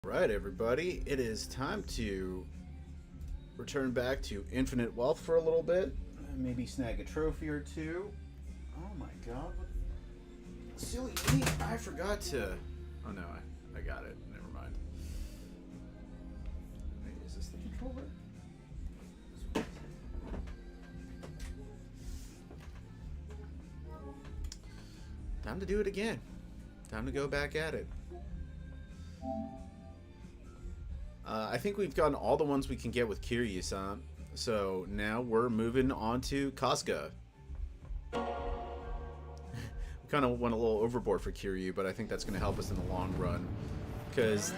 Right, everybody, it is time to return back to Infinite Wealth for a little bit. Maybe snag a trophy or two. Oh my god, what silly me! I forgot to. Oh no, I got it. Never mind. Wait, is this the controller? Time to do it again. Time to go back at it. I think we've gotten all the ones we can get with Kiryu-san. So now we're moving on to Casca. We kind of went a little overboard for Kiryu, but I think that's going to help us in the long run. Because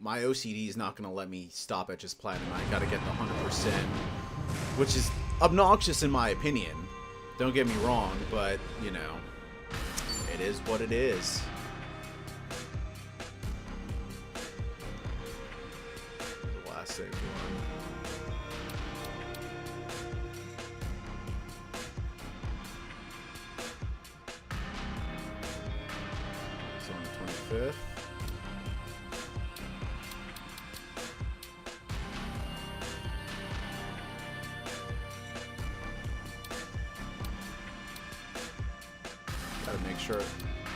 my OCD is not going to let me stop at just Platinum. I got to get the 100%, which is obnoxious in my opinion. Don't get me wrong, but, you know, it is what it is. Save one. It's on the 25th. Gotta make sure.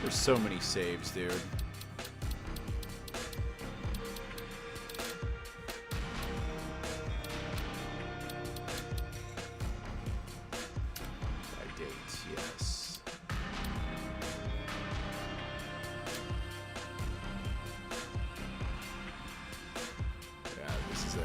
There's so many saves, dude. Yes. Yeah, this is it.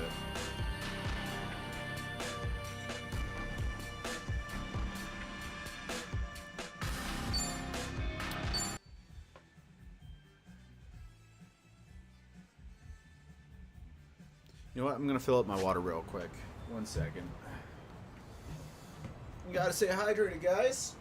You know what? I'm gonna fill up my water real quick. 1 second. You gotta stay hydrated, guys.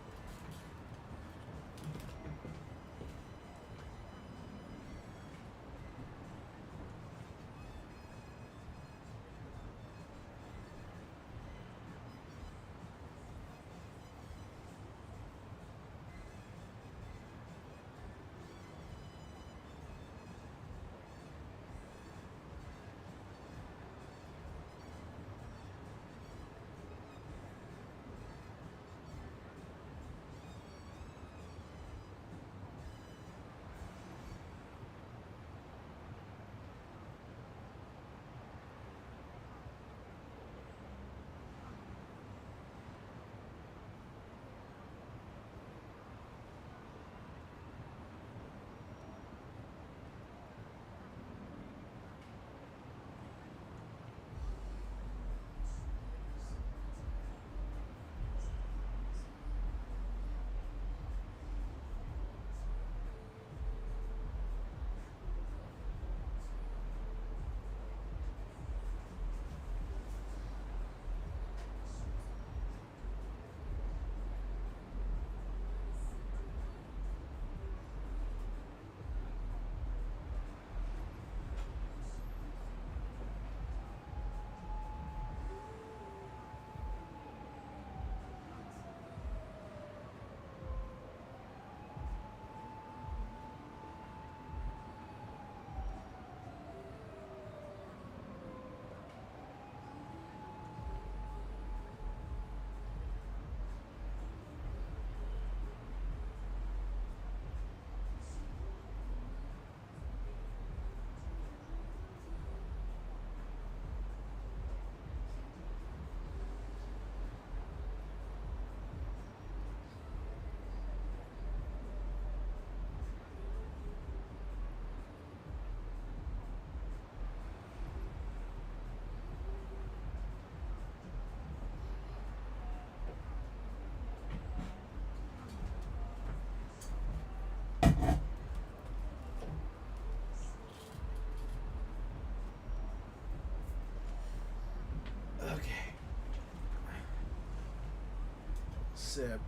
Okay. Sip.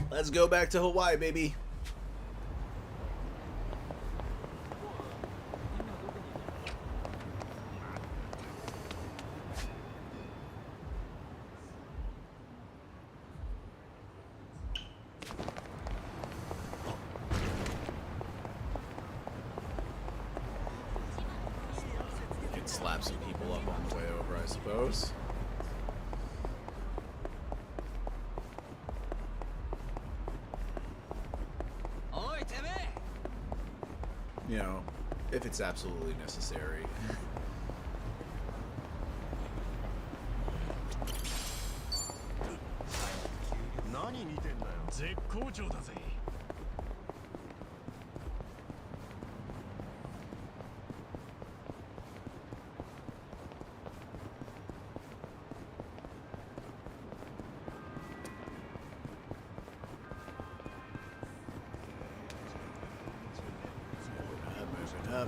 Let's go back to Hawaii, baby. could slap some people up on the way over, I suppose. You know, if it's absolutely necessary.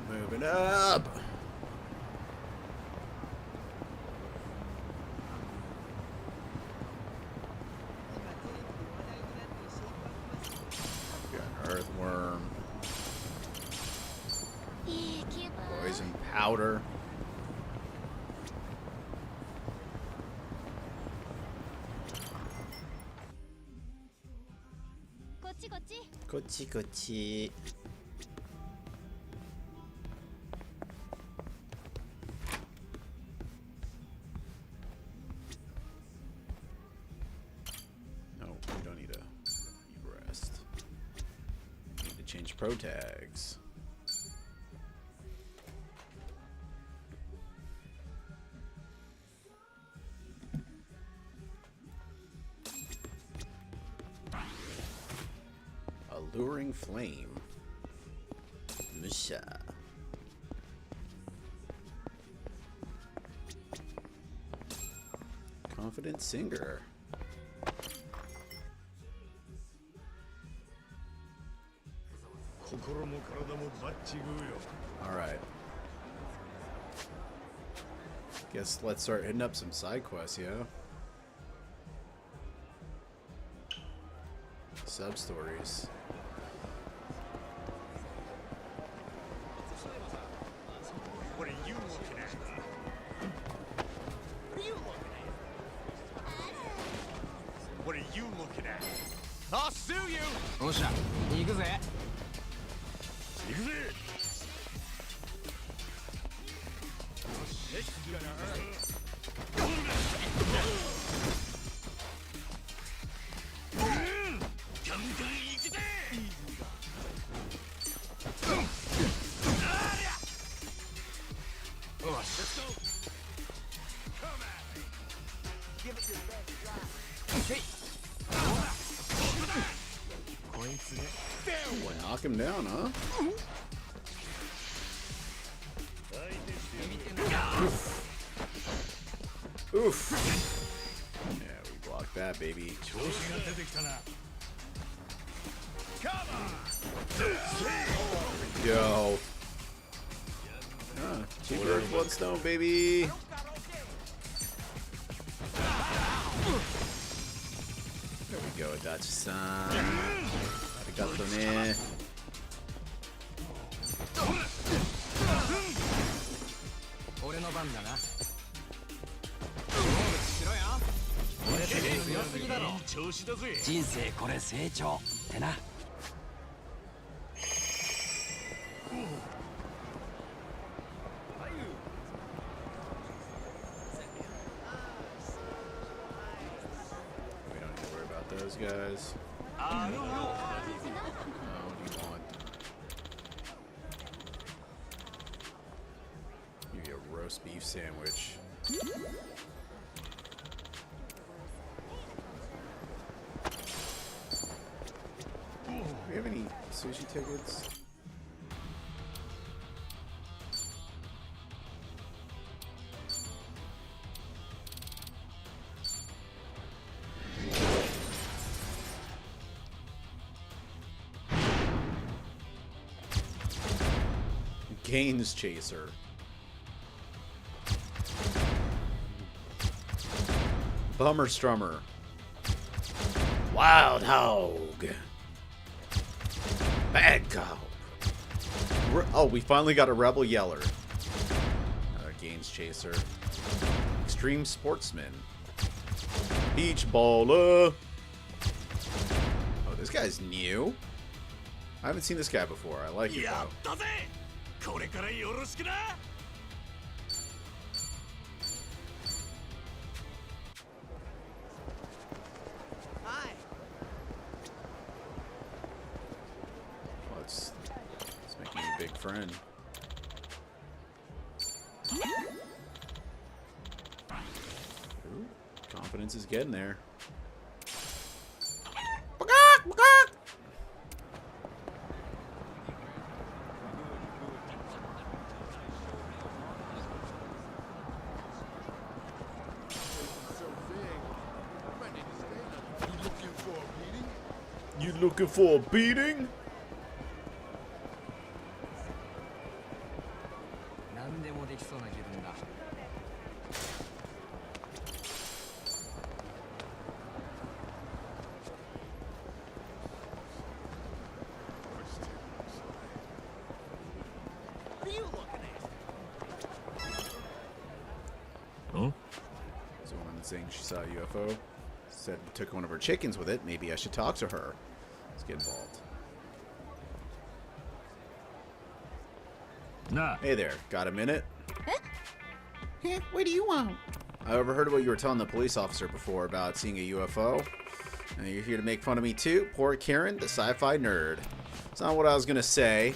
Moving up. Got an earthworm. Poison powder. Kochi. Change pro tags. Alluring flame. Musha. Confident singer. Alright. Guess let's start hitting up some side quests, yeah? Sub-stories. What are you looking at? What are you looking at? I'll sue you! Osha, 行くぜ。行くぜ! Let's go! Come at me! Give it your best shot. Hey! Knock him down, huh? Oof. Yeah, we blocked that, baby. Come on! Yo. Two birds, one stone, baby. There we go, Adachi-san. Arigato ne. We don't need to worry about those guys. What do you want? Give you a roast beef sandwich. Do we have any sushi tickets? Gains Chaser. Bummer Strummer. Wild Hog. Bad Cop. Oh, we finally got a Rebel Yeller. Gains Chaser. Extreme Sportsman. Beach Baller. Oh, this guy's new. I haven't seen this guy before. I like it though. friend. Ooh, confidence is getting there. You looking for a beating? 何でもできそうな気分だ。Huh? So one saying she saw a UFO. Said took one of her chickens with it. Maybe I should talk to her. Let's get involved. Nah. Hey there, got a minute? What do you want? I overheard what you were telling the police officer before about seeing a UFO. And you're here to make fun of me too? Poor Karen, the sci-fi nerd. It's not what I was gonna say.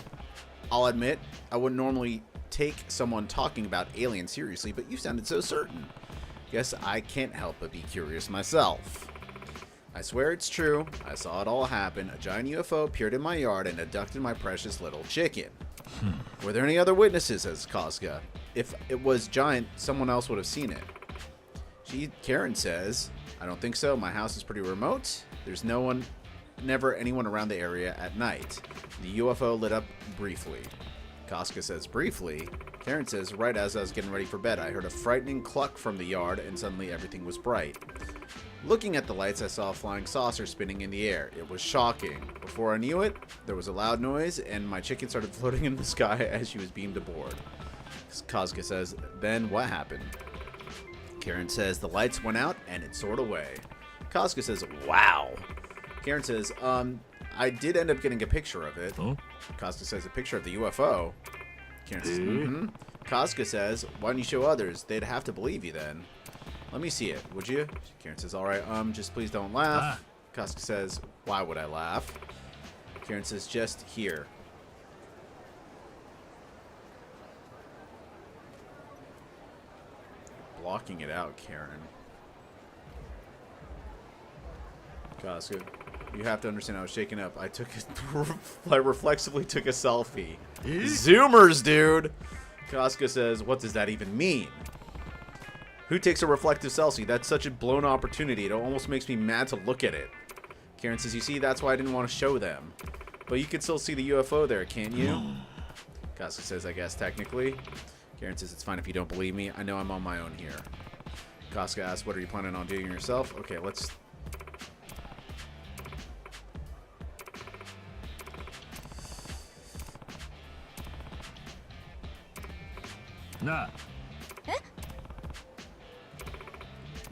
I'll admit, I wouldn't normally take someone talking about aliens seriously, but you sounded so certain. Guess I can't help but be curious myself. I swear it's true. I saw it all happen. A giant UFO appeared in my yard and abducted my precious little chicken. Were there any other witnesses, says Koska? If it was giant, someone else would have seen it. Karen says, I don't think so. My house is pretty remote. There's never anyone around the area at night. The UFO lit up briefly. Koska says, briefly? Karen says, right as I was getting ready for bed, I heard a frightening cluck from the yard, and suddenly everything was bright. Looking at the lights, I saw a flying saucer spinning in the air. It was shocking. Before I knew it, there was a loud noise, and my chicken started floating in the sky as she was beamed aboard. Koska says, then what happened? Karen says, the lights went out, and it soared away. Koska says, wow. Karen says, I did end up getting a picture of it. Huh? Koska says, a picture of the UFO. Karen says, mm-hmm. Koska says, why don't you show others? They'd have to believe you then. Let me see it, would you? Karen says, all right, just please don't laugh. Koska says, why would I laugh? Karen says, just here. Blocking it out, Karen. Koska, you have to understand I was shaken up. I reflexively took a selfie. Zoomers, dude! Koska says, what does that even mean? Who takes a reflective selfie? That's such a blown opportunity. It almost makes me mad to look at it. Karen says, you see, that's why I didn't want to show them. But you can still see the UFO there, can't you? Koska says, I guess, technically. Karen says, it's fine if you don't believe me. I know I'm on my own here. Koska asks, what are you planning on doing yourself? Okay, let's... Nah.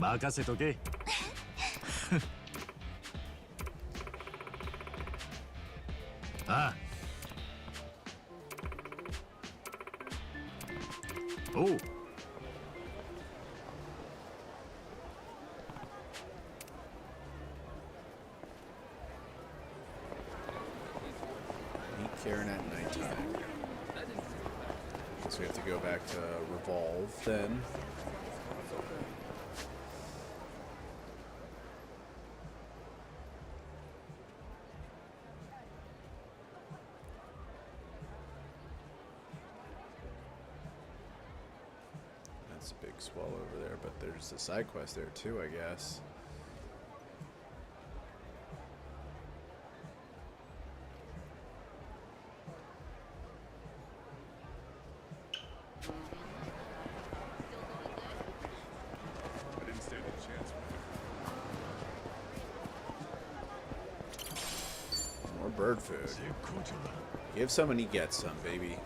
任せとけ。ああ。おう。Meet Karen at nighttime. Guess we have to go back to Revolve then. That's a big swell over there, but there's a side quest there too, I guess. More bird food. Give some and he gets some, baby.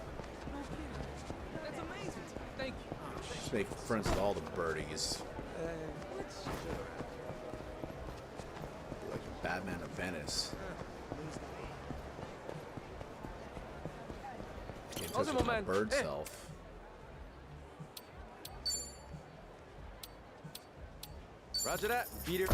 That's amazing. Thank you. Just make friends with all the birdies. Like Batman of Venice. Can't touch with my bird self. Roger that, Peter.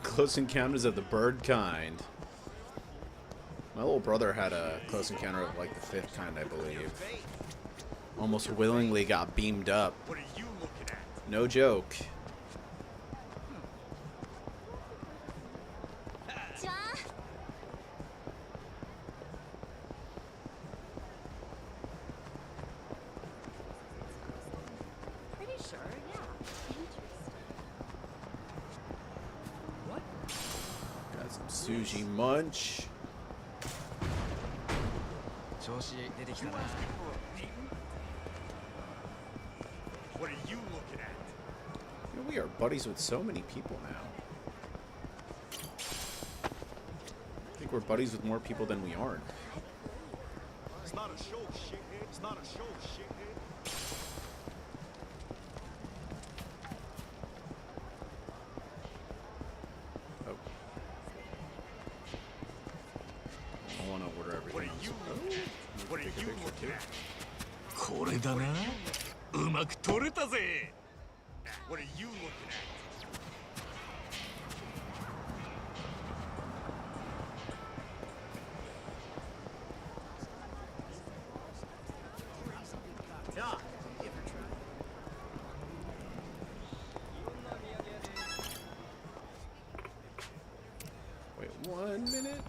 Close Encounters of the Bird Kind. My little brother had a close encounter of like the 5th kind, I believe. Almost willingly got beamed up. What are you looking at? No joke. じゃあ Pretty sure, yeah. Interesting. What? Got some sushi munch. 調子出てきたな。What are you looking at? You know, we are buddies with so many people now. I think we're buddies with more people than we aren't. It's not a show, shithead. It's not a show, shithead. Oh. I want to order What everything. are you looking at? What are you looking at? これだな。うまく取れたぜ。 What are you looking at? Wait 1 minute.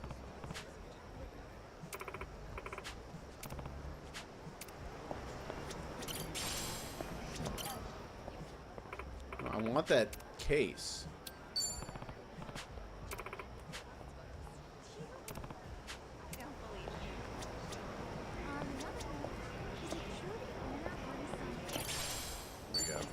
I want that case. I don't believe you. Is it true the owner bought his son? Here we go.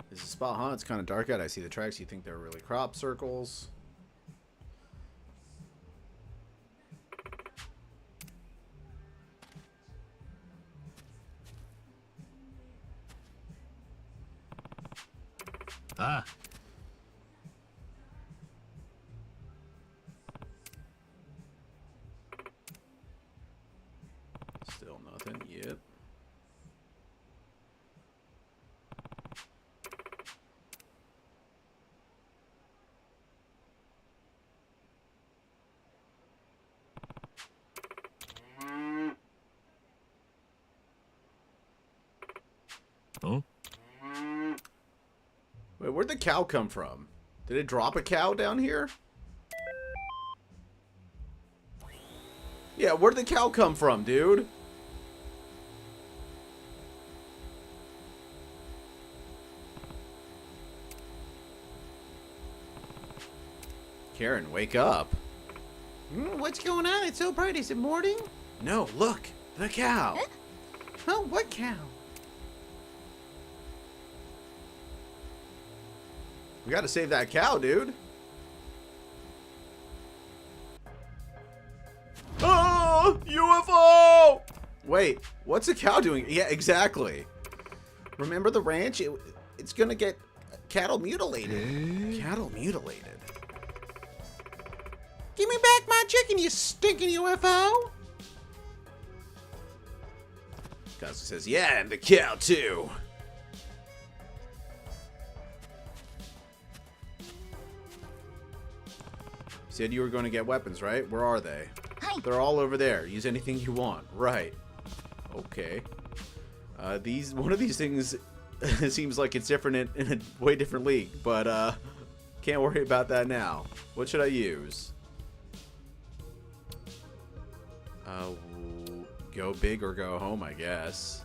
This is a spot, huh? It's kind of dark out. I see the tracks. You think they're really crop circles. Ah, Still nothing. Yep. oh, Wait, where'd the cow come from? Did it drop a cow down here? Yeah, where'd the cow come from, dude? Karen, wake up. What's going on? It's so bright. Is it morning? No, look. The cow. Oh, what cow? We gotta save that cow, dude. Oh, UFO! Wait, what's a cow doing? Yeah, exactly. Remember the ranch? It's gonna get cattle mutilated. Cattle mutilated. Give me back my chicken, you stinking UFO! Kazuka says, yeah, and the cow too. You said you were going to get weapons, right? Where are they? Hi. They're all over there. Use anything you want. Right. Okay. One of these things it seems like it's different in a way different league, but can't worry about that now. What should I use? Go big or go home, I guess.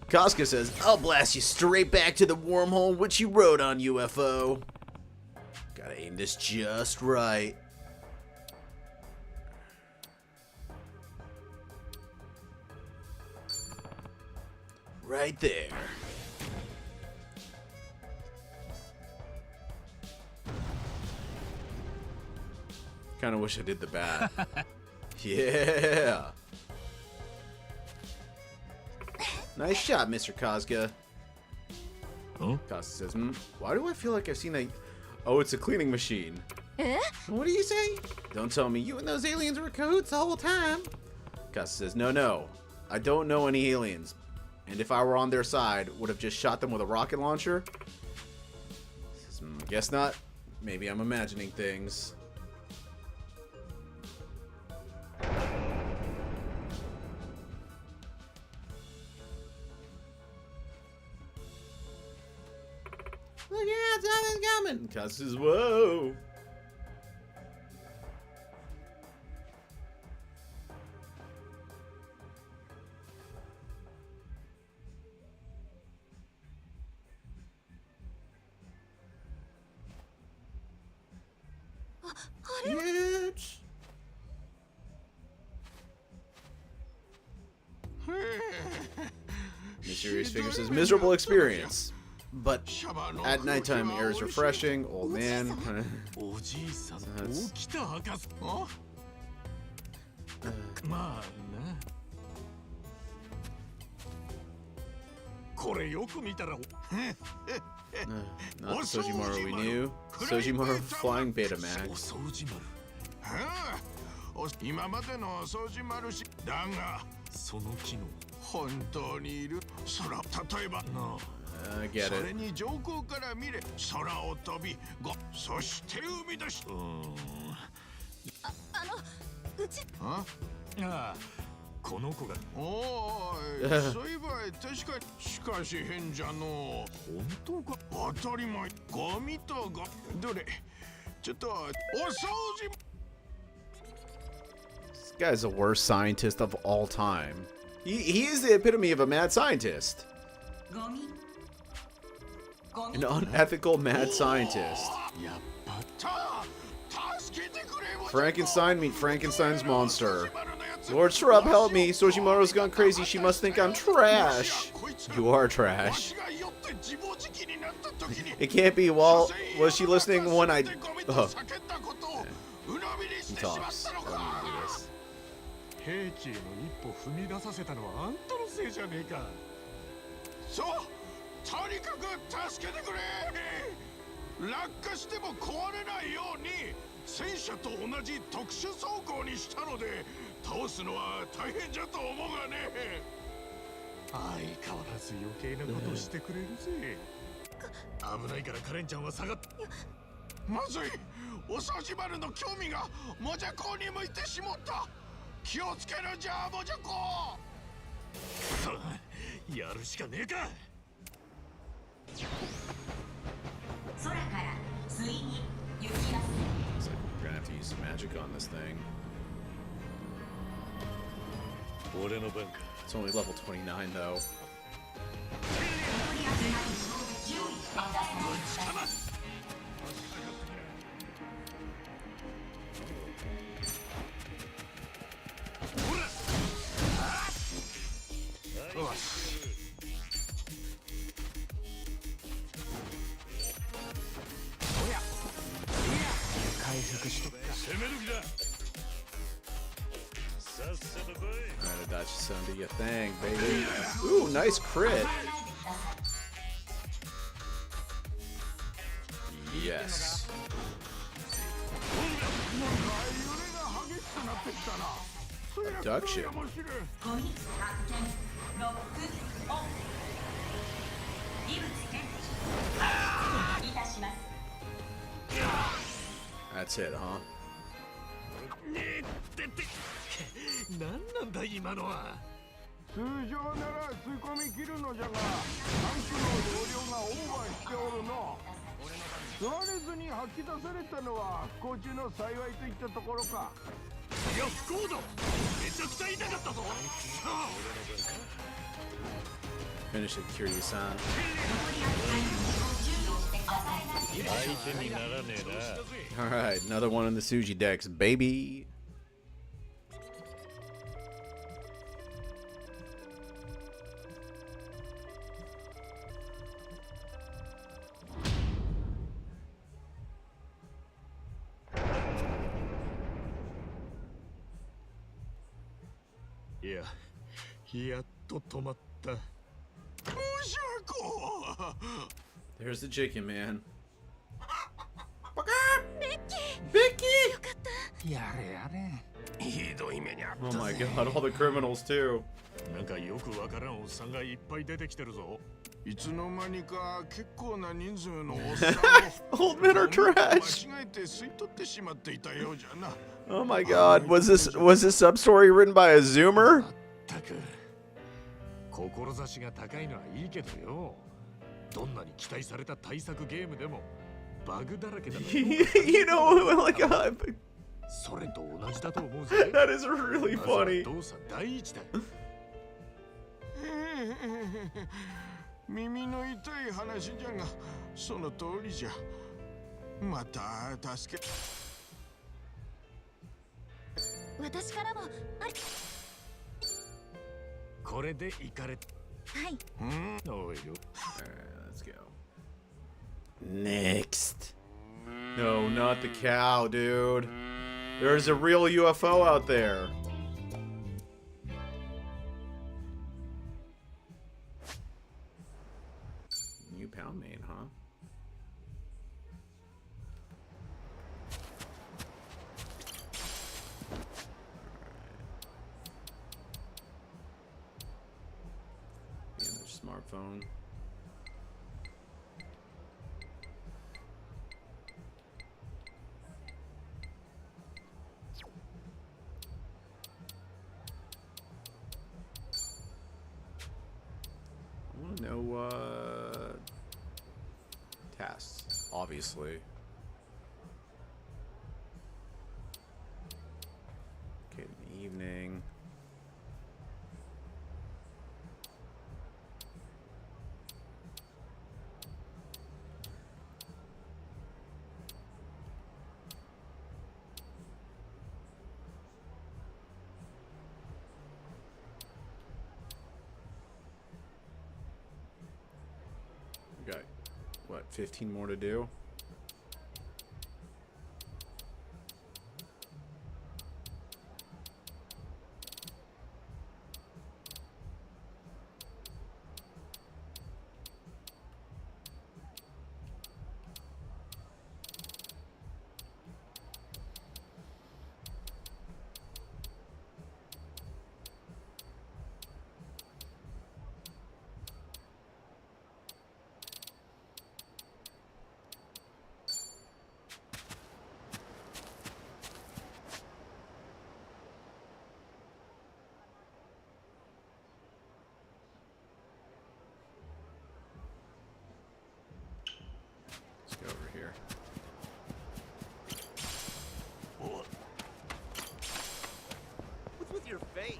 Casca says, I'll blast you straight back to the wormhole which you rode on, UFO. Gotta aim this just right. Right there. Kinda wish I did the bat. Yeah. Nice shot, Mr. Kazga. Huh? Kazga says, why do I feel like I've seen a... Oh, it's a cleaning machine. What do you say? Don't tell me you and those aliens were in cahoots the whole time. Kazga says, no. I don't know any aliens. And if I were on their side, would have just shot them with a rocket launcher? Says, guess not. Maybe I'm imagining things. Look out, something's coming! Kaz says, whoa! Bitch! Mysterious figure says, miserable experience. But at nighttime, air is refreshing. Old man. おじいさん起きた博士あまあなこれよく見たら Not the Sojimaru we knew. Sojimaru flying Betamax. お掃除丸今までのお掃除丸しだがその機能本当にいる空例えばな I get それ it. に上空から見れ空を飛びそして生み出しあああこの子がおーいそういえば確かにしかし変じゃの本当か当たり前ゴミとゴどれちょっとお掃除 This guy's the worst scientist of all time. He is the epitome of a mad scientist. An unethical mad scientist. やっぱ助けてくれ Frankenstein meet Frankenstein's monster. Lord Shrub, help me. Sojimaru's gone crazy. She must think I'm trash. You are trash. It can't be. Well, was she listening when I... Oh. He talks. I don't need to do this. 兵器への一歩踏み出させたのはあんたのせいじゃねえかそうとにかく助けてくれ落下しても壊れないように戦車と同じ特殊装甲にしたので倒すのは大変じゃと思うがね相変わらず余計なことをしてくれるぜ危ないからカレンちゃんは下がっまずいお掃除丸の興味がモジャコに向いてしもった気をつけるんじゃモジャコやるしかねえか Looks like we're gonna have to use some magic on this thing. 俺の番か It's only level 29 though. Alright, Adachi-san, do your thing, baby. Ooh, nice crit. Yes. Abduction. That's it, huh? 何なんだ今のは通常なら吸い込み切るのじゃがタンクの容量がオーバーしておるの。吸われずに吐き出されたのは不幸中の幸いといったところか。いや不幸だ。めちゃくちゃ痛かったぞ。 Finish it, Kiryu-san. 相手にならねえな。 Alright, another one in the Suji decks, baby. Yeah. やっと止まった。むしゃこ There's the chicken man. やれやれ。ひどい目にあった Oh ぜ。 my god, all the criminals too. なんかよくわからんおっさんがいっぱい出てきてるぞ。いつの間にか結構な人数のおっさんを Old men are trash. 間違えて吸い取ってしまっていたようじゃな。 Oh my god, was this sub story written by a Zoomer? たく志が高いのはいいけどよ。どんなに期待された対策ゲームでもバグだらけだろ。 You know, like, それと同じだと思うぜ。 that is really まずは funny. 動作第一だ。耳の痛い話じゃがその通りじゃ。また助け。私からもありこれでいかれ。はいおいよ。 Alright, let's go. Next. No, not the cow, dude. There's a real UFO out there. New pound main, huh? Be on their smartphone. I want to know tasks, obviously. Okay, in the evening. We got, what, 15 more to do? Let's go over here. What's with your face?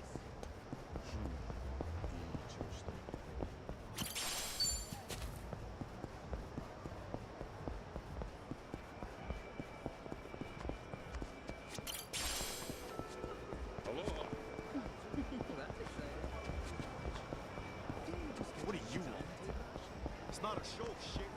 What do you want? It's not a show, shit.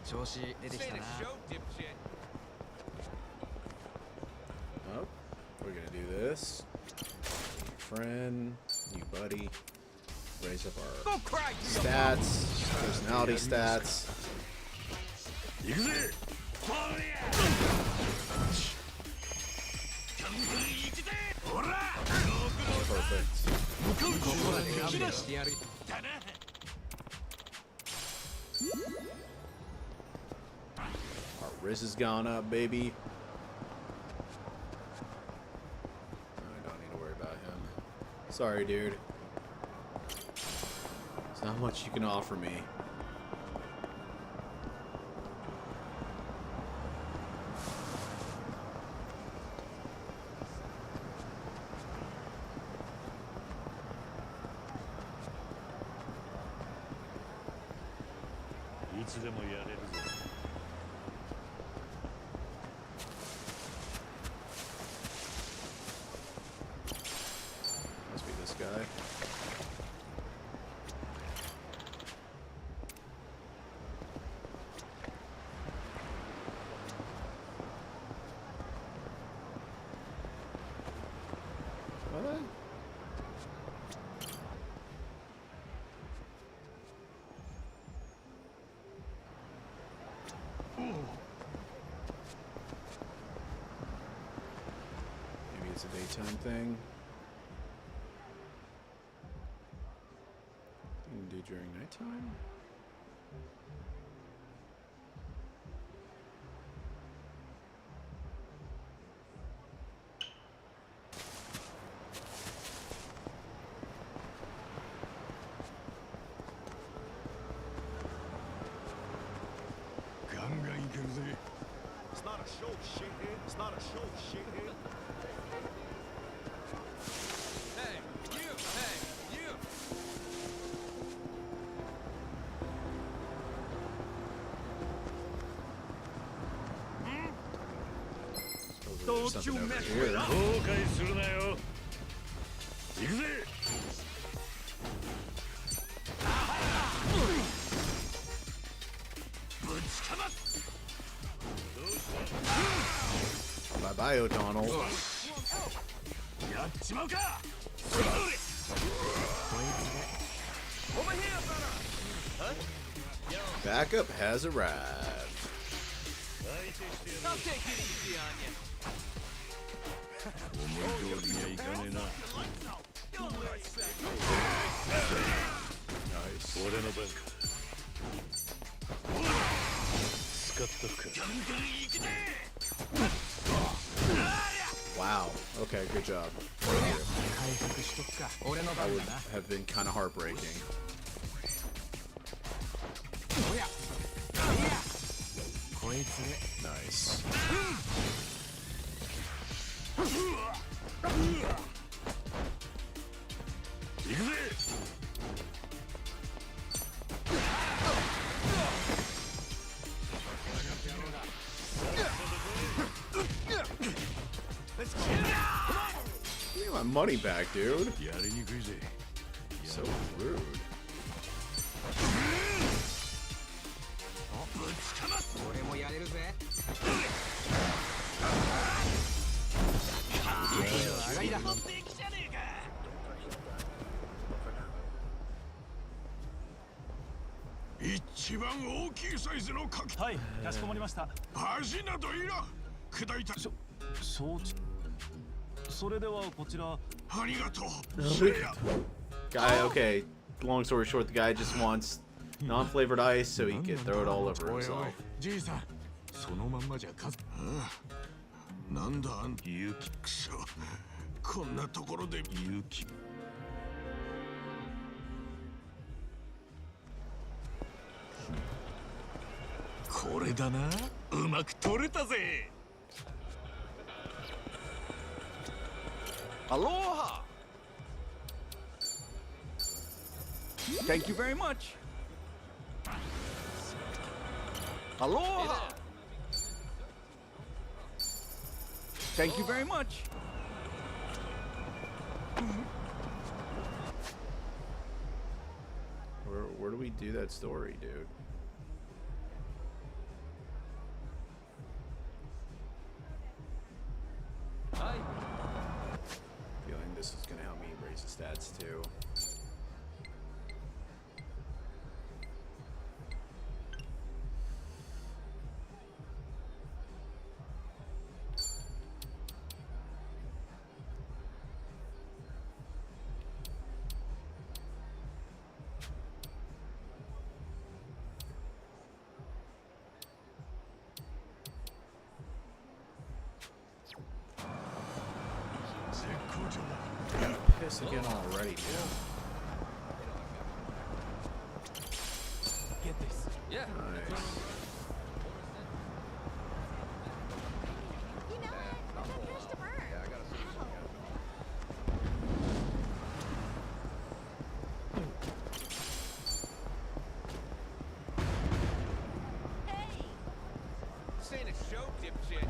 調子出てきたな。 Oh, we're gonna do this. New friend, new buddy. Raise up our stats, personality stats. 行くぜ。 Perfect. こでしてやる。 Our Riz has gone up, baby. I don't need to worry about him. Sorry, dude. There's not much you can offer me. Must be this guy. What? Maybe it's a daytime thing. You can do during nighttime? It's not a show, shithead. It's not a show, shithead. Hey, you! Hey, you! Don't you mess with 後悔するなよ。行くぜ。 Bye bye, O'Donnell. やっちまうか。 Over here, brother! Backup has arrived. I'll take it easy on you. 思い通りにはいかねえな。 Nice. 俺の番か。使っとくか。 Wow. Okay, good job. That would have been kind of heartbreaking. Nice. Give me my money back, dude. やりにくいぜ。 So rude. 俺もやれるぜ。上がりだ。一番大きいサイズのかき。はい、かしこまりました。味などいらん。砕いた。承知。それではこちら。ありがとう。それや。 Guy, okay. Long story short, the guy just wants non-flavored ice so he can throw it all over おいおい himself. じいさん、そのまんまじゃ数。なんだあん勇気、くそ。こんなところで勇気。これだな。うまく取れたぜ。 Aloha! Thank you very much. Aloha! Thank you very much. Where do we do that story, dude? Hi. Feeling this is gonna help me raise the stats too. this again already, dude. Get this. Yeah. Nice. You know what? I'm not finished to burn. Hey! This ain't a show, dipshit.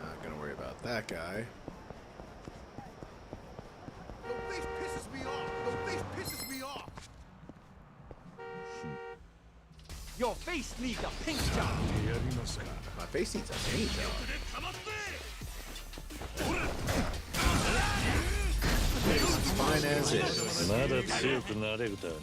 Not gonna worry about that guy. The face pisses me off. The face pisses me off. Your face needs a paint job. My face needs a paint job. It's fine as is. まだ強くなれるだな。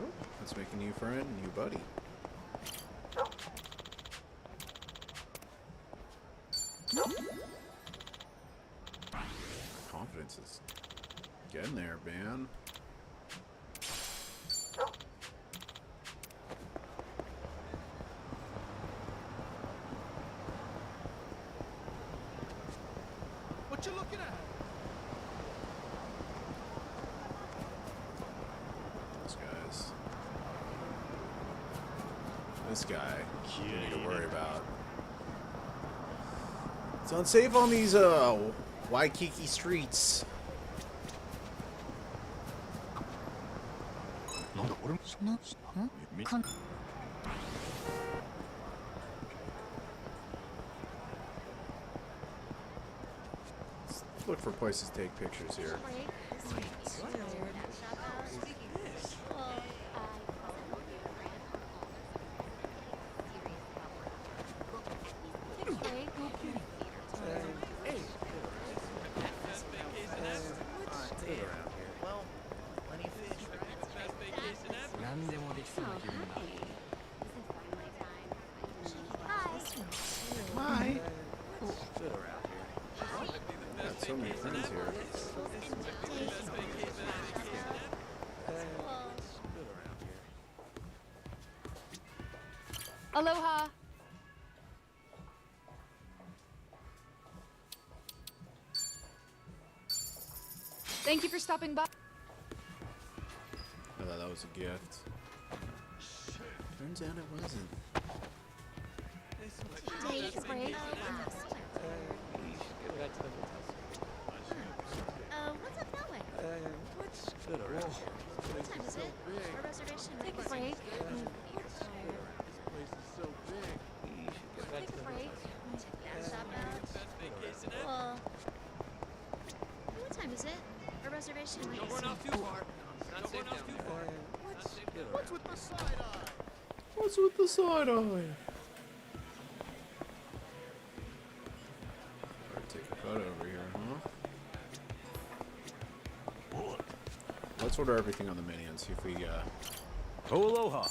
Oh, let's make a new friend, new buddy. Confidence is getting there, man. What you looking at? Those guys. This guy, you need to worry about. It's unsafe on these Waikiki streets. Let's look for places to take pictures here. Hi. Got so many friends here. Aloha. Thank you for stopping by. I thought that was a gift. Turns out it wasn't. Take a break. What's up that way? What time is it? Our reservation might Take a be- break. Take a break. Stop out. Well, what time is it? Our reservation might be- What's with the side eye? What's with the side eye? Better take a photo over here, huh? Let's order everything on the menu and see if we Aloha.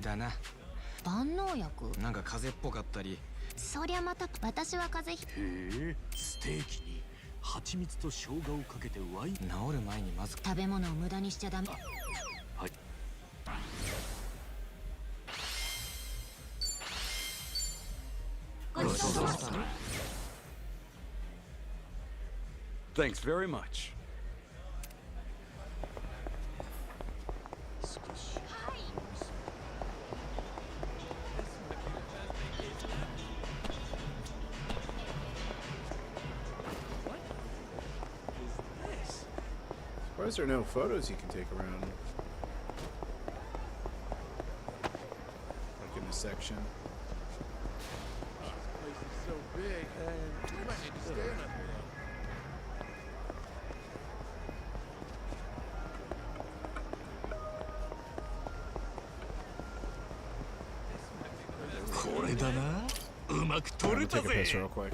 だな。万能薬なんか風邪っぽかったり。そりゃまた私は風邪ひへえ、ステーキに蜂蜜と生姜をかけてワイン。治る前にまず。食べ物を無駄にしちゃダメはい。 ごちそうさまでした Thanks very much. is there no photos you can take around? Like in this section. This place is so big, we might need to stay another day. I'm gonna take a piss real quick.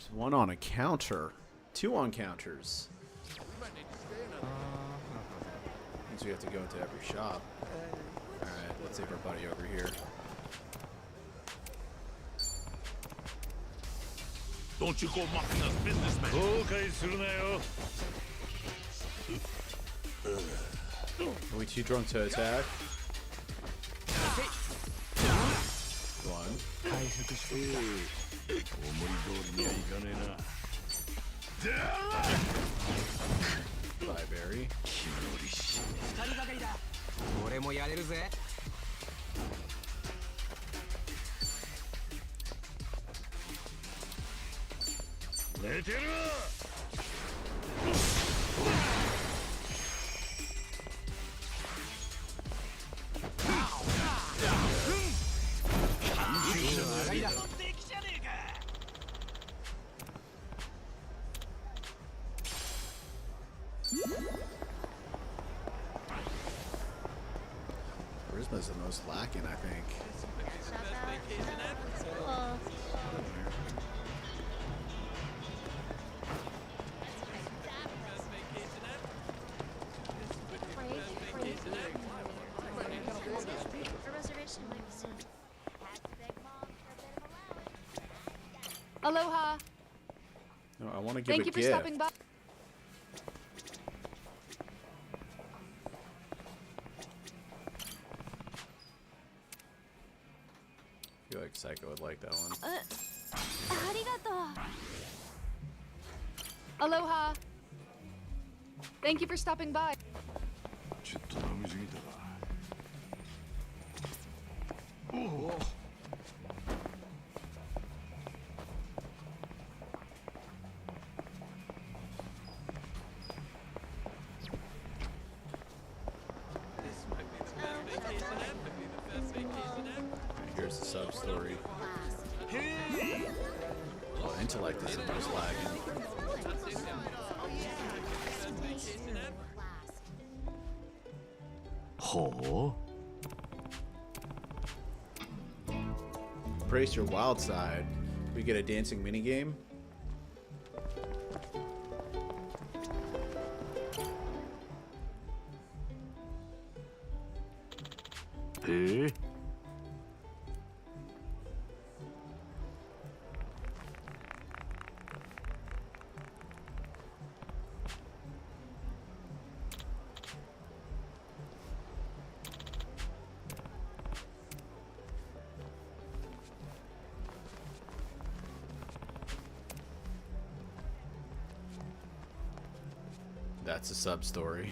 There's one on a counter. Two on counters. We might need to stay another day. Means we have to go into every shop. Alright, let's save our buddy over here. 後悔するなよ Are we too drunk to attack? One. 思い通りにはいかねえな Bye, Barry. 二人がかりだ。俺もやれるぜ。寝てる Charisma's the most lacking, I think. Shop out. Cool. A reservation might be soon. Aloha. No, I want to give Thank a you for gift. stopping by. I feel like Psycho would like that one. Aloha. Thank you for stopping by. ちょっと飲みすぎたか Here's the sub story. Oh, intellect is the most lagging. Brace your wild side. We get a dancing minigame. That's a sub story.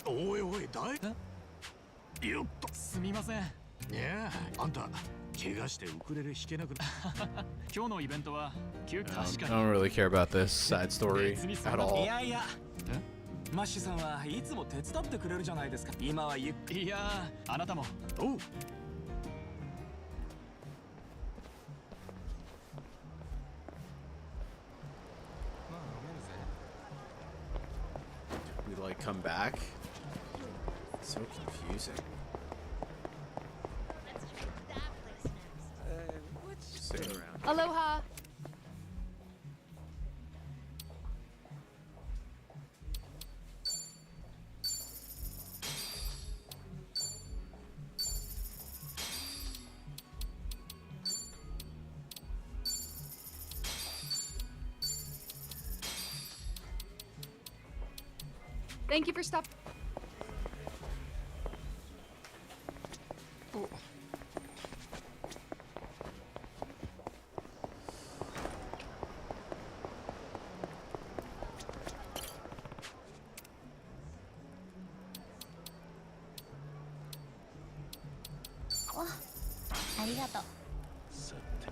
おいおい大よっとすみません。いやあんた怪我してウクレレ弾けなくな今日のイベントは確 I か don't really care about this side story 別にそん at な all. いやいや。マッシュさんはいつも手伝ってくれるじゃないですか。今はゆっくり。いやー、あなたも。おう We like come back. So confusing. Let's try that place next. Same. Aloha. Thank you for stopping. Oh, ありがとう。さて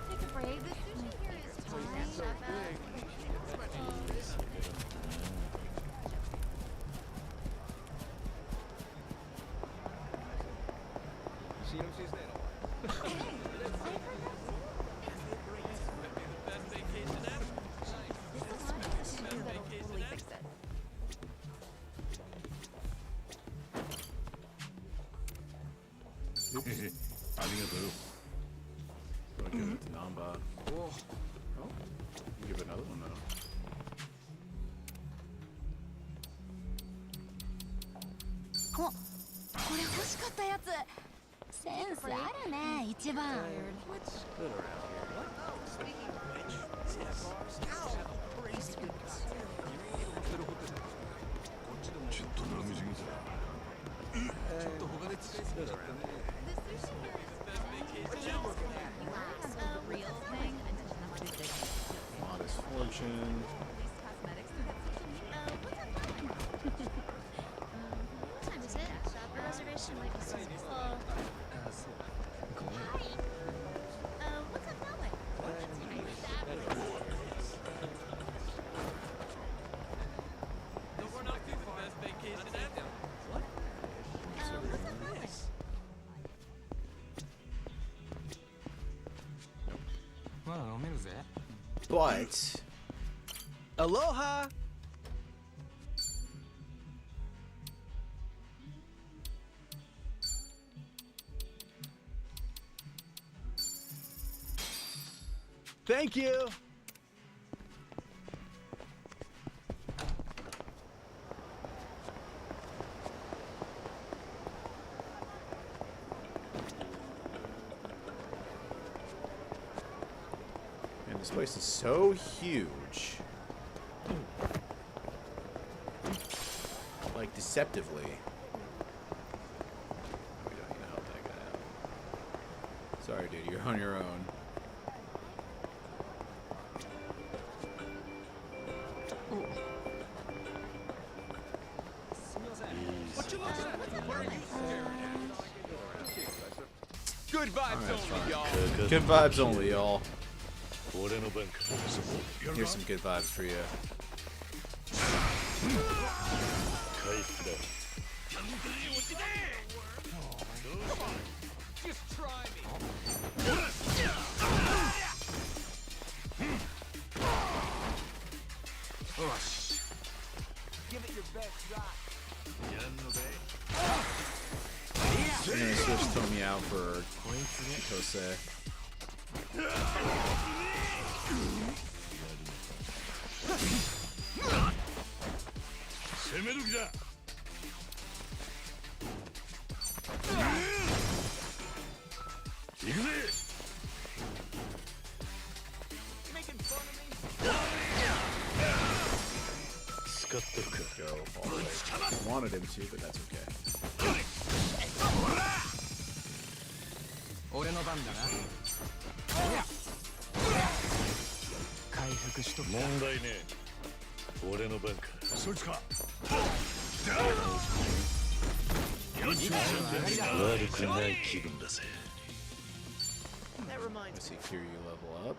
Take a break. The sushi here is fine. I ありがとうよ Do I give it to Namba? Oh. Give it another one though. これ欲しかったやつ。センスあるね、一番。ちょっと飲みすぎた A real thing until somebody digs. Modest fortune. What time is it? The reservation might be so cool. Hi. What's up that way? Let's try that place. What's up that way? But Aloha! Thank you! man, this place is so huge. Like deceptively. We don't need to help that guy out. Sorry, dude, you're on your own. Good vibes only, y'all. Good vibes only, y'all. 俺の番か Here's some good vibes for you. 回復だ Just try me. Give it your best shot. I'm gonna switch Tommy out for Kose. 攻める気だ 行くぜ Making fun of me? 使っとくか Go all the way. I wanted him to, but that's okay. 俺の番だな。おや回復しとくか。問題ねえ。俺の番か。そいつか。悪くない気分だぜ。 That reminds Let's see, Kiryu level up.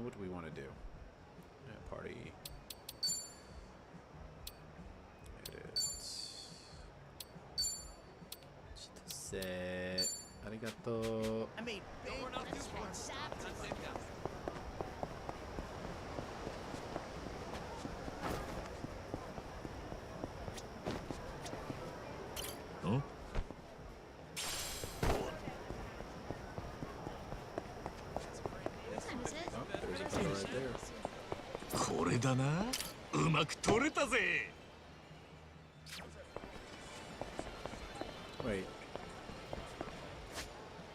What do we want to do? Party. Edit. Set. Arigato. I mean, we're not too far. Huh? What time is it? Oh, there's a killer right there. これだな。うまく取れたぜ。 Wait.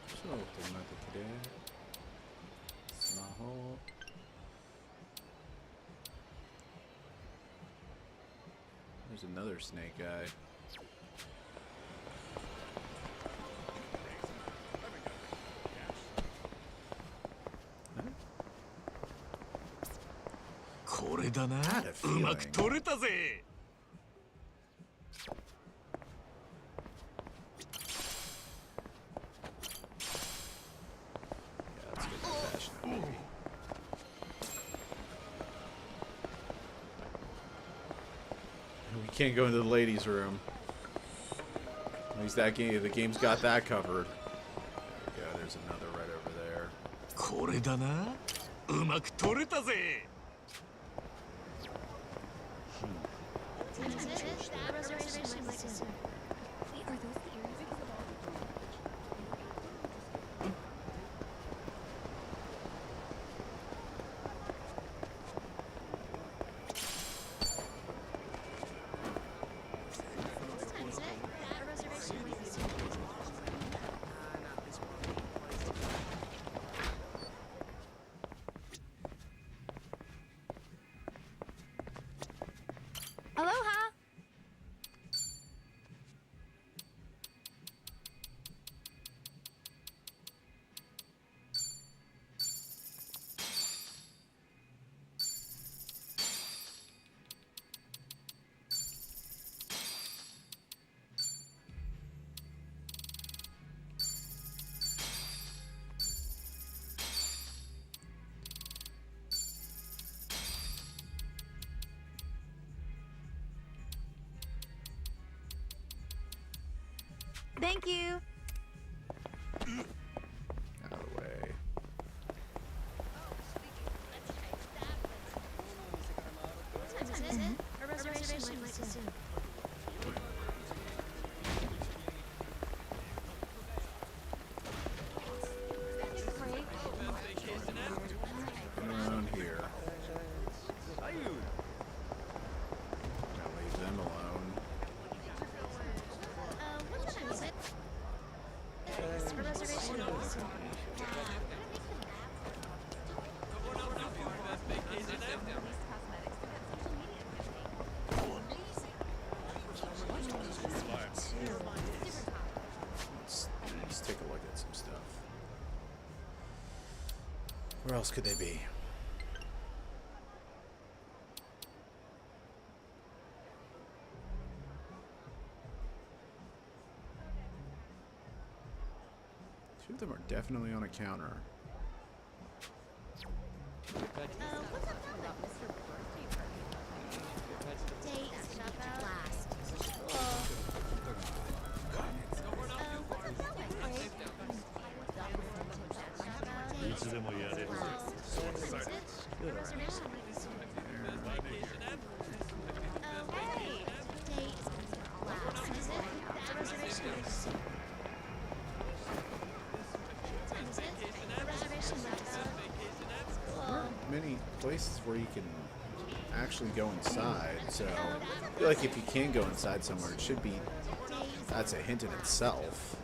So, automatic Smaho. There's another snake guy. Huh? これだな。 Had a うまく feeling. 取れたぜ。 Yeah, let's get that fashion up, baby. We can't go into the ladies' room. At least that game, the game's got that covered. There we go. There's another right over there. これだな。うまく取れたぜ。 What time is it? The reservation might be soon. Wait, are those the earrings? What time is it? The reservation might be soon. Aloha. Thank you. Out of the way. What time is it? A reservation might be soon. Around here. Gotta leave them alone. What time is it? A reservation might be soon. Let's take a look at some stuff. Where else could they be? Two of them are definitely on a counter. What's up, Date, blast. Cool. いつでもやれるぜ。 Many places where you can actually go inside, so I feel like if you can go inside somewhere, it should be, that's a hint in itself.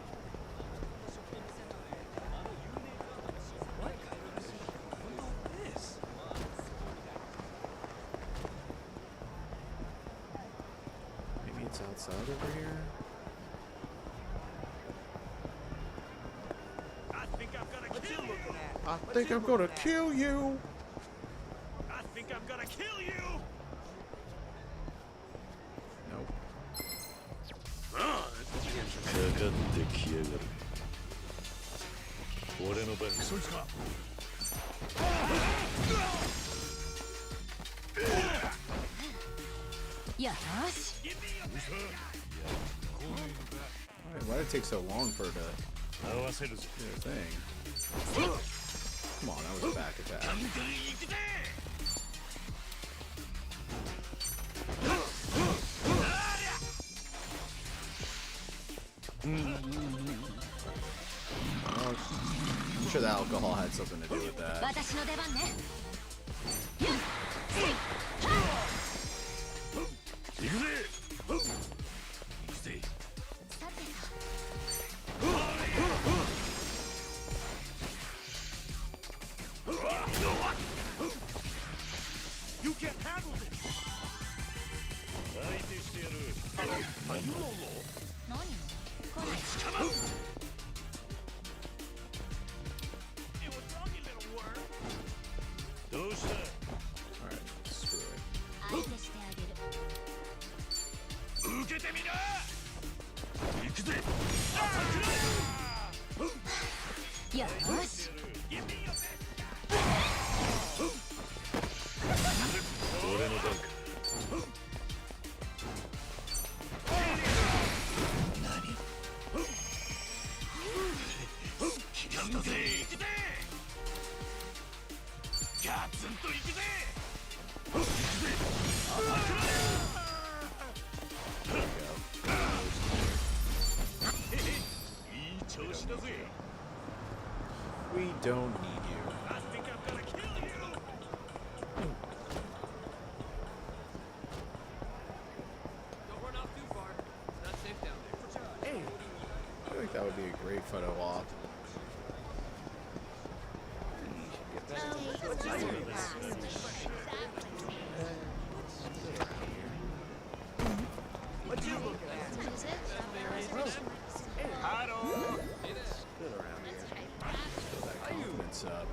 Maybe it's outside over here. I think I'm gonna kill you. I think I'm gonna kill you. Nope. かかってきやがる。俺の番。そいつか。よし Why did it take so long for her to 合わせるぞ。 do her thing? Come on, that was a back attack. Well, I'm sure the alcohol had something to do with that. 私の出番ね行くぜ。さてと You can't handle this. 相手してやる。何これ どうした。 Alright, screw it. 相手してあげる受けてみな。行くぜ。よし 俺の番か。行くぜ。行くぜ。ガツンと行くぜ。いい調子だぜ。 We don't need you. I think I'm gonna kill you. Don't run off too far. It's not safe down there. I feel like that would be a great photo op. What you looking at? What is it? Hello. Confidence up.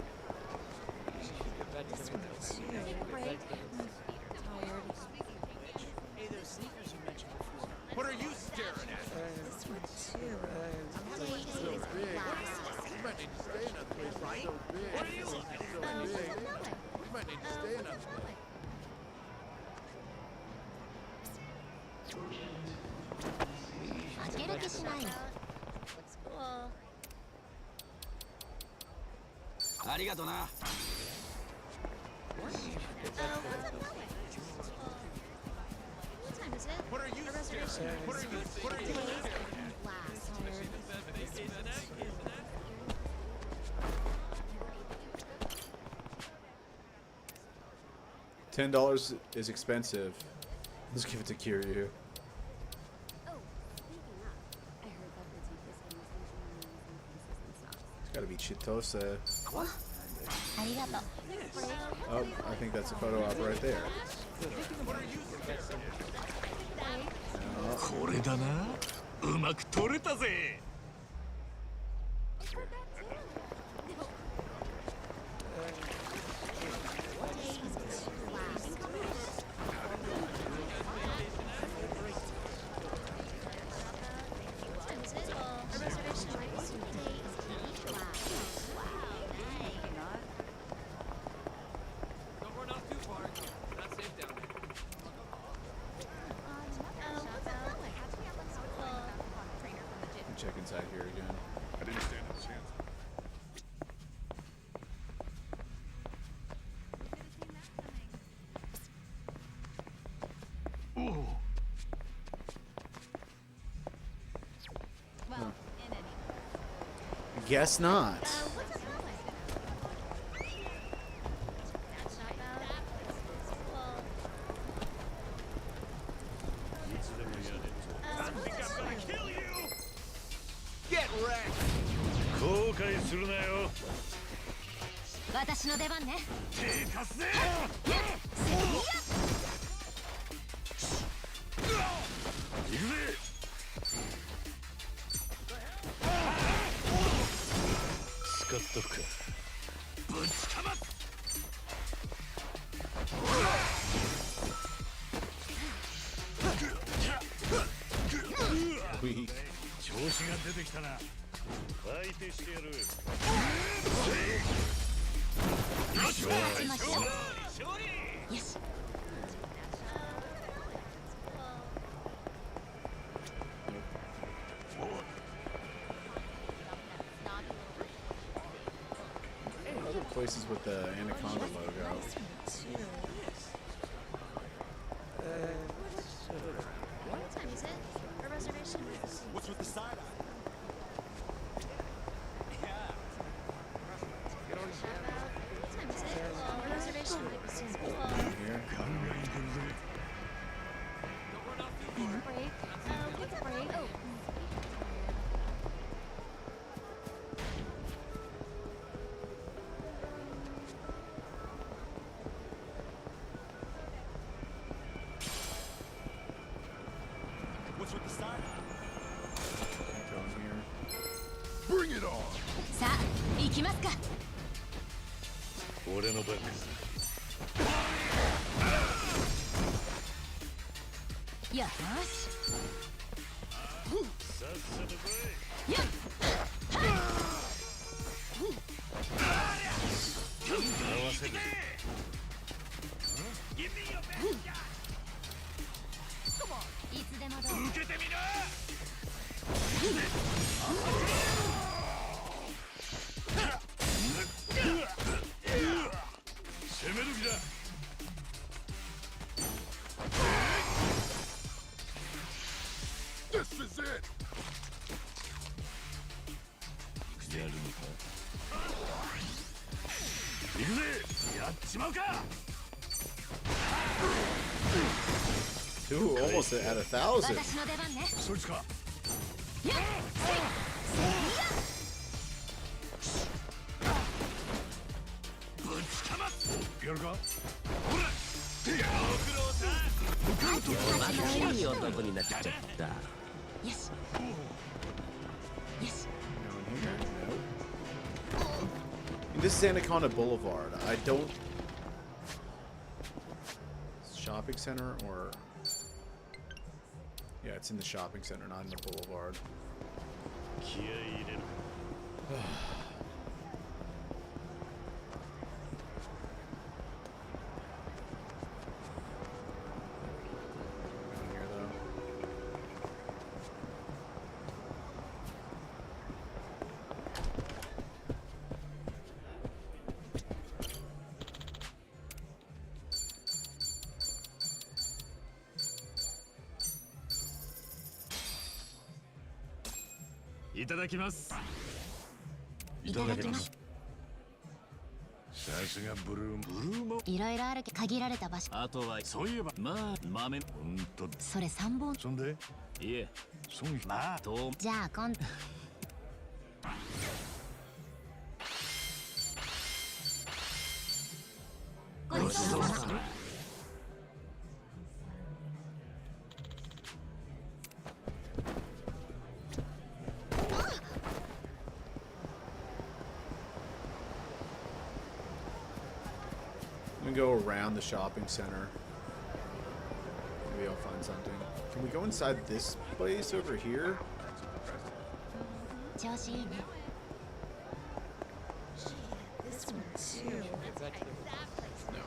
What are you staring at? What are you looking at? 負ける気しないの Looks cool. ありがとな。 What's up that way? What time is it? What are you A reservation. staring at? What are you Last. $10 is expensive. Let's give it to Kiryu. It's gotta be Chitose. ありがとう Oh, I think that's a photo op right there. これだな。うまく撮れたぜ。 What time is it? A reservation request date. Wow. Don't run off too far. It's not safe down there. What's up that way? Let me check inside here again. I didn't stand a chance. Well, in any Guess not. What's up that way? That's not bad. Cool. I'm gonna kill you. Get wrecked. 後悔するなよ。私の出番ね手貸すぜ。行くぜ。使っとくか。week. 調子が出てきたな。相手してやる。勝ちましょう。よし。 Other places with the Anaconda logo. What time is it? A reservation? What's with the side eye? What time is it? A reservation might be suitable. Here. Take a break. Take a break. Oh. What's with the side eye? Go in here. Bring it on! さあ、行きますか。俺のバックよし。さっさと来い。よっ。合わせる。いつでもどう。受けてみな。攻める気だ。 This is it! やるのか。行くぜ。やっちまうか。 Ooh, almost at 1,000. 私の出番ね。そいつか。よっ。せい。ぶちかま。やるか。ほら。いい男になっちゃった。よし。よし。 Down here? Nope. This is Anaconda Boulevard. I don't. Shopping center or. Yeah, it's in the shopping center, not in the boulevard. 気合い入れる。 Down here, though.いただきます。いただきます。さすがブルーも。いろいろあるけど限られた場所。あとはそういえばまあ豆ほんと。それ3本。そんで。いえそんまあ。とじゃあ今度。ごちそうさま。 I'm gonna go around the shopping center. Maybe I'll find something. Can we go inside this place over here? 調子いいね。 This one too. That place. No.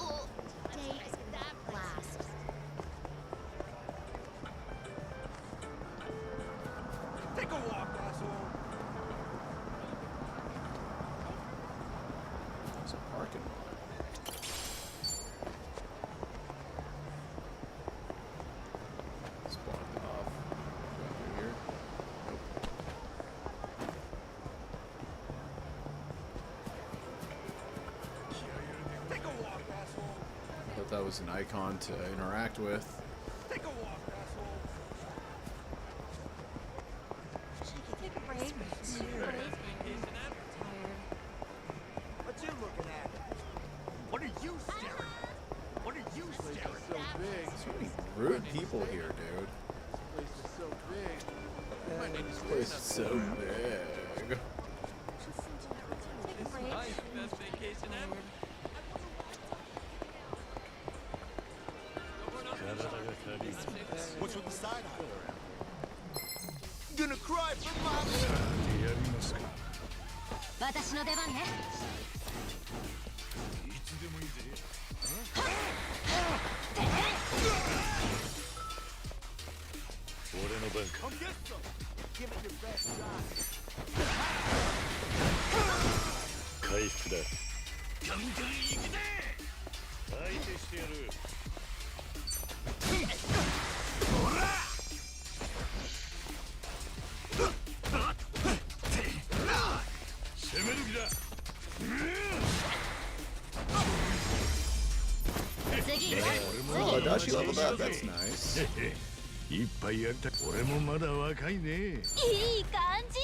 Oh, take that blast. Take a walk, asshole. There's a parking lot. Let's block it off. Go through here. Nope. Take a walk, asshole. I thought that was an icon to interact with. Take a walk, asshole. Take a break. What you looking at? What are you staring at? What are you staring at? So many rude people here, dude. This place is so big. Take a break. 体 What's with the side eye? Gonna cry for mommy. やりますか。私の出番ね。いつでもいいぜ。俺の番か。 Come get some. Give it your best shot. 回復だ。ガンガン行くぜ。相手してやる。攻める気だ。次。 Oh, Adachi leveled up. That's nice. いっぱいやりたい。俺もまだ若いね。いい感じ。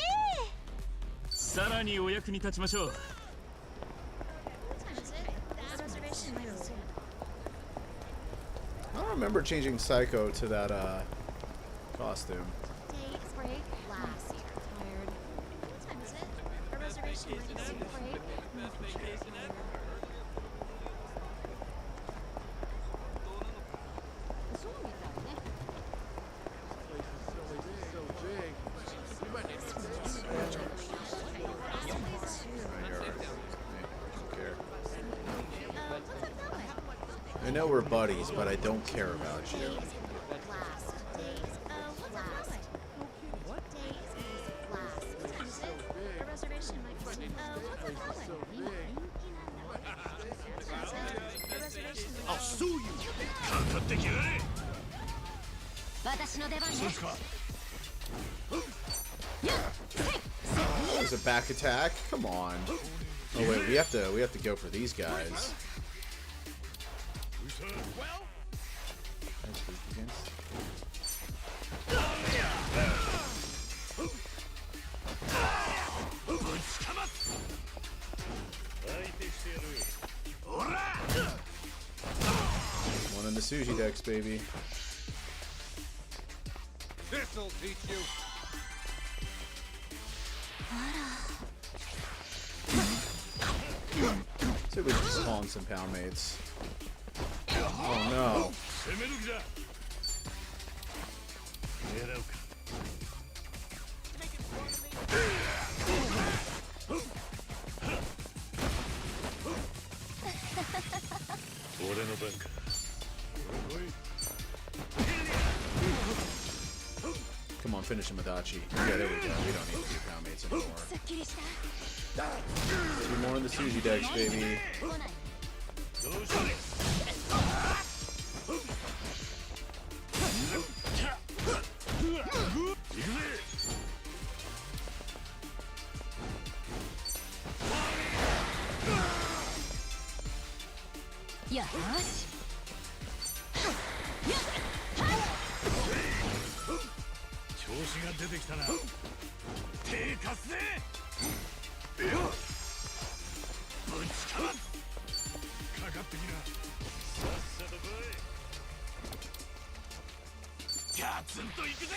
さらにお役に立ちましょう。 What time is it? The reservation might be soon. I don't remember changing Psycho to that costume. Day break last year. Tired. What time is it? A reservation might be soon. Break. I know we're buddies, but I don't care about you. Last. Days. What's last? What days is last? What time is it? A reservation might be soon. What's it going? A reservation might I'll sue you. かかってきやがれ。私の出番ね。 There's a back attack. Come on. Oh wait, we have to go for these guys. That's weak against. One in the Suji decks, baby. This'll teach you. So we just spawn some pound mates. Oh no. 攻める気だ。狙うか。俺の番か。 Come on, finish him, Adachi. Yeah, there we go. We don't need to do pound mates anymore. すっきりした。 Two more in the Suji decks, baby. 来ない。どうした行くぜ。よし。調子が出てきたな。手貸すぜ。ぶちかます。かかってきな。さっさと来い。ガツンと行くぜ。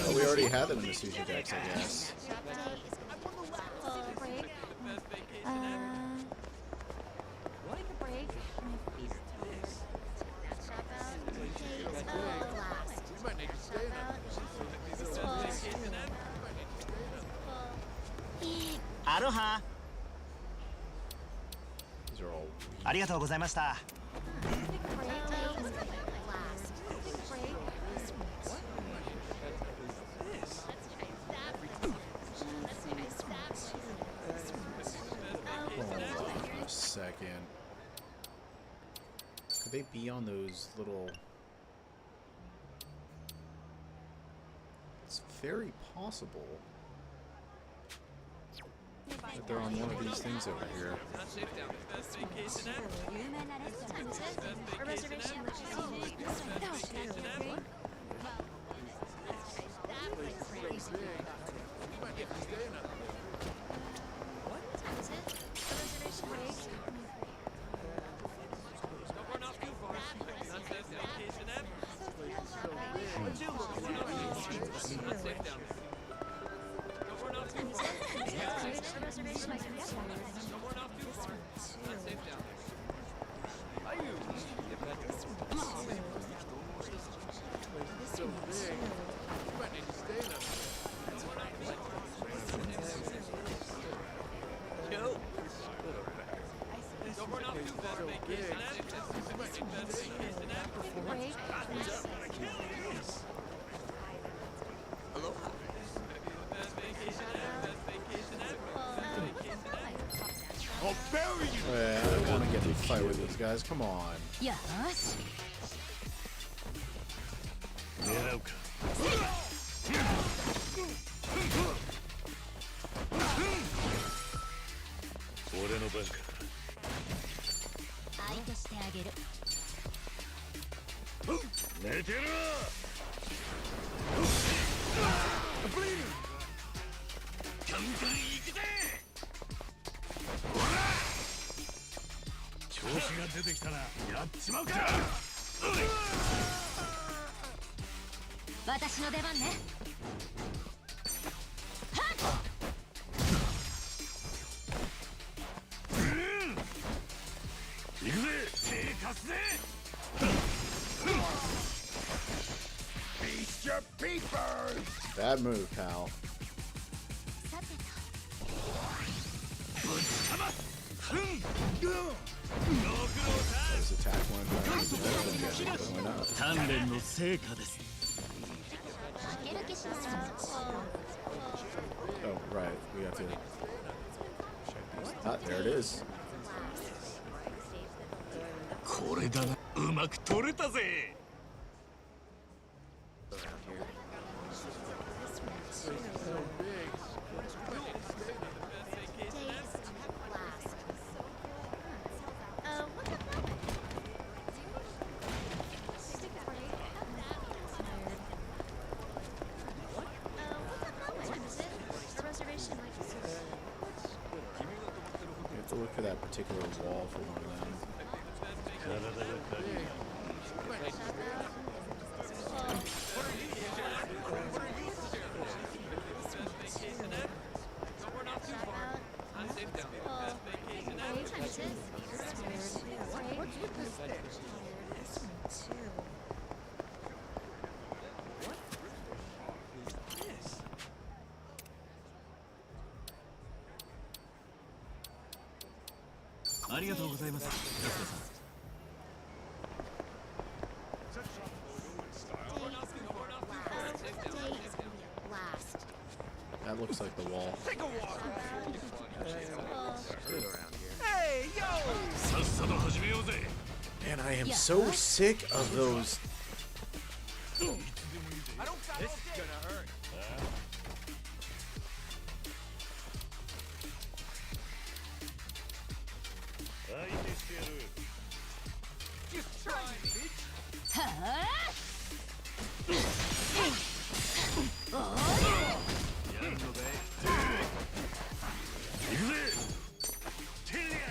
Oh, we already had them in the Suji decks, I guess. break. What? Break. Shop out. Days. Last. Shop out. Aloha. These are all ありがとうございました。 Break. Days. Last. Break. Hold on a second. Could they be on those little... It's very possible that they're on one of these things over here. A reservation might be soon. What time is it? A reservation might be soon. A reservation might be soon. I'll bury you. Yeah, I don't want to get in a fight with these guys. Come on. よーし狙うか。俺の番か。相手してあげる寝てろ。ガンガン行くぜ。調子が出てきたらやっちまうか。私の出番ね行くぜ。手貸すぜ。 Beast your peepers. Bad move, pal. さてと His attack went down. Went up. 鍛錬の成果です。負ける気しない Oh, right. We have to. Ah, there it is. これだな。うまく取れたぜ。 What's up, Mom? What time is it? A reservation like this. You have to look for that particular wall for one of them. 体が軽い。 What time is it? What's with this thing? Arigatou ありがとうございます。ガストさん。 That looks like the wall. Hey, yo! さっさと始めようぜ。 Man, I am so sick of those. I don't sound okay. 相手してやる。 Just try me, bitch. はあやるのかい。行くぜ。テリア。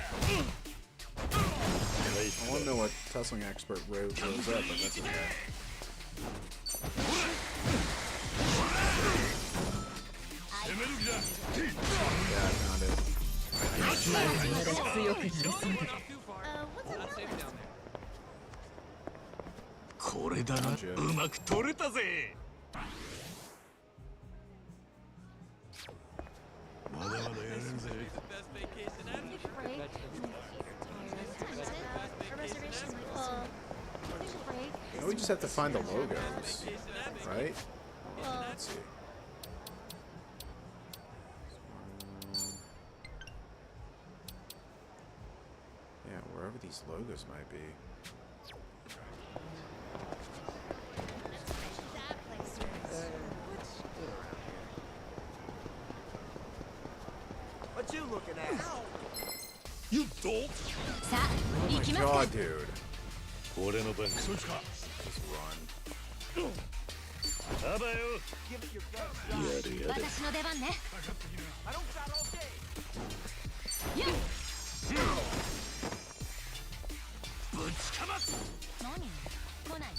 I want to know what tussling expert Ray shows up, but that's okay. Yeah, I found it. What's up? これだな。うまく取れたぜ。まだまだやるんぜ。 Break. What time is it? A reservation like this. Break. Now we just have to find the logos, right? Let's see. Yeah, wherever these logos might be. That place. What you looking at? You dolt. さあ行きます God, か dude. 俺の番か。 そっちか。 Just run. あばよ。 Give it your best shot. やるやる。私の出番ね I don't sound okay. よっぶちかます。何来ない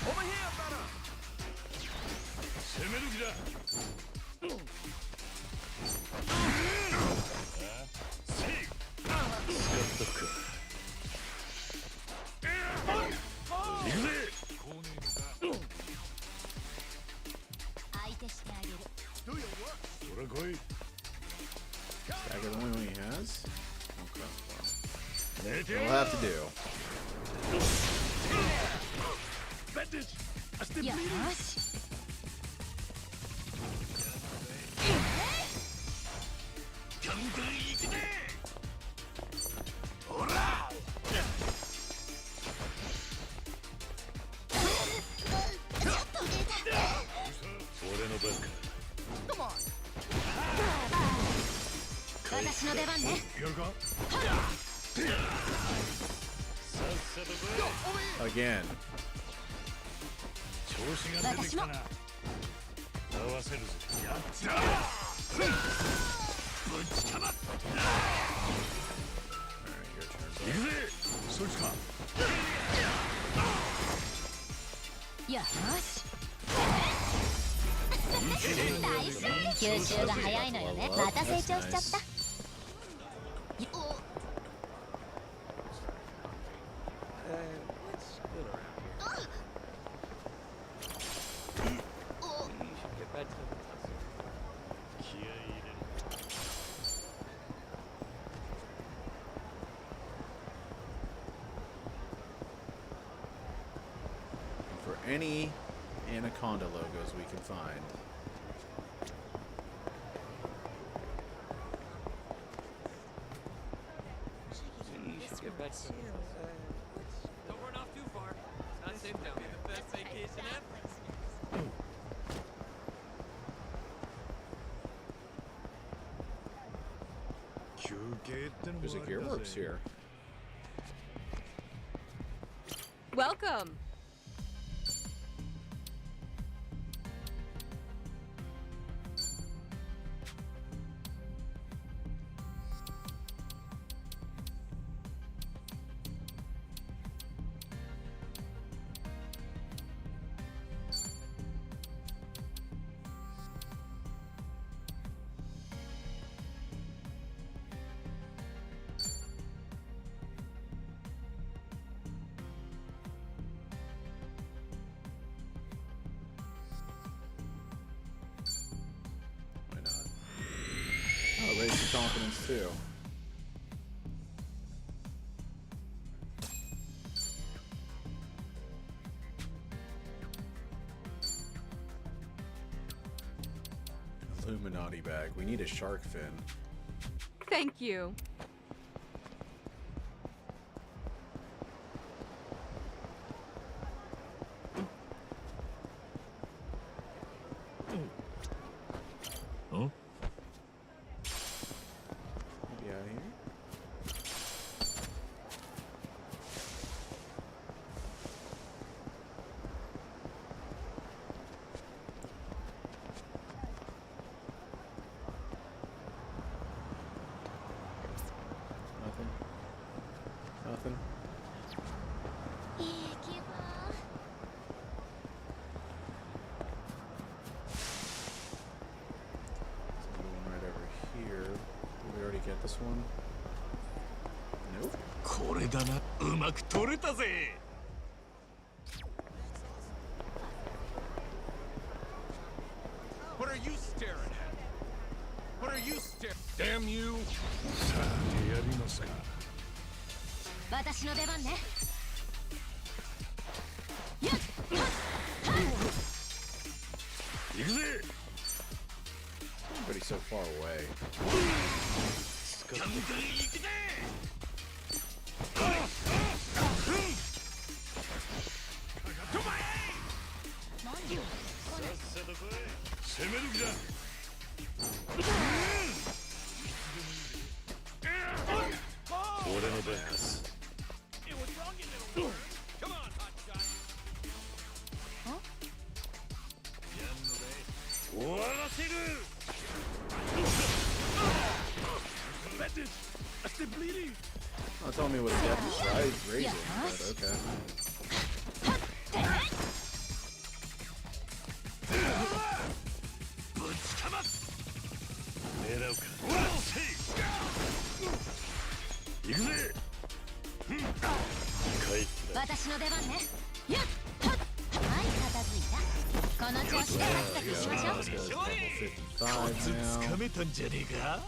Over here, brother. 攻める気だ。使っとくか。行くぜ。相手してあげるほら来い。Dagger the only one he has? Okay, well. We'll have to do. よし 俺の番か。私の出番ね Again. 調子が出てきたな。合わせるぜ。やったー。ぶちかまっ。 Alright, your turn. 行くぜ。そいつか。よし吸収が早いのよねまた成長しちゃった For any Anaconda logos we can find. Don't run off too far. It's not safe down here. The best vacation ever. There's a Gearworks here. Welcome. Why not? Oh, raise the confidence too. Illuminati bag. We need a shark fin. Thank you. Huh? Get out of here. Nothing. Nothing. いい気分 There's another one right over here. Did we already get this one? Nope. これだな。うまく取れたぜ。 What are you staring at? What are you staring? Damn you! さあやりますか。私の出番ね 行くぜ。 Everybody's so far away. ガンガン行くぜ。 攻める気だ。俺の番か。 Hey, what's wrong, you little whore? Come on, hotshot. 終わらせる。 Not telling me what depth is raising, but okay. ぶちかまっ。狙うか。行くぜ。回復だ。私の出番ねやっはっはい片付いたこの調子でサクサクしましょう Let's go to level 55コツつか now. めたんじゃねえか。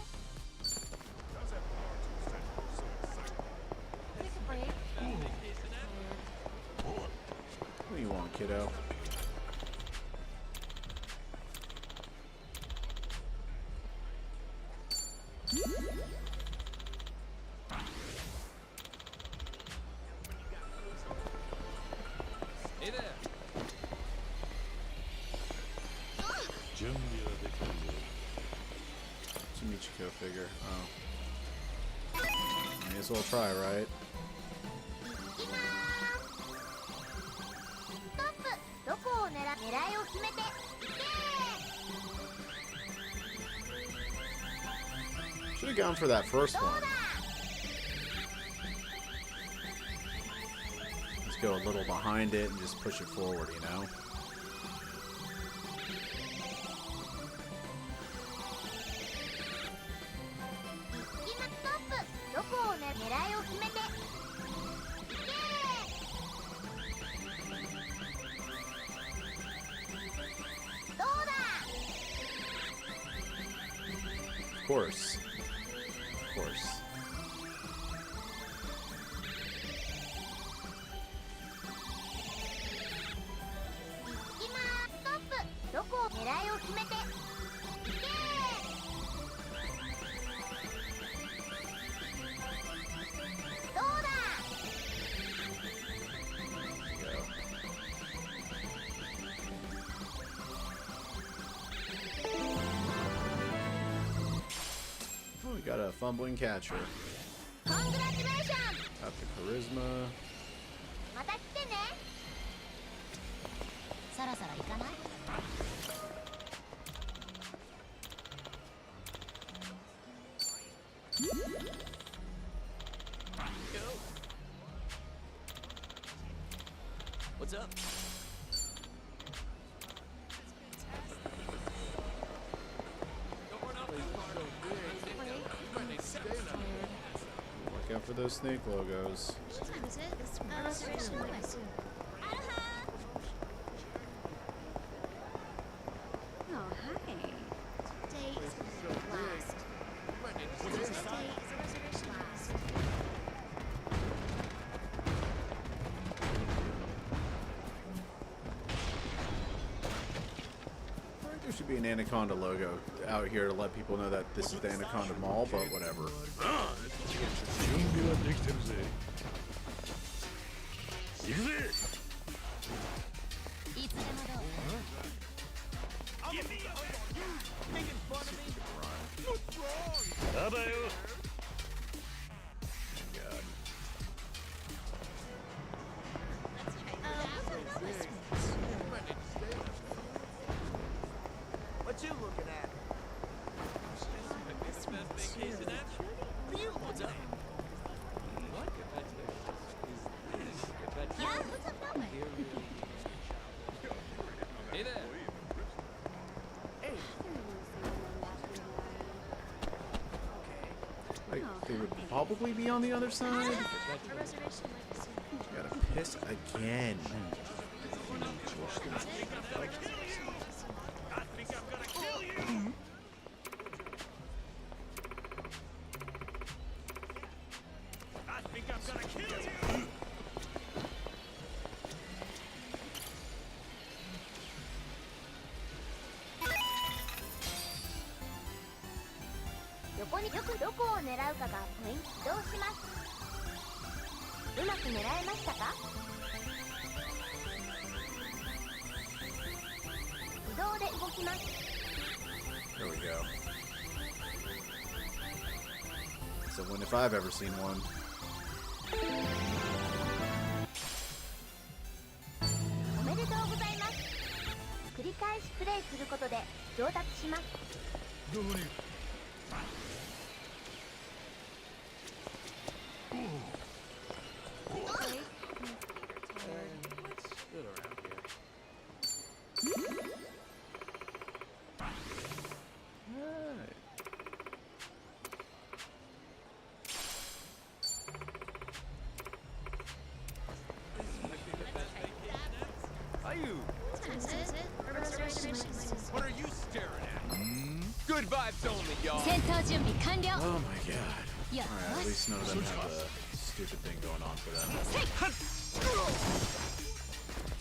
Kaido. Hey there. 準備はできるよ。 It's a Michiko figure. Oh. May as well try, right? ストップ。どこを狙いを決めて。 Should have gone for that first one. Let's go a little behind it and just push it forward, you know? 今ストップ。どこを狙いを決めて。 どうだ。 Of course. Of course. 今ストップ。どこを狙いを決めて。 どうだ。 Go. Oh, we got a fumbling catcher. コングラチュレーション。 Got the charisma. また来てね。そろそろ行かない？ What's up? Look out for those snake logos. What time is it? Reservation request. アロハ。 Oh, hi. Today is a blast. Today is a reservation blast. I think there should be an Anaconda logo out here to let people know that this is the Anaconda Mall, but whatever. 準備はできてるぜ。行くぜ。いつでもどう？ ダバよ。 God. What you looking at? What's up? いや、what's up, no? Hey there. Like, they would probably be on the other side. A reservation might be soon. Gotta piss again. I think I'm gonna kill you! I think I'm gonna kill you! 横によくどこを狙うかがポイント。移動します。うまく狙えましたか？移動で動きます。 There we go. It's a win if I've ever seen one. おめでとうございます。繰り返しプレイすることで上達します。どこに。 Are you? What time is it? A reservation might be soon. What are you staring at? Good vibes only, y'all. 戦闘準備完了。 Oh my god. よ Alright, at し。 least none of them have the stupid thing going on for them.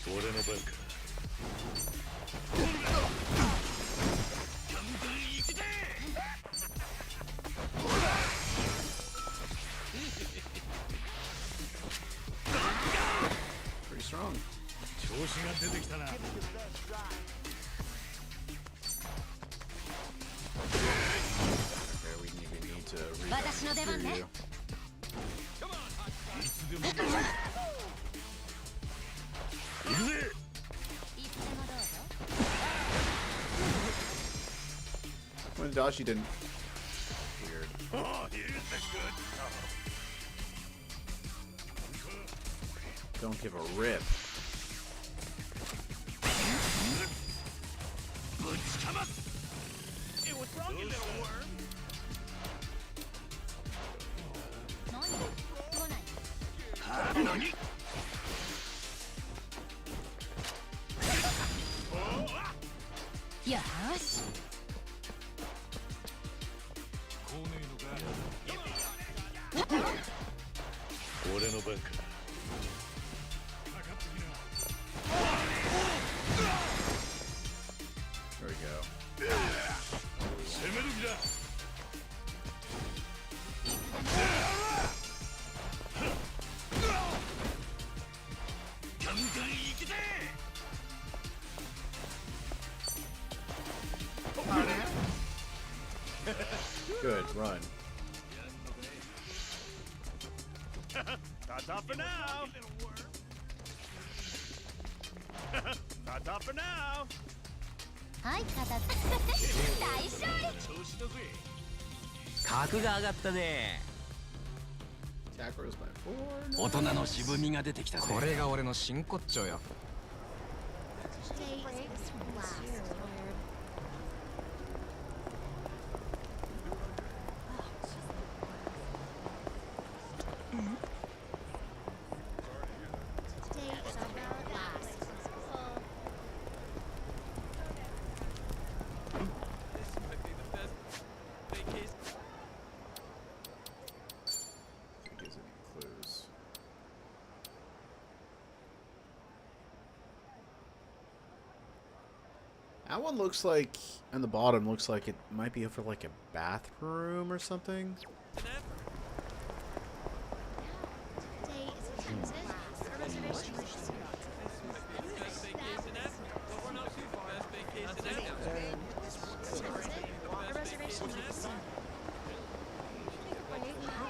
俺の番か。Pretty strong. 調子が出てきたな。 Okay, we need to read 私の出番ね。 いつでも行くぜ。いつでもどうぞ。 When Dashi didn't. Weird. Oh, here's the good stuff. Don't give a rip. ぶちかます Hey, what's wrong, you little worm? 何？来ない。何 よーし。 来ねえのか。俺の番か。 There we go. 攻める気だ。 ガンガン行くぜ Good run. Ta-ta for now. Ta-ta for now. はい、片付け。大勝利。調子だぜ。格が上がったね。 Attack rose by 4. 大人の渋みが出てきたぜ。これが俺の真骨頂よ。 Today is last. Today is our last. Well, If it gives any clues. That one looks like, on the bottom, looks like it might be for like a bathroom or something. today is a transit. Our reservation is transit. Our reservation is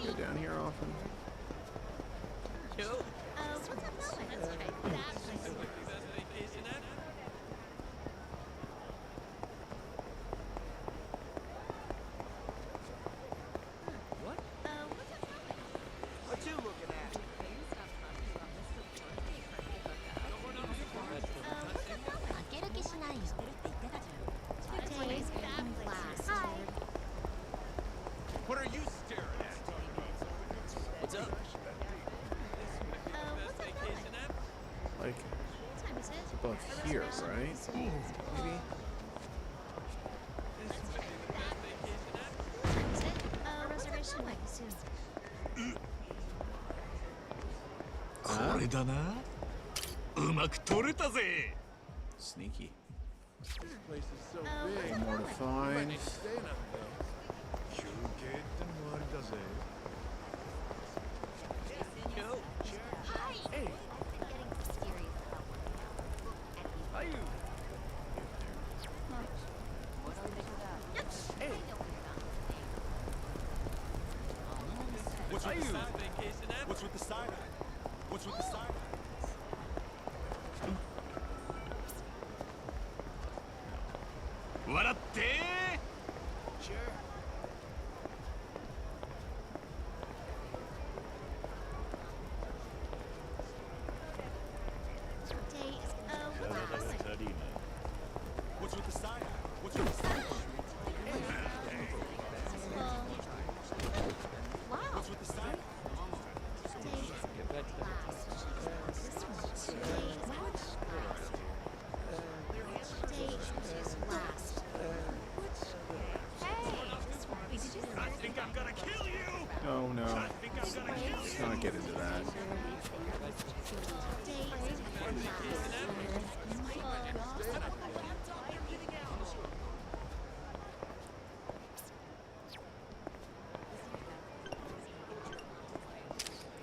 Go down here often. what's up, Melvin? Let's try that place. What's up, Melvin? What you looking at? What's up, Melvin? 負ける気しないよ。 Today is that place. Hi. What are you staring at? What's up? What's up, Melvin? Like, What time is it? above here, right? Maybe? Reservation might be soon. これだな。うまく取れたぜ。 Sneaky. Place is so One more to find. 休憩ってのもありだぜ。 How you? What's with the What's with the side eye? What's with the side eye? 笑ってー。 Sure. Today is体が last. 足りない。 What's with the side eye? What's with the side eye? Well, wow. What's with the side eye? Today is last. This one. Today is last. Today is last. Hey. No, no. Let's not get into that.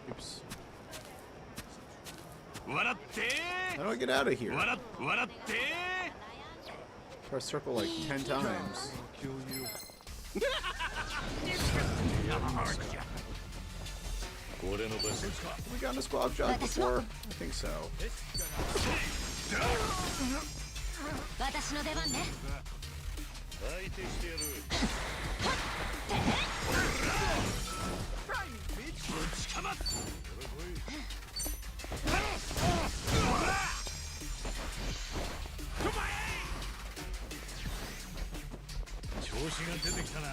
Oops. 笑って How do I get out of here? 笑って Press circle like 10 times. Have we gotten a squad shot before? I think so. 私の出番ね。調子が出てきたな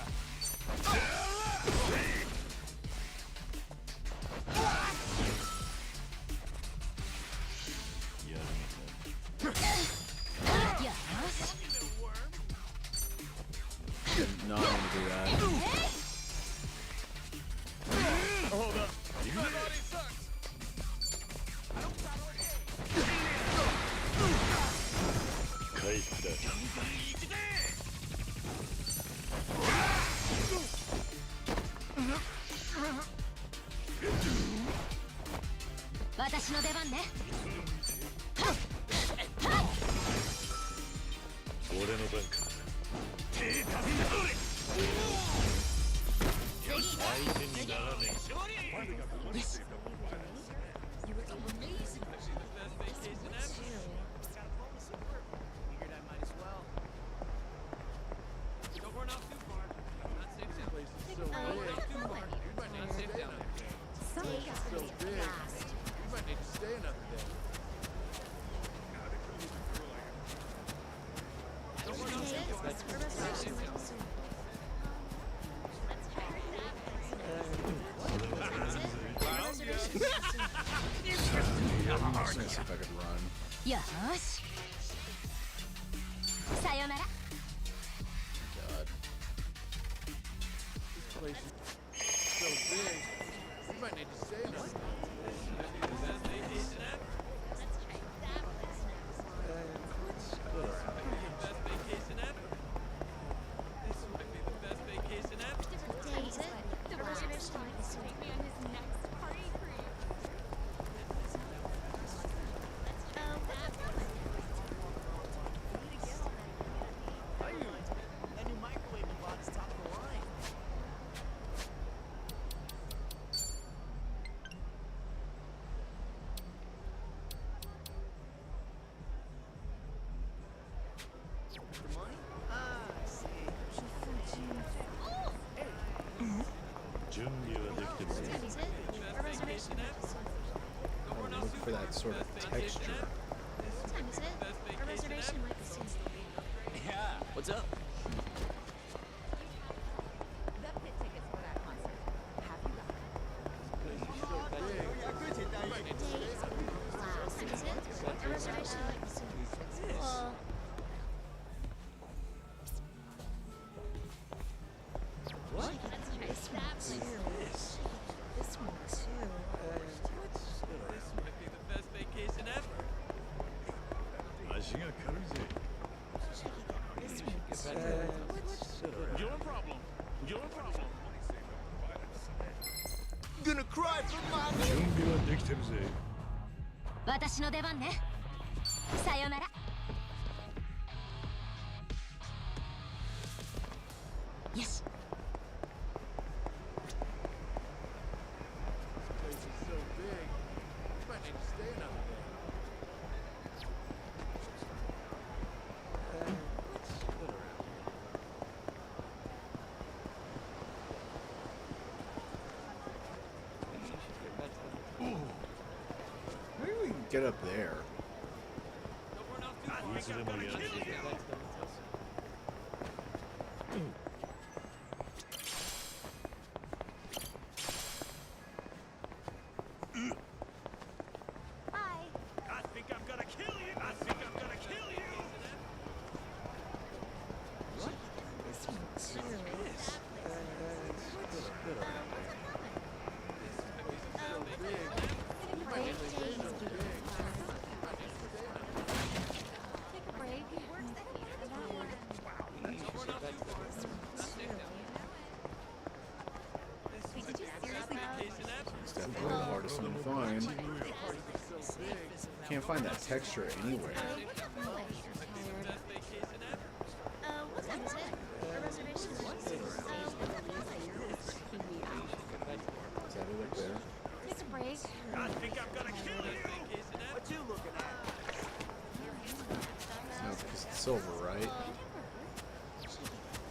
Did not want to do that. Everybody 私の出番ね。俺の番か。相手にならねえ。I'm just gonna see if I could run. よーし。さよなら。 God. The reservation might be sweet me on his next party creep. That new microwave you bought is top of the line. The money? Ah, I see. 準備はできてるぜ。 Is it? A reservation might be sweet. I look for that sort of texture. What time is it? A reservation might be soon. Yeah, what's up? Is it? A reservation might be soon. Cool. What? This one too. This might be the best vacation ever. 足が軽いぜ Your problem. Your problem. Gonna cry for mommy. 準備はできてるぜ私の出番ね。さよなら。よし。 Place is so big. You might need to stay another day. Maybe we can get up there. いつでもやるぜ。 Bye. I think I'm gonna kill you. I think I'm gonna kill you. This one too. It's definitely the hardest one to find. Can't find that texture anywhere. What time is it? A reservation is what time is Is that it up there? Take a break. I think I'm gonna kill you! What you looking at? No, because it's silver, right?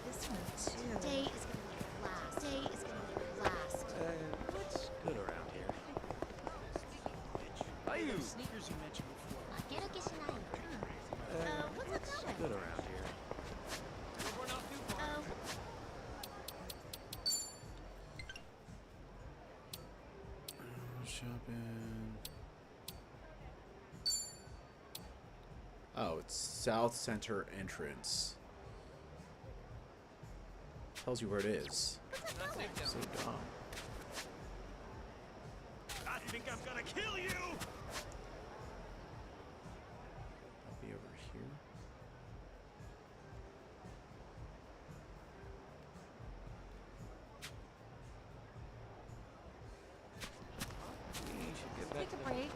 This one too. Day is gonna last. Day is gonna last. What's good around here? Are you? Sneakers you mentioned before. 負ける気しないの。 What's up that way? Good around here. Shopping. Oh, it's South Center entrance. Tells you where it is. So dumb. I think I'm gonna kill you! I'll be over here. Take a break.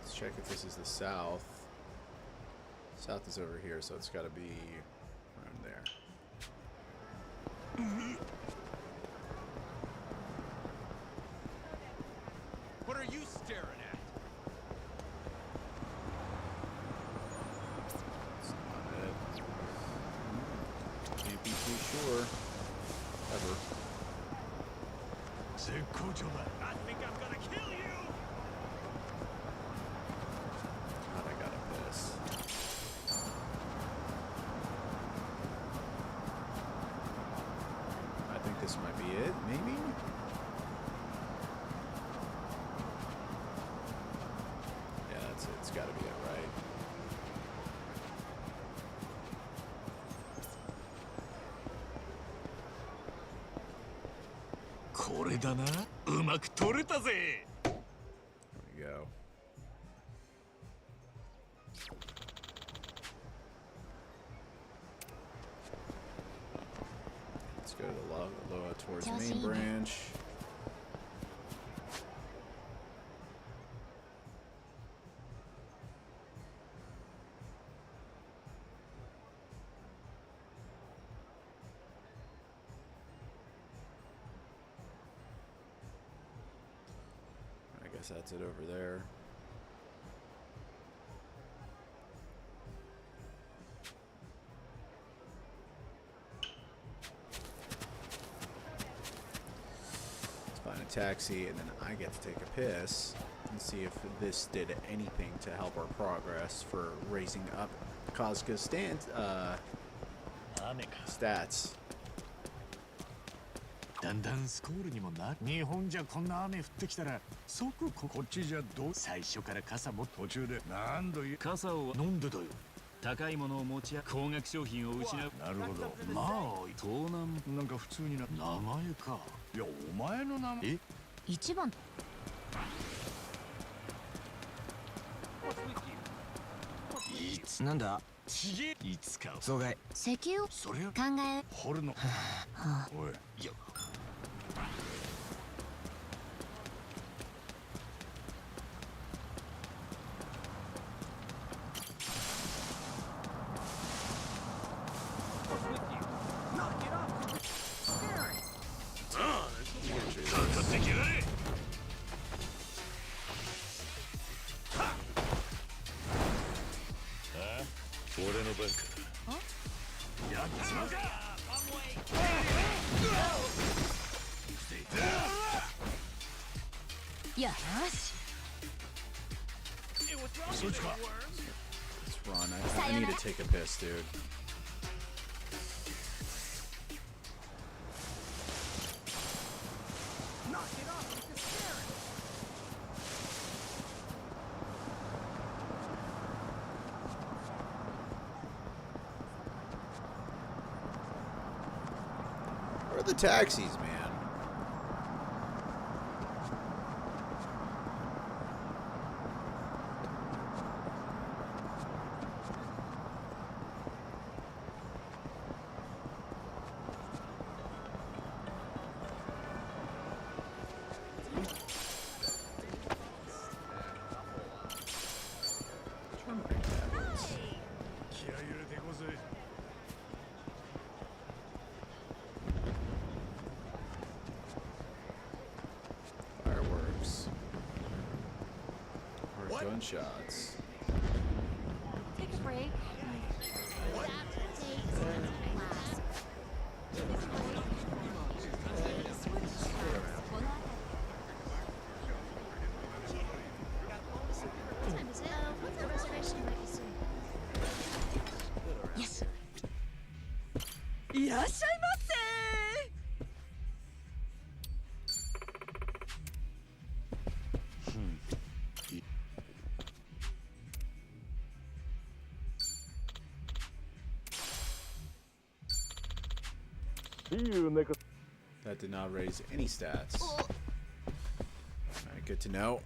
Let's check if this is the south. South is over here, so it's got to be around there. What are you staring at? It's not it. Can't be too sure. Ever. I think I'm gonna kill you! God, I gotta miss. I think this might be it, maybe? Yeah, that's it. It's gotta be it, right? There we go. Let's go to the Loa towards the main branch. I guess that's it over there. Let's find a taxi, and then I get to take a piss and see if this did anything to help our progress for raising up Kazka's stats. だんだんスコールにもな。日本じゃこんな雨降ってきたら即こっちじゃどう。最初から傘も途中で何度言う。傘を飲んでだよ。高いものを持ち高額商品を失う。なるほど。まあ盗難なんか普通にな。名前か。いやお前の名前。え1番。いつなんだ。ちげいつか。阻害。石油それを考え。掘るの。おい。いや。俺の番か。やっちまうか。よし Let's run. I need to take a piss, dude. Knock it off with the spirit. Where are the taxis, man? Fireworks. Or gunshots. Take a break. What time is it? What's the reservation ready soon? よしいらっしゃいませ That did not raise any stats. Alright, good to know.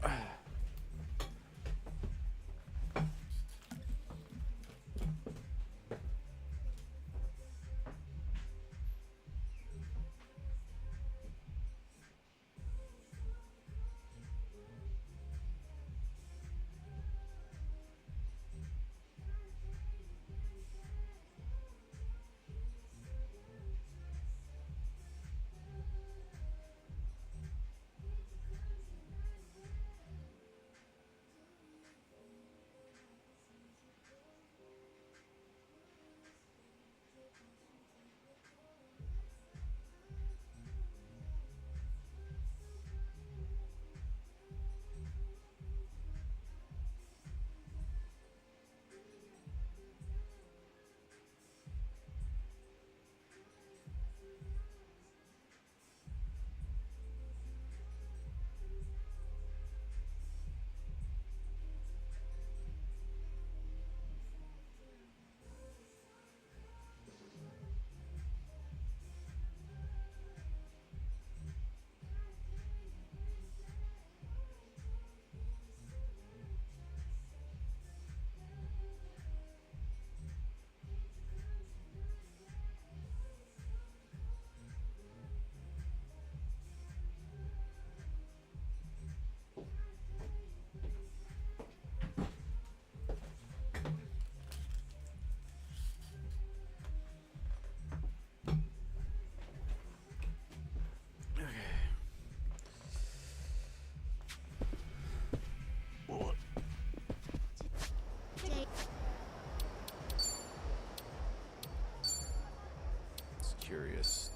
Curious.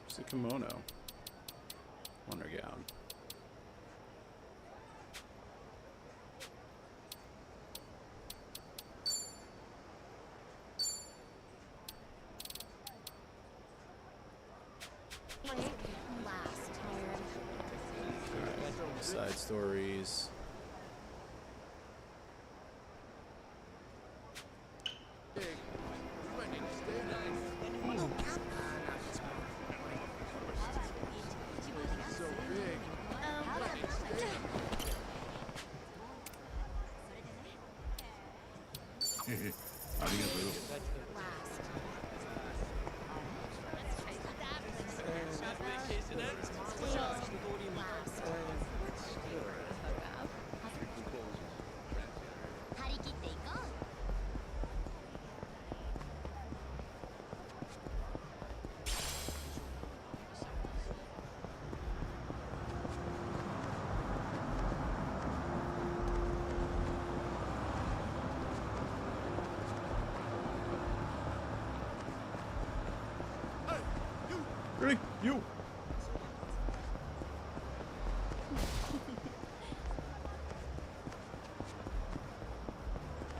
It's a kimono. Wonder gown. Alright, side stories. Hey, you.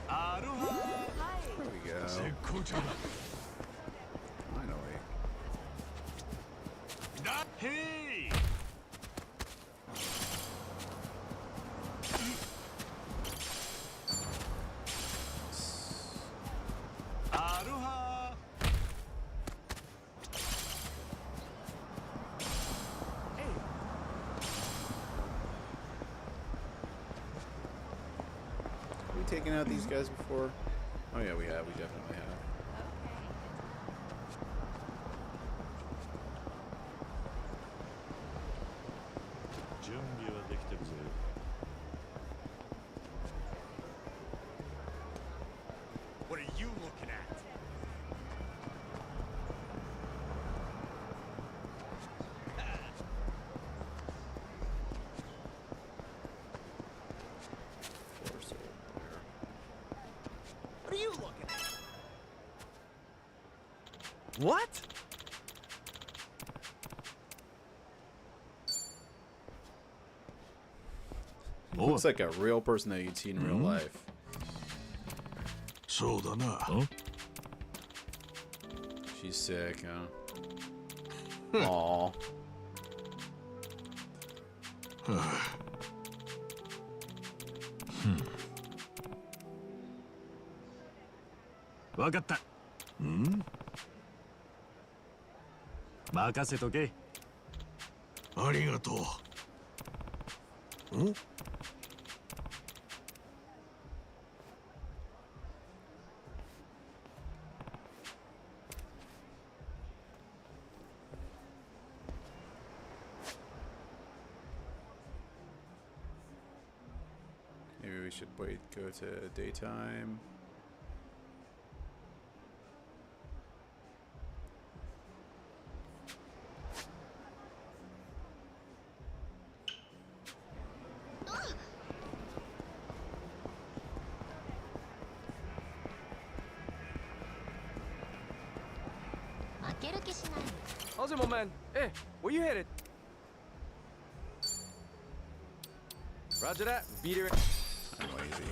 Aroha. There we go. 絶好調だ Finally. だへい アロハ Have we taken out these guys before? Oh yeah, we have. We definitely have. What are you looking at? Force over there. What are you looking at? What? Looks like a real person that you'd see in real life. そうだな。 She's sick, huh? Aw. わかったん任せとけありがとう。ん Maybe we should wait, go to daytime. How's it, my man? Hey, where you headed? Roger that. Be there. I'm lazy.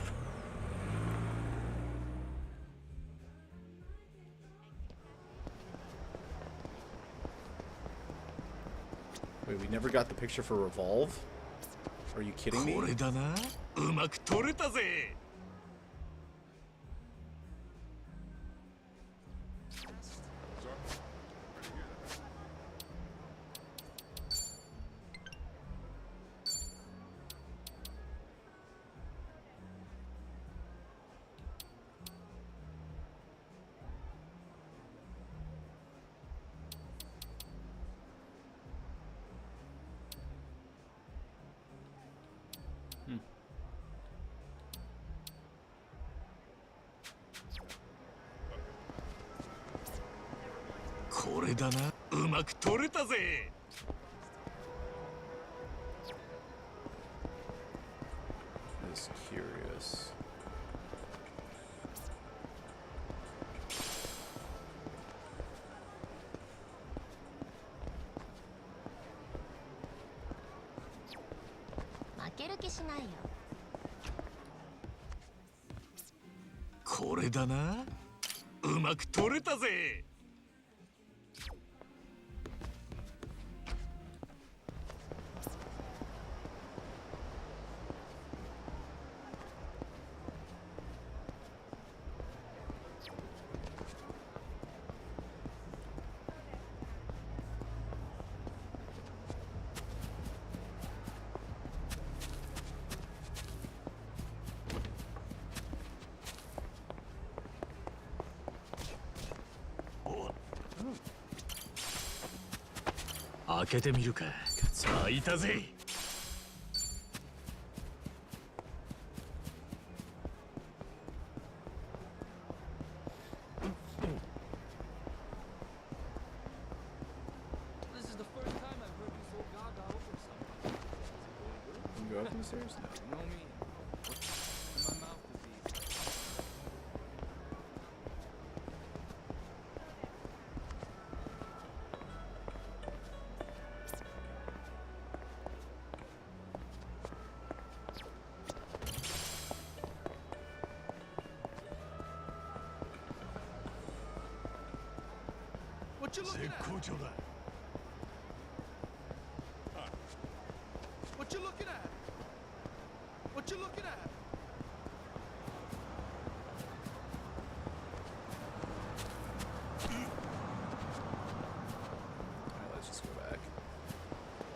Wait, we never got the picture for Revolve? Are you kidding me? これだなうまく撮れたぜ これだなうまく撮れたぜ Just curious. Not これだなうまく撮れたぜ 開けてみるか開いたぜ This is the first time I've heard you so gaga over something. Can you go up these stairs? No. You know me. And my mouth disease. you looking 絶 at? 好調だ。 What you looking at? What you looking at? Alright, let's just go back.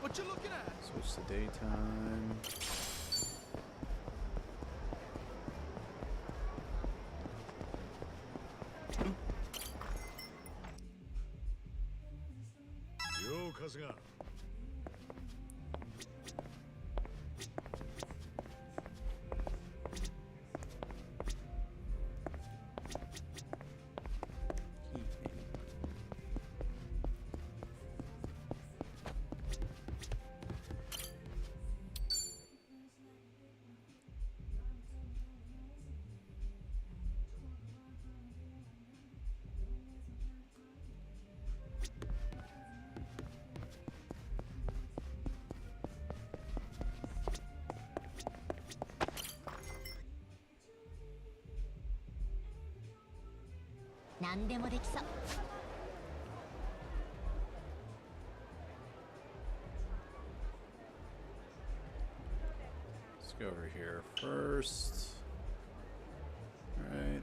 What you looking at? Switch to daytime. Yo, 春日。 何でもできそう。 Let's go over here first. Alright.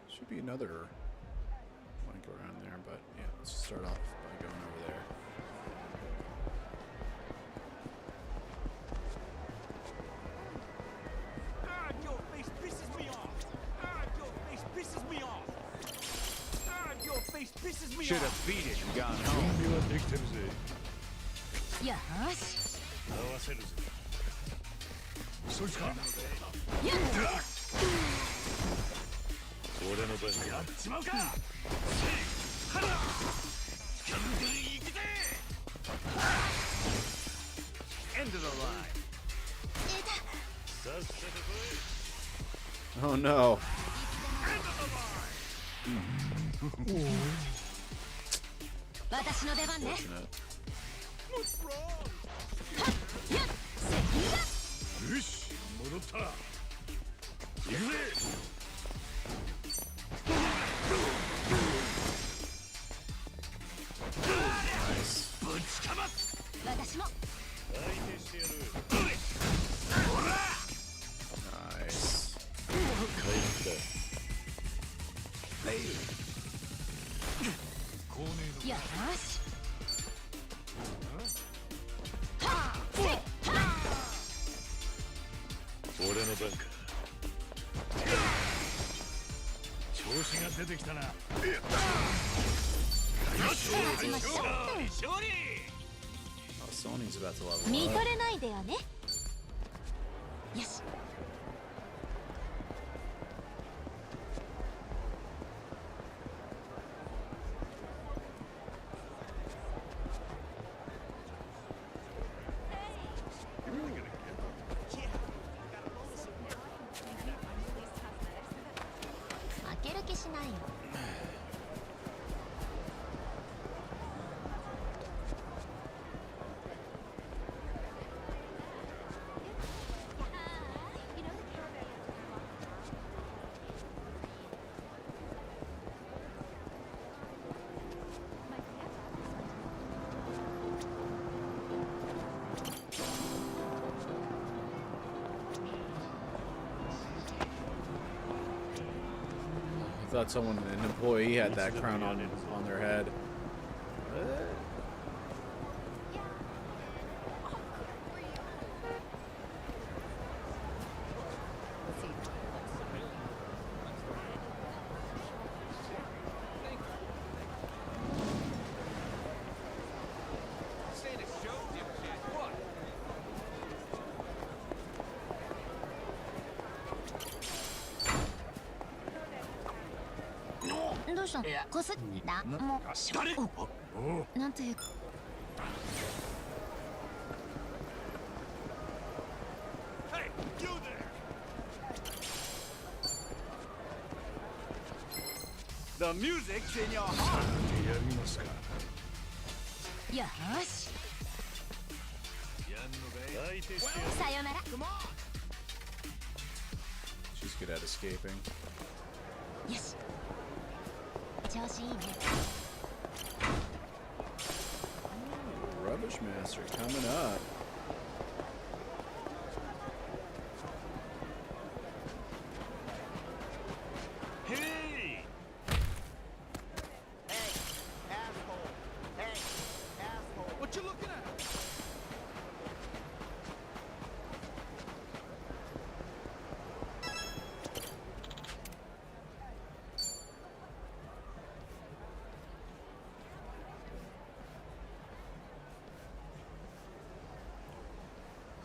Should be another link around there, but yeah, let's start off by going over there. Ah, your face pisses me off. Ah, your face pisses me off. Ah, your face pisses me Should off. have beat it and gone 準 home. 備はできてるぜ。よーし。合わせるぜ。そいつか。やっ俺の番だ。やっちまうか。 End of the line. さっさと来い。 Oh no. 私の出番ね。 Fortunate. やっせよし、戻った。行くぜ。 Nice. 私も。相手してやる。 Nice. 帰った。よーし。 俺の番か。調子が出てきたな。 Oh, Sony's about to level 見 up. とれないでよね。よし。 負ける気しないよ。 I thought someone, an employee, had that crown on their head. Saying a show, dipshit. What? どうしたの？こすだ。もう。誰？おう。なんというか。 Hey, you there! The music's in your heart. やりますか。よーし。相手してやる。さよなら。 She's good at escaping. よし調子いいね Rubbish Master coming up. Hey! Hey, asshole. Hey, asshole. What you looking at?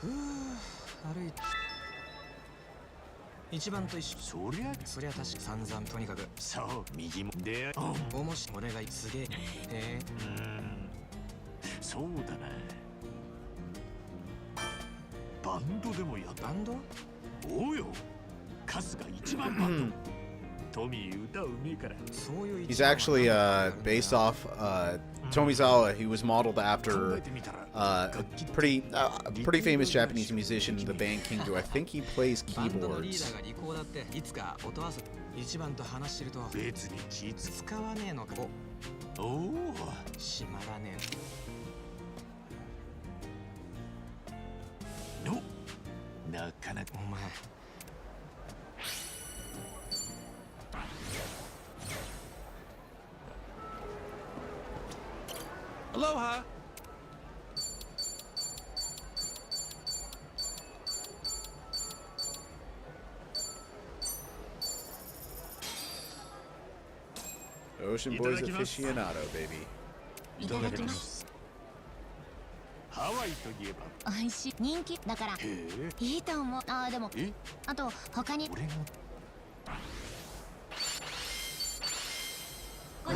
Huh, 歩いて一番と一緒そりゃそりゃ確か散々とにかくそう右もでおもし俺がすげえへえそうだなバンドでもやったバンドおうよカスが一番バンドトミー歌うめえからそういう He's actually based off Tomizawa. He was modeled 考 after えてみたら a pretty famous Japanese musician in the band Kingdo. I think he plays バンドのリーダ keyboards. ーがリコーダーっていつか音合わせ一番と話してると別に気つ使わねえのかおお閉まらねのなかなかえお前 Aloha. Ocean Boys aficionado, baby. いただきますハワイといえばおいしい人気だからへえいいと思うあーでもえあと他に俺が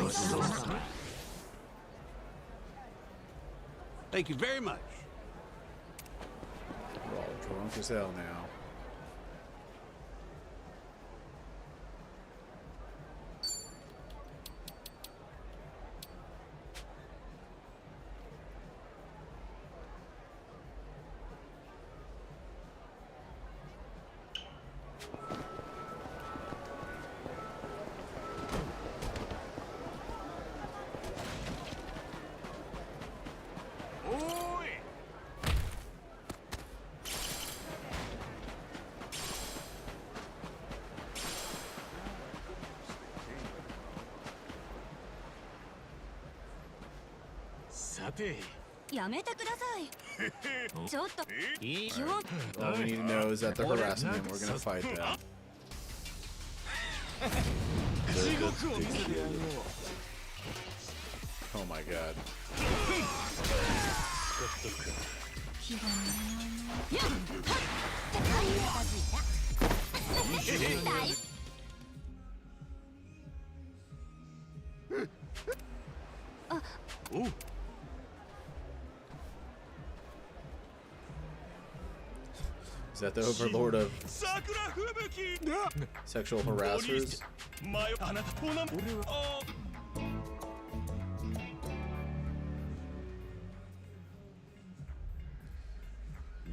ごちそうさま Thank you very much. We're all drunk as hell now.さてやめてくださいちょっといい気を All we need to know is that they're harassing him. We're gonna fight them. 地獄を見せてやろう Oh my god. 気が乗らないなやっはっ近づいた大 おう Is that the overlord of 桜吹雪 sexual harassers? 迷あなたおな俺は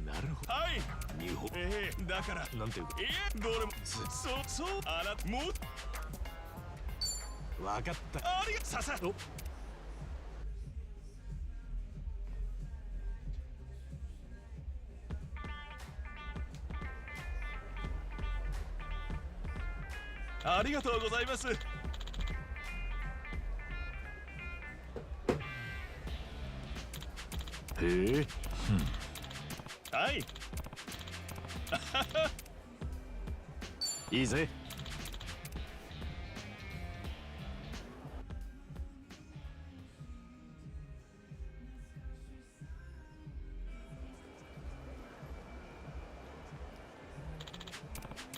なるほどはい日本だからなんていうかどれもそうあなたもうわかったありがささおありがとうございます。へえ。はい。いいぜ。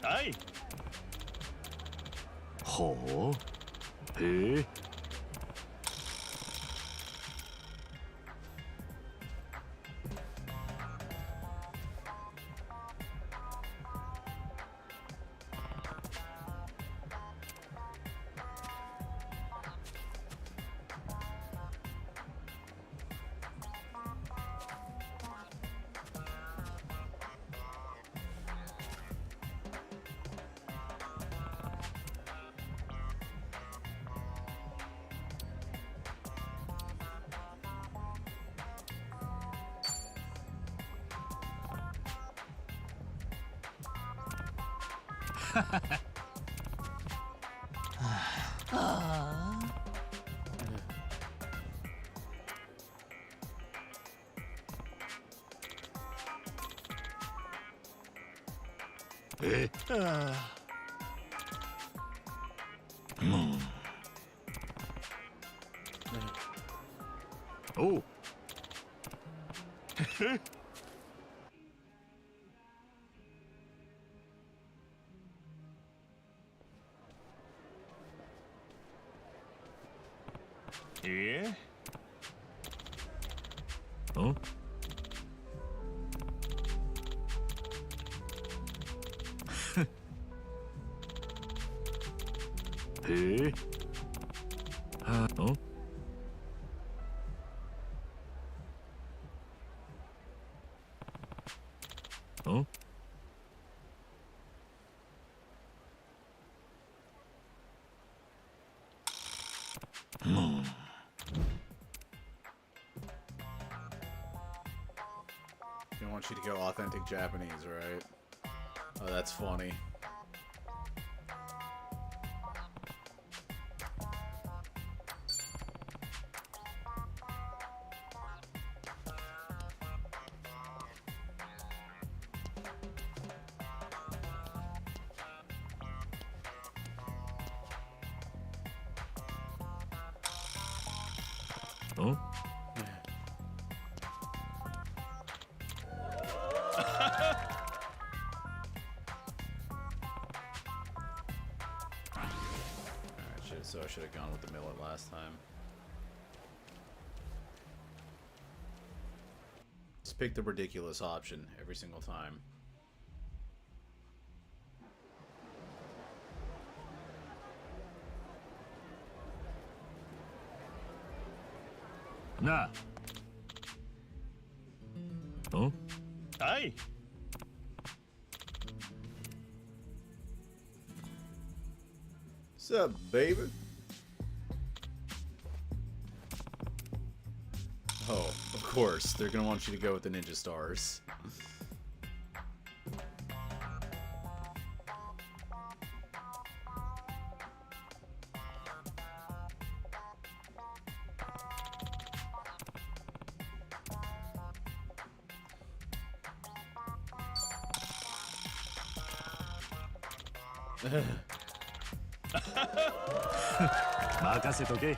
はい。ほう。へえ。えおうえんえはんん They want you to go authentic Japanese, right? Oh, that's funny. Huh? So I should have gone with the millet last time. Just pick the ridiculous option every single time. Na. Huh? Aye. What's up, baby? Oh, of course. They're gonna want you to go with the ninja stars. Makase toke.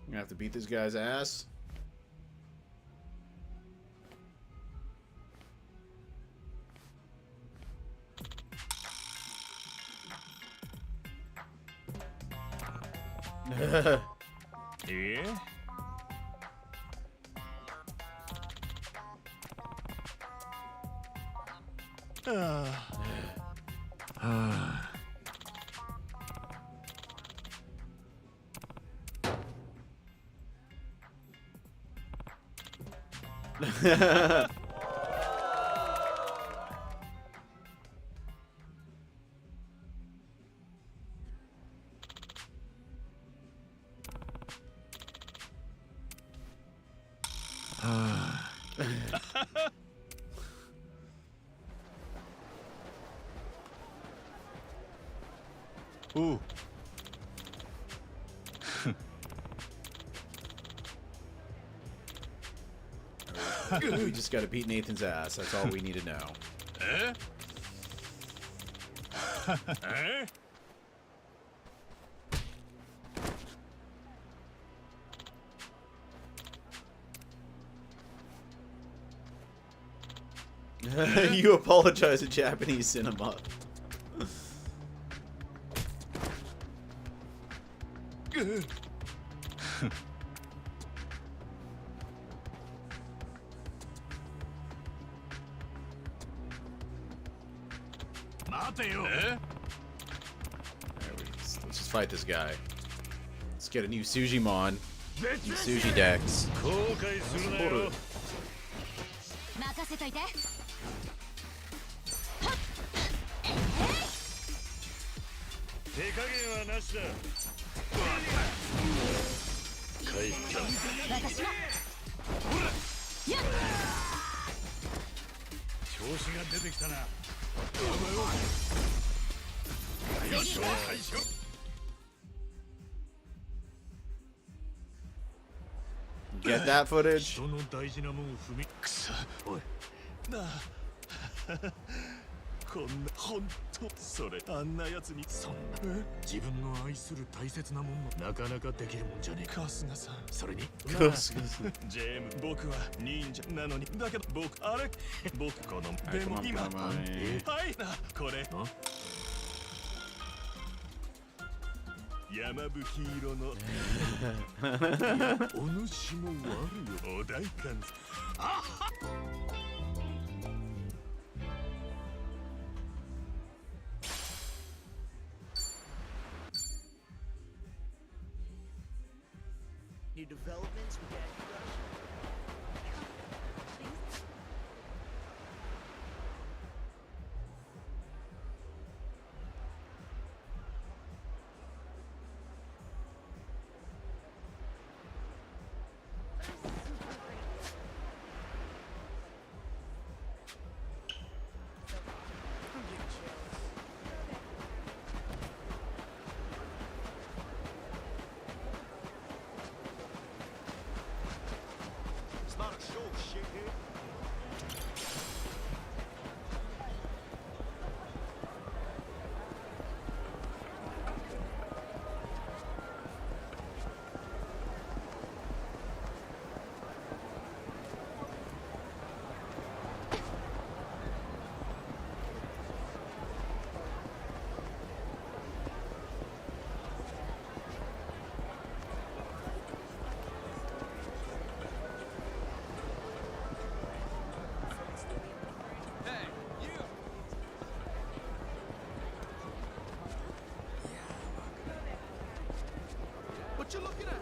I'm gonna have to beat this guy's ass. Eh? Ooh. We just gotta beat Nathan's ass. That's all we need to know. Eh? Eh? You apologize in Japanese cinema. Eh? Let's just fight this guy. Let's get a new Sujimon. New Suji Dex. 後悔するなよ。任せといて。 え手加減はなしだ。帰った私は調子が出てきたな。よし最初 Get that footage? 人の大事なもんを踏みくさおいなあこんなほんとそれあんなやつにそんな自分の愛する大切なもんのなかなかできるもんじゃねえ春日さんそれにジェーム僕は忍者なのにだけど僕あれ僕このでも come on, 今 come on. はいなこれ山吹色のお主も悪よお代官あっ New developments with that It's not a show, shithead. What you looking at?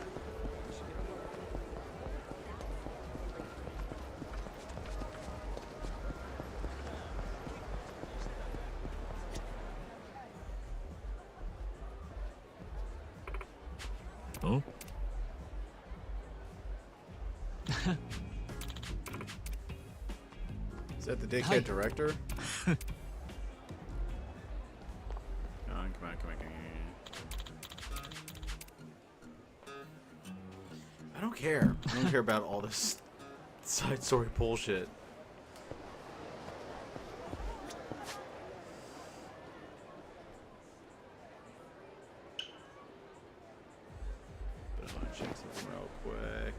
Huh? Is that the dickhead director? Come on, come on, come on, come on. I don't care. I don't care about all this side story bullshit. But I want to check something real quick.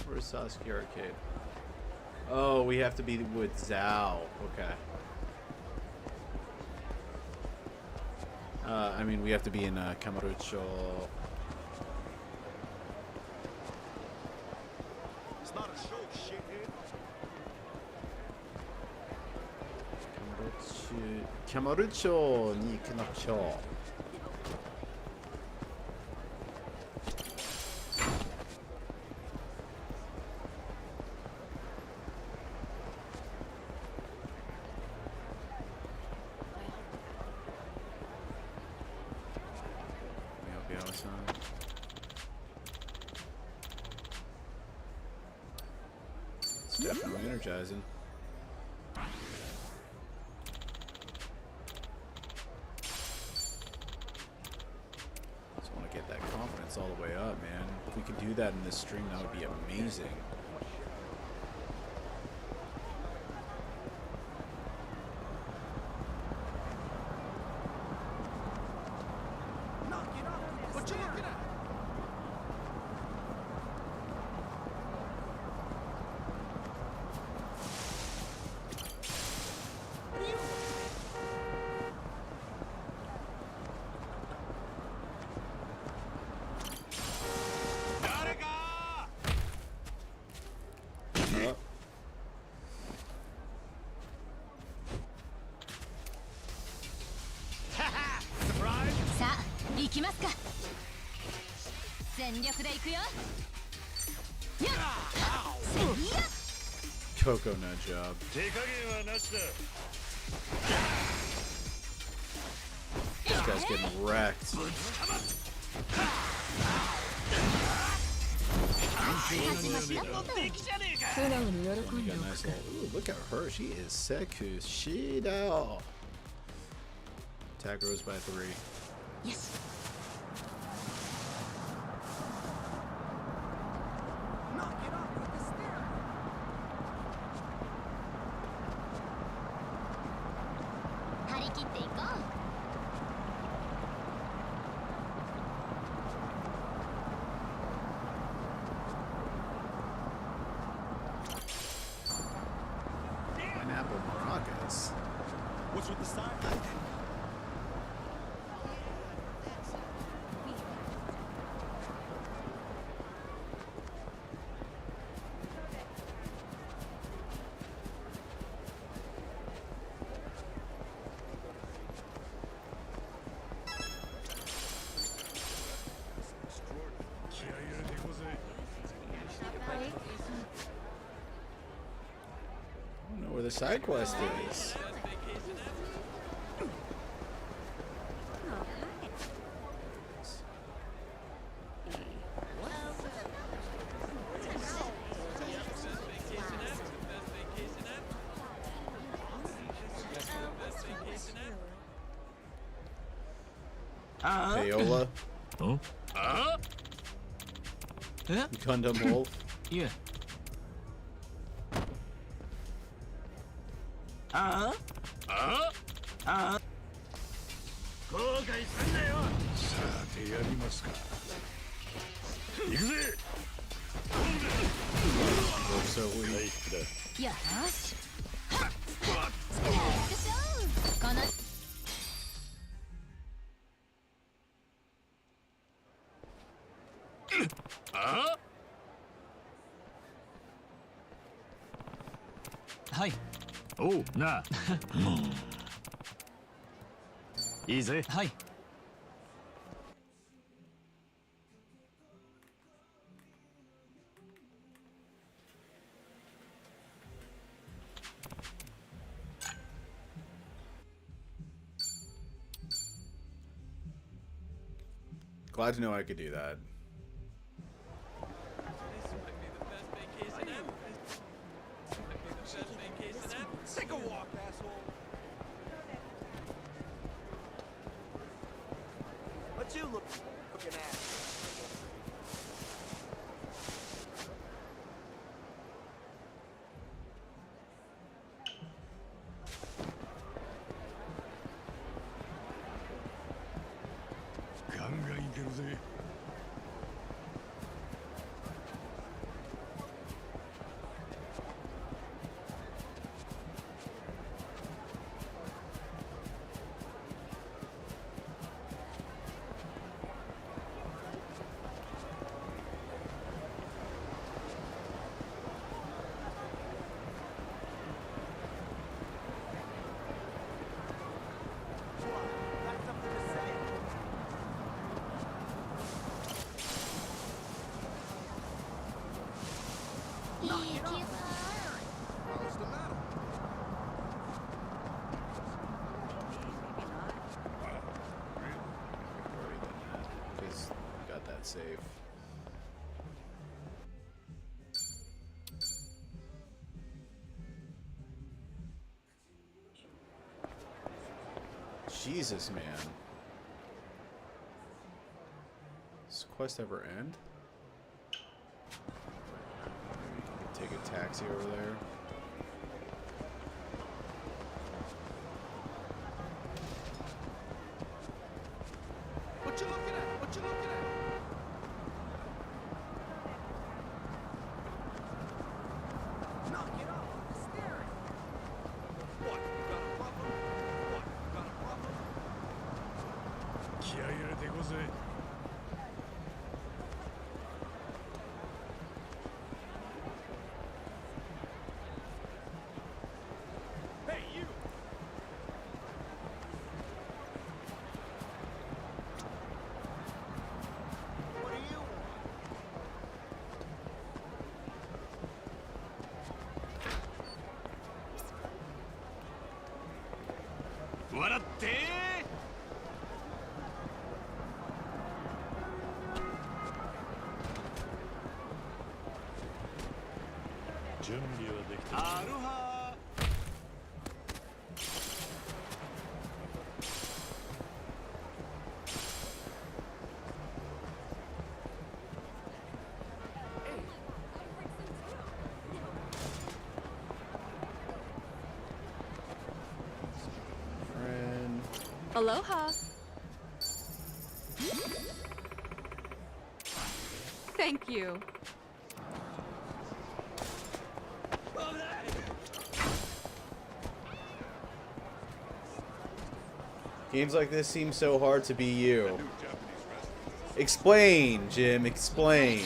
Where's Sasuke Arcade? Oh, we have to be with Zhao. Okay. I mean, we have to be in Kamurocho. It's not a show, shithead. Kamurochoに行かなくちゃ。It's definitely energizing. Just want to get that confidence all the way up, man. If we could do that in this stream, that would be amazing. Knock it off. What you looking at? きますか。全力で行くよ。やっせいや Coco nut job. 手加減はなしだ。 This guy's getting wrecked. 勝ちましたけど。 You got a nice little. Ooh, look at her. She is Seku Shida. Attack rose by 3. よし。張り切っていこう。 Pineapple maracas. What's with the sign? I don't know where the side quest is. Payola, ん Gundam Wolf. いえ。ああ後悔すんなよ。さてやりますか。行くぜ。 Looks so 回 weak. 復だ。よーし。はっ。スクショー。この。 はい。おうなあ。いいぜ。はい。Glad to know I could do that. Take a walk, asshole. What you looking at? Got something to say? What's the matter? Because got that save. Jesus, man. Does this quest ever end? Maybe take a taxi over there. What you looking at? What you looking at? Knock it off. It's staring. What? You got a problem? What? You got a problem? 気合い入れていこうぜ。 Hey, you! 笑って。準備はできてる。アロハ。Friend. Aloha. Thank you. Games like this seem so hard to be you. Explain, Jim, explain.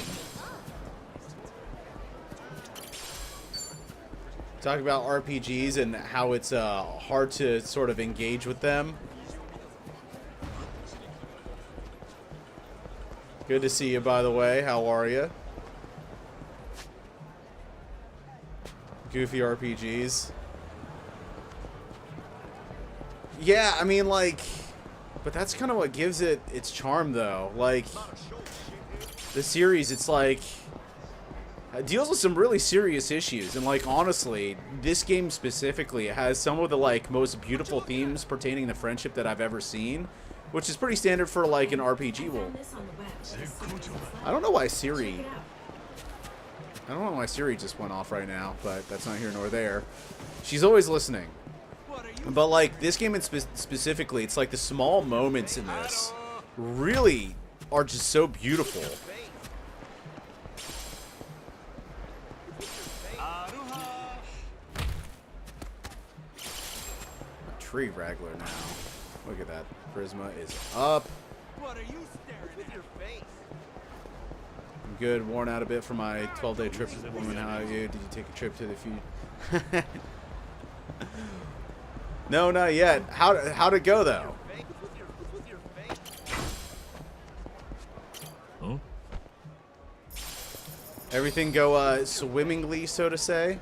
Talk about RPGs and how it's hard to sort of engage with them. Good to see you, by the way. How are you? Goofy RPGs. Yeah, I mean, like, but that's kind of what gives it its charm, though. Like, the series, it's like, it deals with some really serious issues, and like, honestly, this game specifically has some of the like most beautiful themes pertaining to friendship that I've ever seen, which is pretty standard for like an RPG. Well, I don't know why Siri just went off right now, but that's not here nor there. She's always listening. But like this game specifically, it's like the small moments in this really are just so beautiful. Tree Wrangler now. Look at that. Charisma is up. What are you staring at? Your face. I'm good. Worn out a bit from my 12-day trip to the woman. How are you? Did you take a trip to the future? No, not yet. How'd it go though? Huh? Everything go swimmingly, so to say?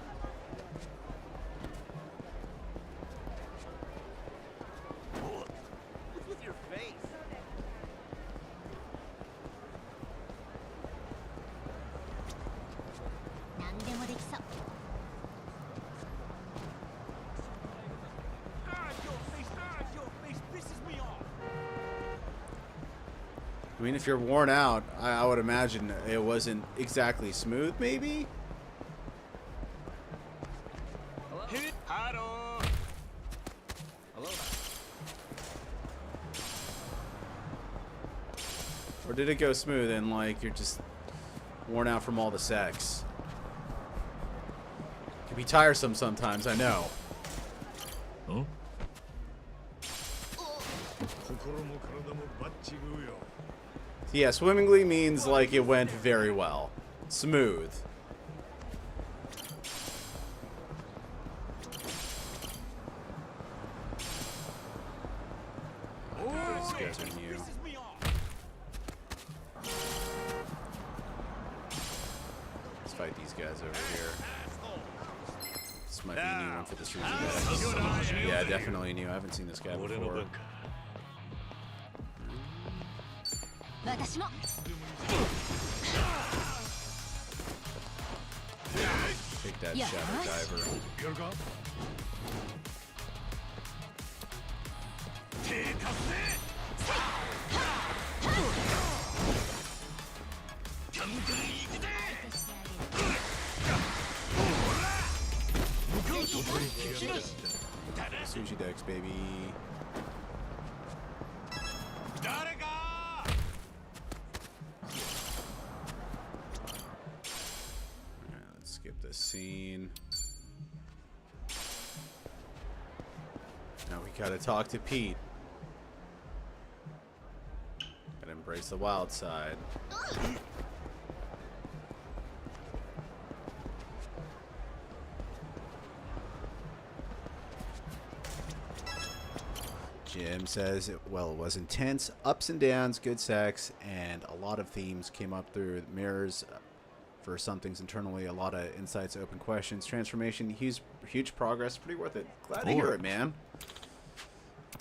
With your face. I mean, if you're worn out, I would imagine it wasn't exactly smooth, maybe? Hello. Or did it go smooth and, like, you're just worn out from all the sex? It can be tiresome sometimes, I know. Huh? Yeah, swimmingly means, like, it went very well. Smooth. These guys are new. Let's fight these guys over here. This might be a new one for the season. Yeah, definitely new. I haven't seen this guy before. Take that, Shadow Diver. Sushi Dex, baby. Let's skip this scene. Now we gotta talk to Pete. Gotta embrace the wild side. Jim says, well, it was intense, ups and downs, good sex, and a lot of themes came up through mirrors for some things internally, a lot of insights, open questions, transformation, huge progress, pretty worth it. Glad to hear it, man.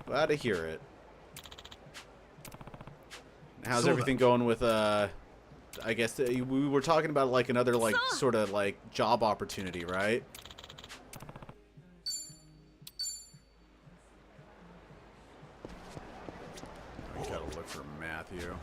Glad to hear it. How's So everything going with I guess we were talking about like another like sort of like job opportunity, right? I gotta look for Matthew.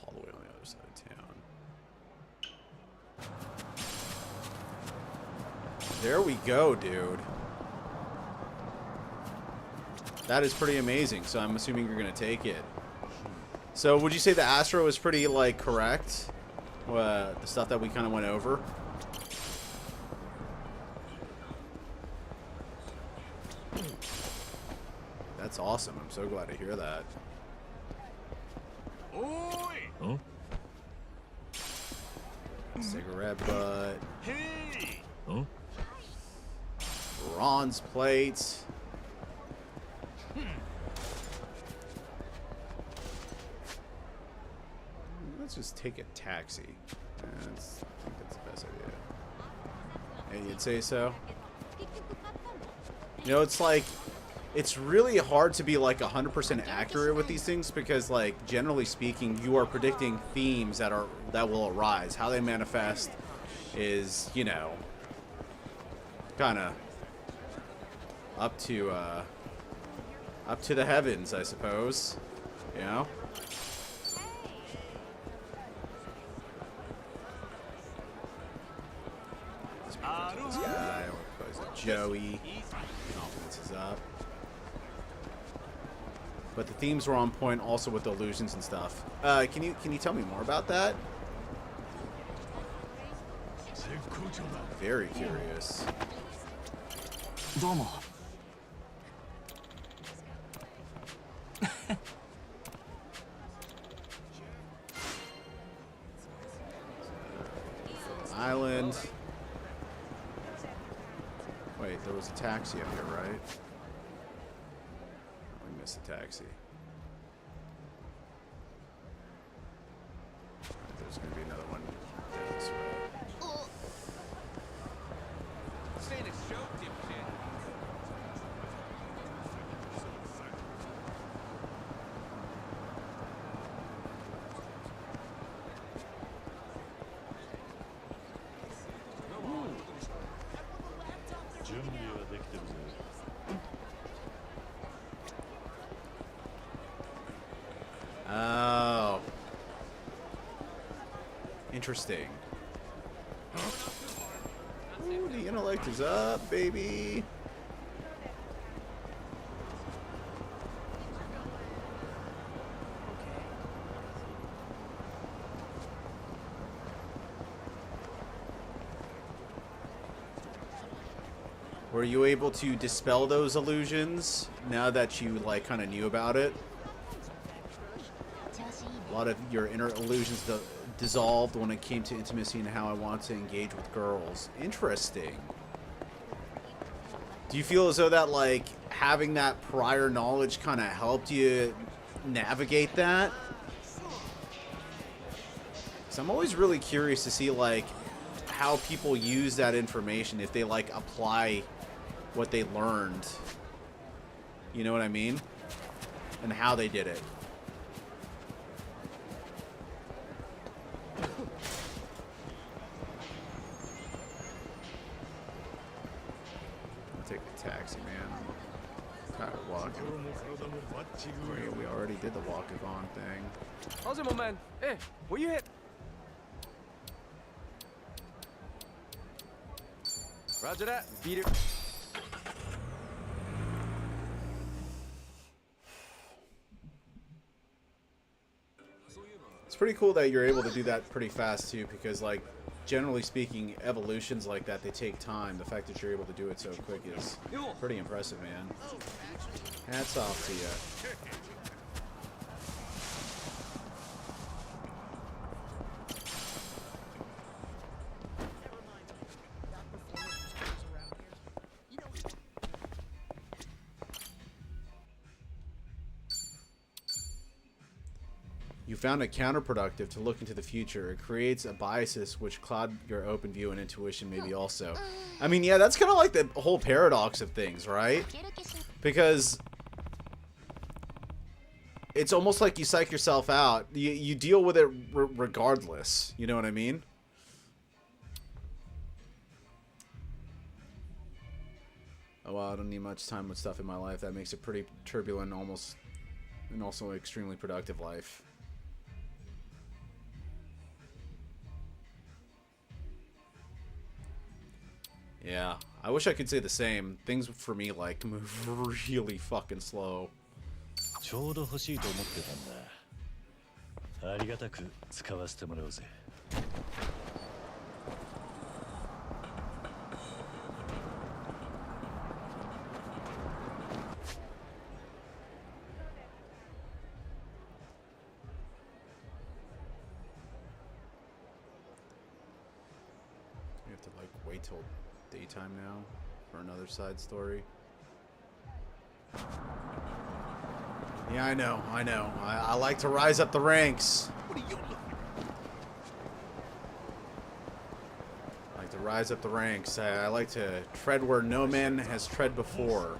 All the way on the other side of town. There we go, dude. That is pretty amazing. So I'm assuming you're gonna take it. So would you say the Astro is pretty like correct? The stuff that we kind of went over. That's awesome. I'm so glad to hear that. Huh? Cigarette butt. Huh? Bronze plates. Let's just take a taxi. I think that's the best idea. Hey, you'd say so? You know, it's like, it's really hard to be like 100% accurate with these things because, like, generally speaking, you are predicting themes that will arise. How they manifest is, you know, kind of up to the heavens, I suppose. You know. This guy, what is it, Joey? Confidence is up. But the themes were on point also with the illusions and stuff. Can you tell me more about that? Very curious. どうも Island. Wait, there was a taxi up here, right? We missed the taxi. There's gonna be another one down this way. This ain't a show, dipshit. Oh. Interesting. Ooh, the intellect is up, baby. Were you able to dispel those illusions now that you like kind of knew about it? A lot of your inner illusions dissolved when it came to intimacy and how I want to engage with girls. Interesting. Do you feel as though that like having that prior knowledge kind of helped you navigate that? 'Cause I'm always really curious to see like how people use that information, if they like apply what they learned. You know what I mean? And how they did it. I'll take the taxi, man. I'm tired of walking. We already did the walk-a-thon thing. How's it, my man? Hey, where you hit? Roger that. Beat it. It's pretty cool that you're able to do that pretty fast too, because like generally speaking, evolutions like that, they take time. The fact that you're able to do it so quick is pretty impressive, man. Hats off to you. You found it counterproductive to look into the future. It creates a biases which cloud your open view and intuition maybe also. I mean, yeah, that's kind of like the whole paradox of things, right? Because it's almost like you psych yourself out. You deal with it regardless. You know what I mean? Oh, well, I don't need much time with stuff in my life. That makes it pretty turbulent, almost, and also an extremely productive life. Yeah, I wish I could say the same. Things for me, like, move really fucking slow. ちょうど欲しいと思ってたんだ。ありがたく使わせてもらうぜ。We have to, like, wait till daytime now for another side story. Yeah, I know. I like to rise up the ranks. What are you looking I like to rise up the ranks. I like to tread where no man has tread before.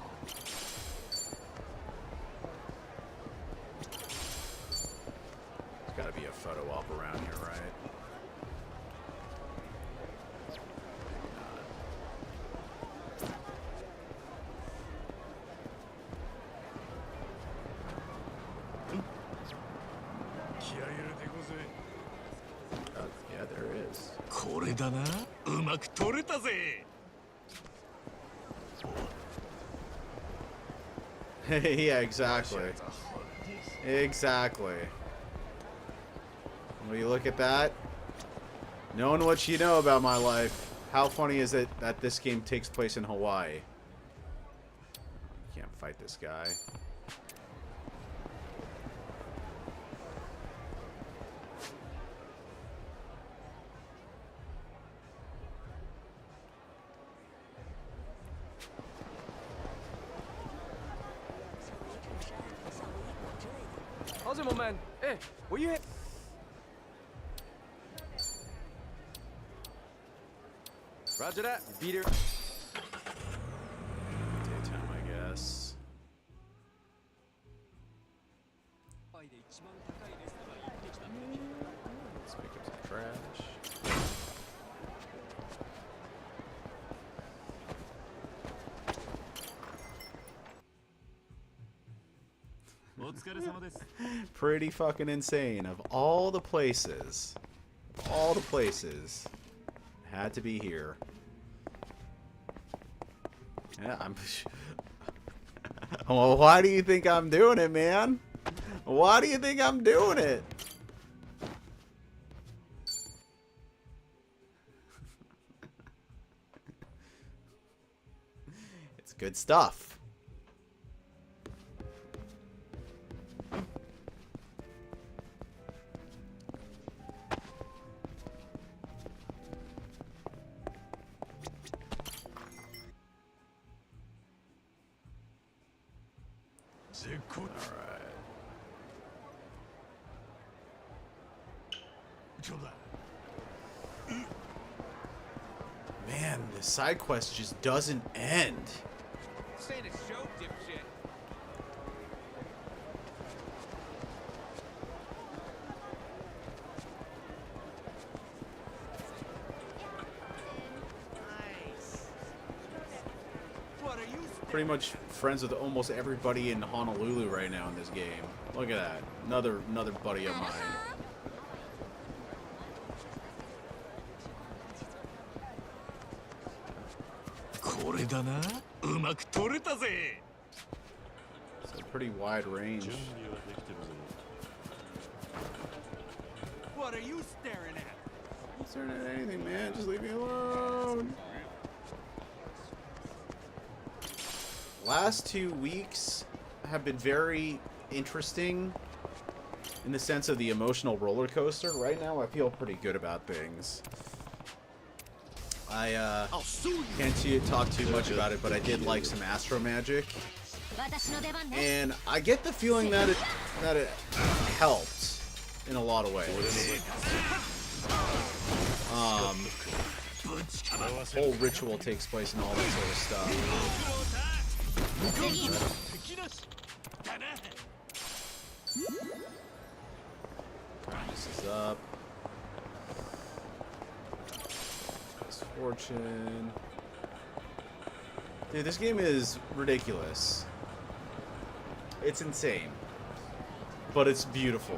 There's gotta be a photo op around here, right? Yeah, there is. これだな。うまく撮れたぜ。Yeah, exactly. Exactly. When you look at that, knowing what you know about my life, how funny is it that this game takes place in Hawaii? Can't fight this guy. How's it, my man? Hey, where you at? Roger that, beater. Daytime, I guess. Let's pick up some trash. Pretty fucking insane. Of all the places, had to be here. Yeah, I'm. Well, why do you think I'm doing it, man? Why do you think I'm doing it? It's good stuff. Man, the side quest just doesn't end. This ain't a show, dipshit. What are you Pretty much friends with almost everybody in Honolulu right now in this game. Look at that. Another buddy of mine. It's a pretty wide range. What are you staring at? I'm not staring at anything, man. Just leave me alone. Last 2 weeks have been very interesting in the sense of the emotional roller coaster. Right now, I feel pretty good about things. I can't talk too much about it, but I did like some Astro Magic, and I get the feeling that it helped in a lot of ways. Whole ritual takes place and all that sort of stuff. This is up. Misfortune. Dude, this game is ridiculous. It's insane. But it's beautiful.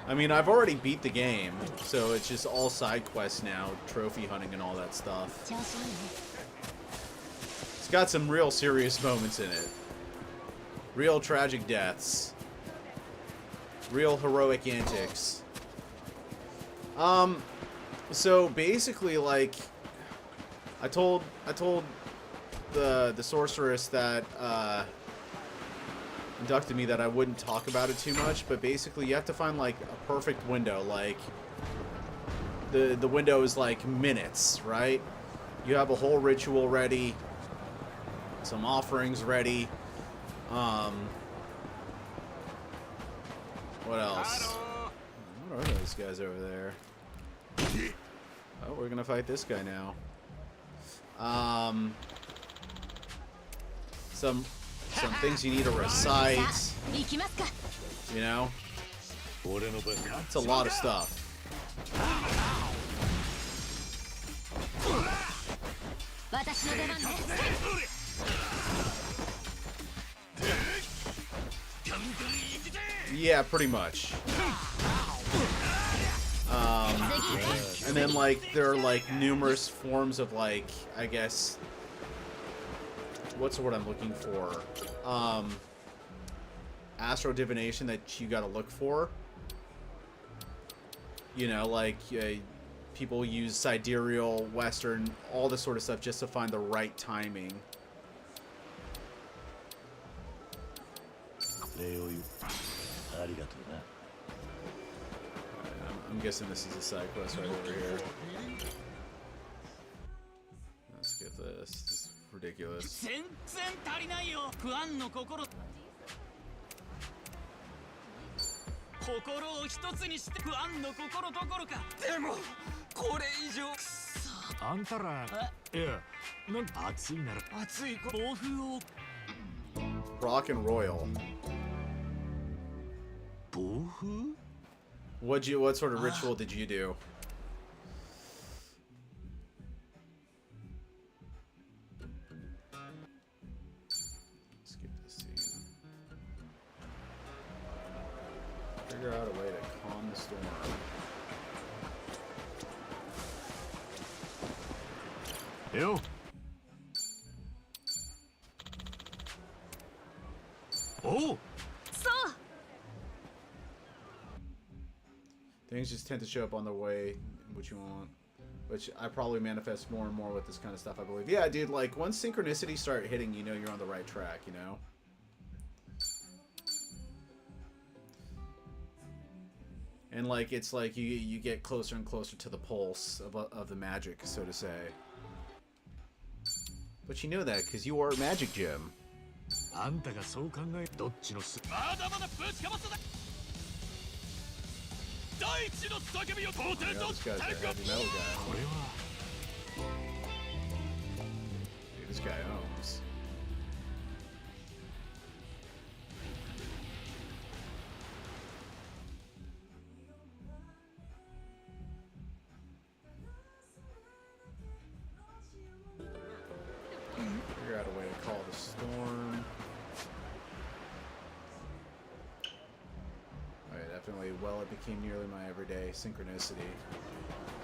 I mean, I've already beat the game, so it's just all side quests now, trophy hunting and all that stuff. It's got some real serious moments in it. Real tragic deaths. Real heroic antics. So basically, like, I told the sorceress that inducted me that I wouldn't talk about it too much, but basically you have to find like a perfect window. Like the window is like minutes, right? You have a whole ritual ready, some offerings ready. What else? What are those guys over there? Oh, we're gonna fight this guy now. Some things you need to recite. You know? It's a lot of stuff. Yeah, pretty much. And then, like, there are, like, numerous forms of, like, I guess... What's the word I'm looking for? Astro divination that you gotta look for. You know, like, people use sidereal, western, all this sort of stuff just to find the right timing. I'm guessing this is a side quest right over here. Let's get this. This is ridiculous. Rock and Royal. What sort of ritual did you do? Skip this scene. Figure out a way to calm the storm. Yo. Oh. Things just tend to show up on their way, what you want. Which I probably manifest more and more with this kind of stuff, I believe. Yeah, dude, like, once synchronicity start hitting, you know you're on the right track, you know? And, like, it's like you get closer and closer to the pulse of the magic, so to say. But you know that, because you are Magic Jim. Yeah, this guy's a heavy metal guy. Dude, this guy owns. Figure out a way to call the storm. Definitely, well, it became nearly my everyday synchronicity.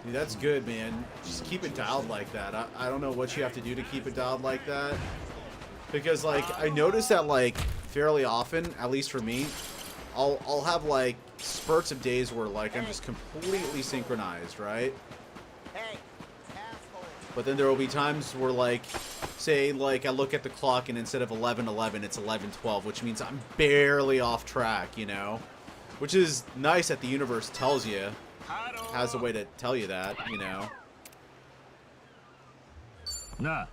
Dude, that's good, man. Just keep it dialed like that. I don't know what you have to do to keep it dialed like that. Because, like, I notice that, like, fairly often, at least for me, I'll have, like, spurts of days where, like, I'm just completely synchronized, right? But then there will be times where, like, say, like, I look at the clock and instead of 11:11, it's 11:12, which means I'm barely off track, you know? Which is nice that the universe tells you, has a way to tell you that, you know. Nah.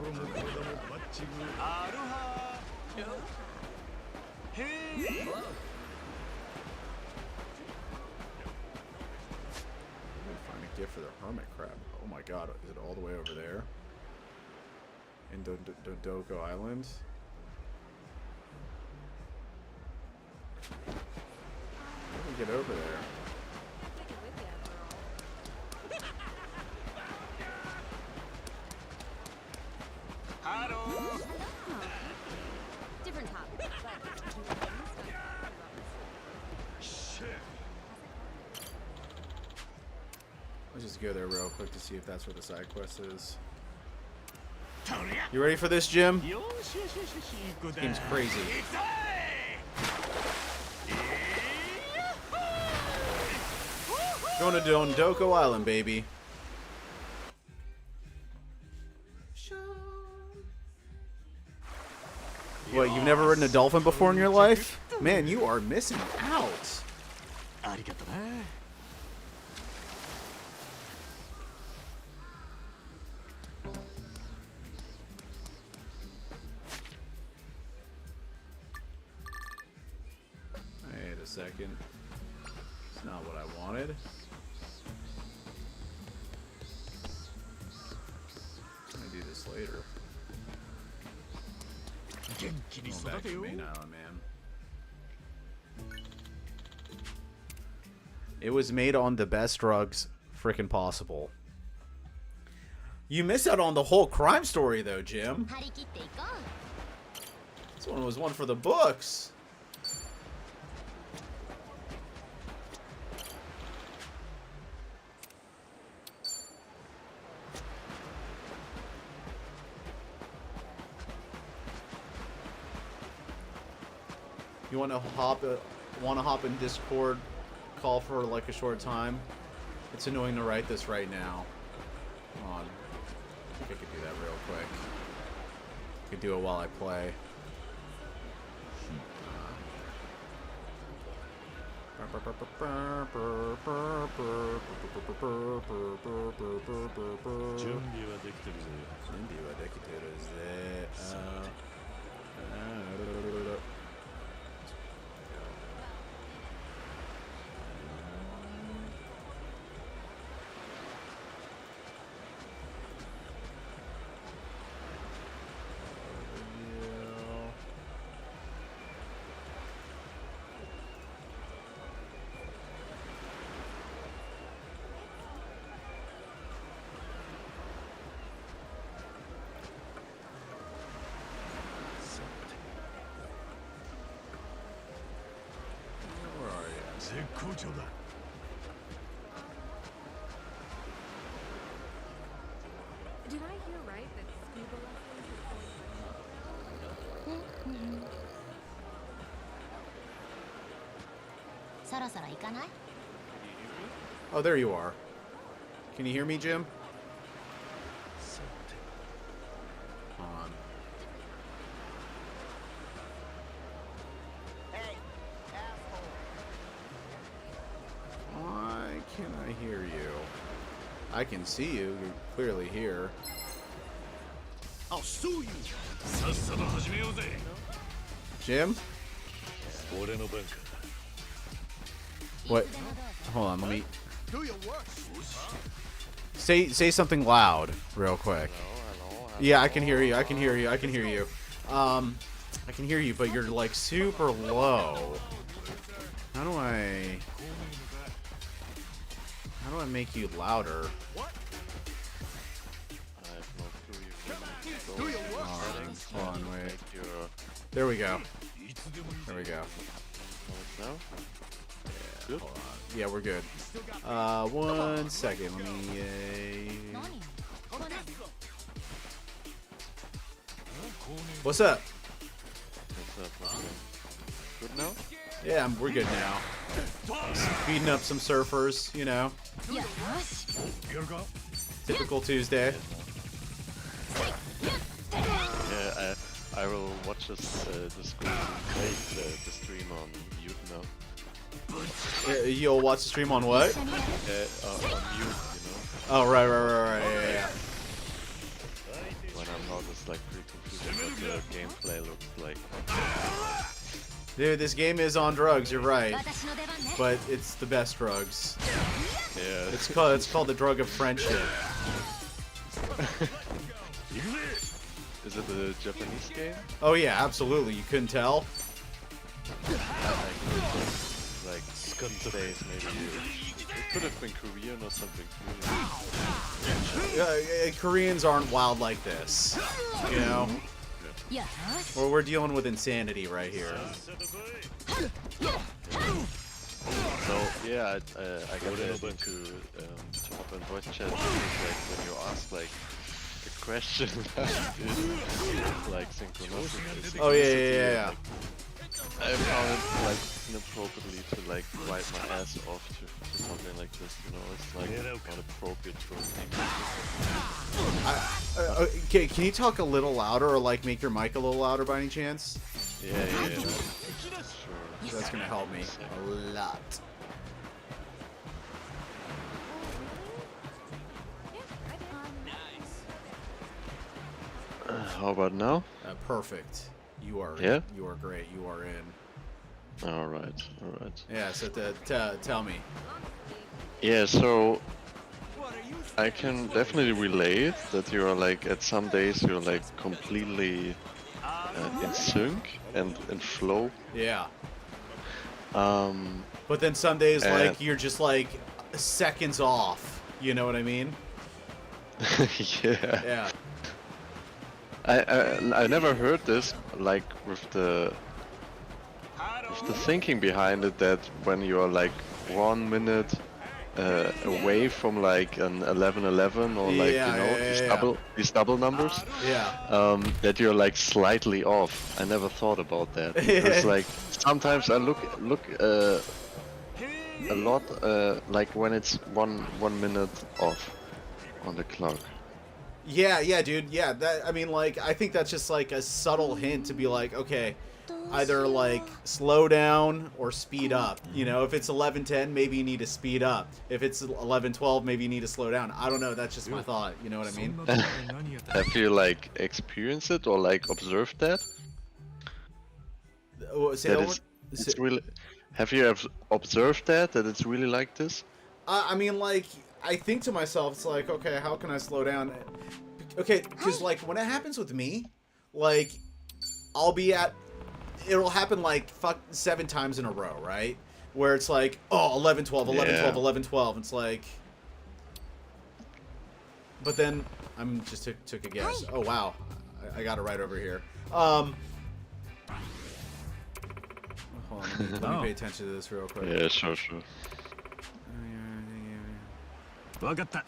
Find a gift for the hermit crab. Oh my god, is it all the way over there? In Dodoko Island? How do we get over there? Different topic. Let's just go there real quick to see if that's where the side quest is. You ready for this, Jim? This game's crazy. Going to Dondoko Island, baby. What, you've never ridden a dolphin before in your life? Man, you are missing out. Wait a second. It's not what I wanted. I'm gonna do this later. Going back to Main Island, man. It was made on the best drugs frickin' possible. You miss out on the whole crime story, though, Jim. This one was one for the books. You want to hop in Discord, call for like a short time? It's annoying to write this right now. Hold on. I think I could do that real quick. I could do it while I play. Did I hear right that scuba lessons Oh, there you are. Can you hear me, Jim? Hold on. Why can't I hear you? I can see you. You're clearly here. I'll sue you. Jim? What? Hold on, let me... Do your work. Say something loud, real quick. Yeah, I can hear you. I can hear you. I can hear you. I can hear you, but you're like super low. How do I make you louder? Hold on, wait. There we go. There we go. Yeah, hold on. Yeah, we're good. 1 second. Let me. What's up? Good now? Yeah, we're good now. Beating up some surfers, you know. Typical Tuesday. Yeah, I will watch the stream on YouTube now. You'll watch the stream on what? On mute, you know. Oh, right, yeah. When I'm not like pretty confusing, but the gameplay looks like. Dude, this game is on drugs. You're right, 私の出番ね but it's the best drugs. Yeah. It's called the drug of friendship. Is it a Japanese game? Oh yeah, absolutely. You couldn't tell. Like days maybe. It could have been Korean or something. Koreans aren't wild like this, you know. よし Or we're dealing with insanity right here. So yeah, I got into to hop in voice chat because like when you ask like a question like synchronicity. Oh yeah. Like, I found it like inappropriately to like write my ass off to something like this. You know, it's like not appropriate for me. Okay, can you talk a little louder or like make your mic a little louder by any chance? Yeah. Sure. That's gonna help me a lot. How about now? Perfect. You are. Yeah? You are great. You are in. All right. Yeah. So tell me. Yeah, so I can definitely relate that you're like at some days you're like completely in sync and in flow. Yeah. Um, But then some days, and- like you're just like seconds off. You know what I mean? yeah. Yeah. I never heard this like with the thinking behind it that when you're like 1 minute away from like an 11-11 or like Yeah, you know yeah. these double numbers Yeah. that you're like slightly off. I never thought about that. It's like sometimes I look a lot like when it's one minute off on the clock. Yeah, dude. Yeah, that. I mean, like, I think that's just like a subtle hint to be like, okay, either like slow down or speed up. You know, if it's 11:10, maybe you need to speed up. If it's 11:12, maybe you need to slow down. I don't know. That's just my thought. You know what I mean? Have you like experienced it or like observed that? Say That that one- it's really. Have you observed that it's really like this? I mean, like, I think to myself, it's like, okay, how can I slow down? Okay, because, like, when it happens with me, like, it'll happen, like, 7 times in a row, right? Where it's like, oh, 11-12, 11-12, 11-12. It's like... But then, just took a guess. Oh, wow. I got it right over here. Hold on, let me pay attention to this real quick. Yeah, sure. わかった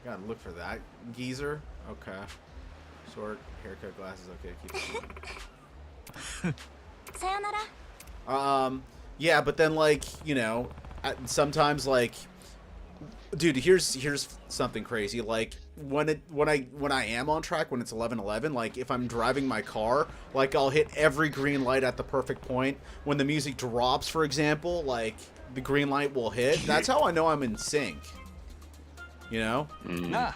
Gotta look for that. Geezer? Okay. Short, haircut, glasses, okay, keep it. さよなら Yeah, but then, like, you know, sometimes, like, dude, here's something crazy. Like, when I am on track, when it's 11:11, like, if I'm driving my car, like, I'll hit every green light at the perfect point. When the music drops, for example, like, the green light will hit. That's how I know I'm in sync. You know? なあ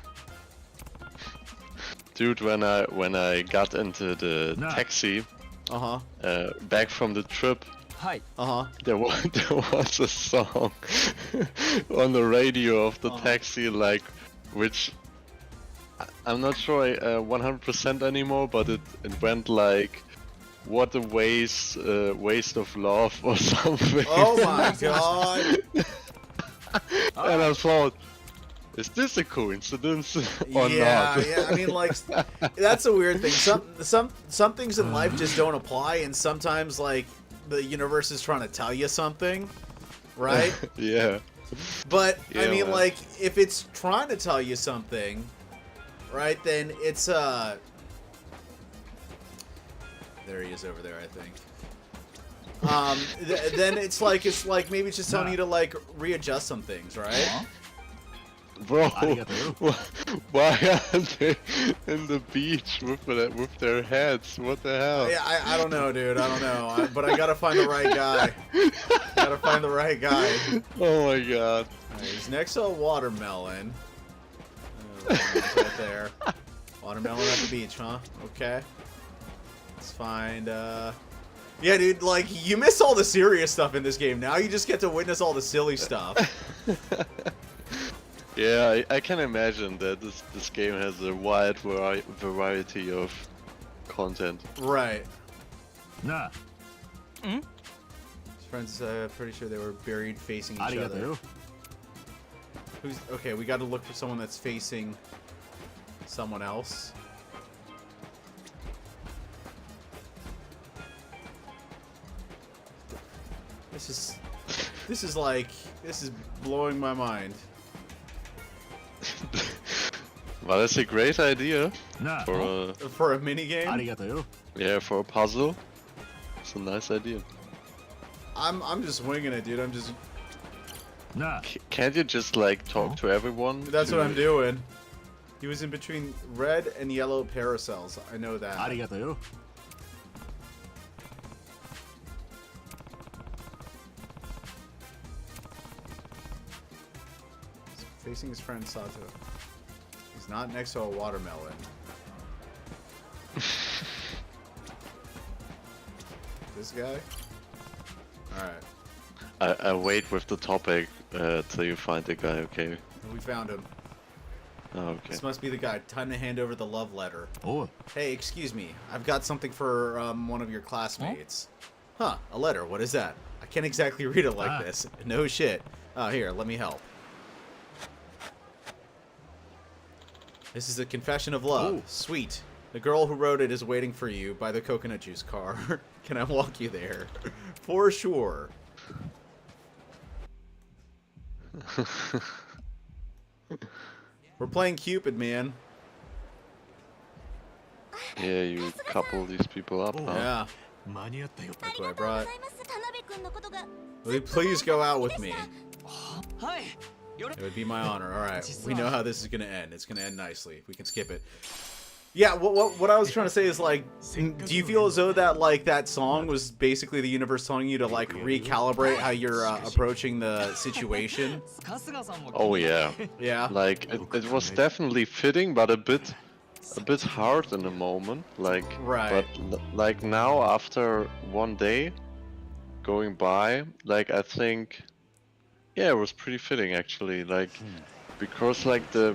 Dude, when I got into the Nah. taxi Uh-huh. back from the trip, はい Uh-huh. there was a song on the radio of the taxi, like, which I'm not sure 100% anymore, but it went like, "What a waste of love" or something. Oh my god. And I thought, is this a coincidence or yeah, not? yeah. I mean, like, that's a weird thing. Some things in life just don't apply, and sometimes, like, the universe is trying to tell you something, right? Yeah. But I Yeah, mean, man. like, if it's trying to tell you something, right? Then it's There he is over there, I think. Then it's like maybe it's just telling you to like readjust some things, right? Bro, Arigato. why are they in the beach with their heads? What the hell? Yeah, I don't know, dude. I don't know. But I gotta find the right guy. Gotta find the right guy. Oh my god. Alright, he's next to a watermelon. Right there. Watermelon at the beach, huh? Okay. Let's find, yeah, dude, like, you miss all the serious stuff in this game. Now you just get to witness all the silly stuff. Yeah, I can imagine that this game has a wide variety of content. Right. Na. His friends, pretty sure they were buried facing each other. Arigato. Who's okay? We got to look for someone that's facing someone else. This is blowing my mind. Well, that's a great idea Na. for a For a mini game, Arigato. yeah, for a puzzle. It's a nice idea. I'm just winging it, dude. I'm just. Na. Can't you just like talk to everyone? That's to- what I'm doing. He was in between red and yellow parasols. I know that. Arigato. Facing his friend Sato. He's not next to a watermelon. This guy? Alright. I wait with the topic till you find the guy. Okay. We found him. Oh, okay. This must be the guy. Time to hand over the love letter. Oh. Hey, excuse me. I've got something for one of your classmates. Huh? A letter. What is that? I can't exactly read it like this. No shit. Here, let me help. This is a confession of love. Oh. Sweet. The girl who wrote it is waiting for you by the coconut juice car. Can I walk you there? For sure. We're playing Cupid, man. Yeah, you couple these people up, huh? Yeah. 間に合ったよ。 Look what I brought. 田辺君のことが Will you please go out with me? はい。よろ It would be my honor. All right, we know how this is gonna end. It's gonna end nicely. We can skip it. Yeah, what I was trying to say is like, do you feel as though that like that song was basically the universe telling you to like recalibrate how you're approaching the situation? 春日さんも Oh yeah. Yeah. Like it was definitely fitting, but a bit hard in the moment. Like Right. But like now after one day going by, like I think, yeah, it was pretty fitting actually. Like because like the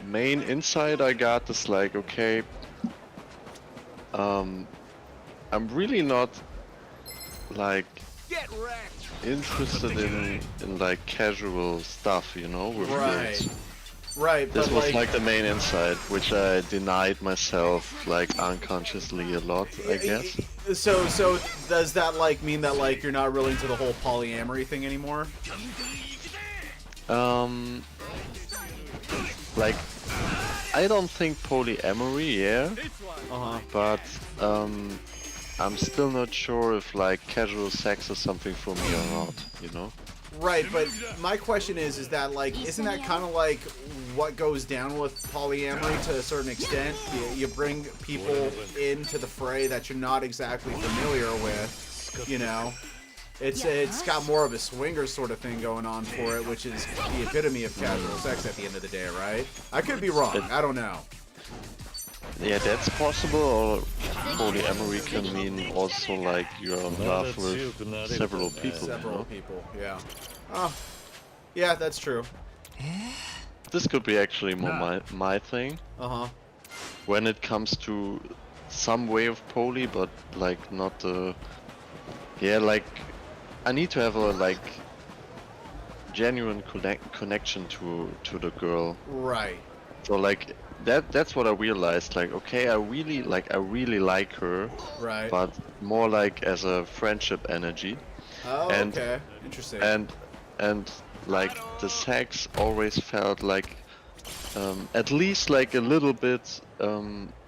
main insight I got is like, okay, I'm really not like Get wrecked. interested in like casual stuff, you know, with Right. girls. Right. This But was like the main insight, which I denied myself like unconsciously a lot, I guess. So does that like mean that like you're not really into the whole polyamory thing anymore? Like I don't think polyamory, yeah, but I'm still not sure if like casual sex is something for me or not, you know? Right, but my question is that like, isn't that kind of like what goes down with polyamory to a certain extent? You bring people into the fray that you're not exactly familiar with, you know? It's got more of a swinger sort of thing going on for it, which is the epitome of casual sex at the end of the day, right? I could be wrong. I don't know. Yeah, that's possible, or polyamory can mean also like you're in love with several people. You Several know? people, yeah. Oh, yeah, that's true. This could be actually more my thing. Uh-huh. When it comes to some way of poly, but like not the... Yeah, like I need to have a like genuine connection to the girl. Right. So like that's what I realized. Like, okay, I really like her, Right. but more like as a friendship energy. Oh, and- okay. Interesting. And like the sex always felt like at least like a little bit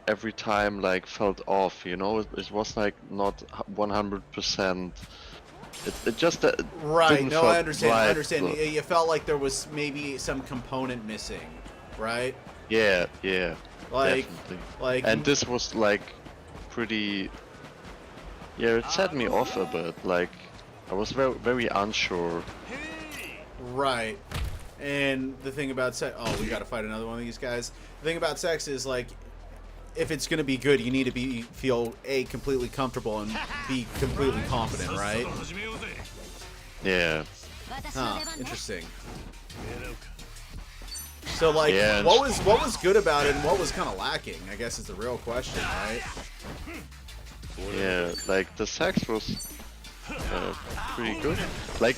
every time like felt off, you know. It was like not 100%. It just Right. didn't No, felt I understand. right, I understand. but- You felt like there was maybe some component missing, right? Yeah, Like, definitely. like. And this was like pretty. Yeah, it set me off a bit. Like I was very unsure. Right. And the thing about sex, oh, we got to fight another one of these guys. The thing about sex is like, if it's gonna be good, you need to feel A, completely comfortable, and B, completely confident, right? Yeah. Huh, interesting. So like, Yeah, what was good about it and what was kind of lacking? I guess is the real question, right? Yeah, like the sex was pretty good. Like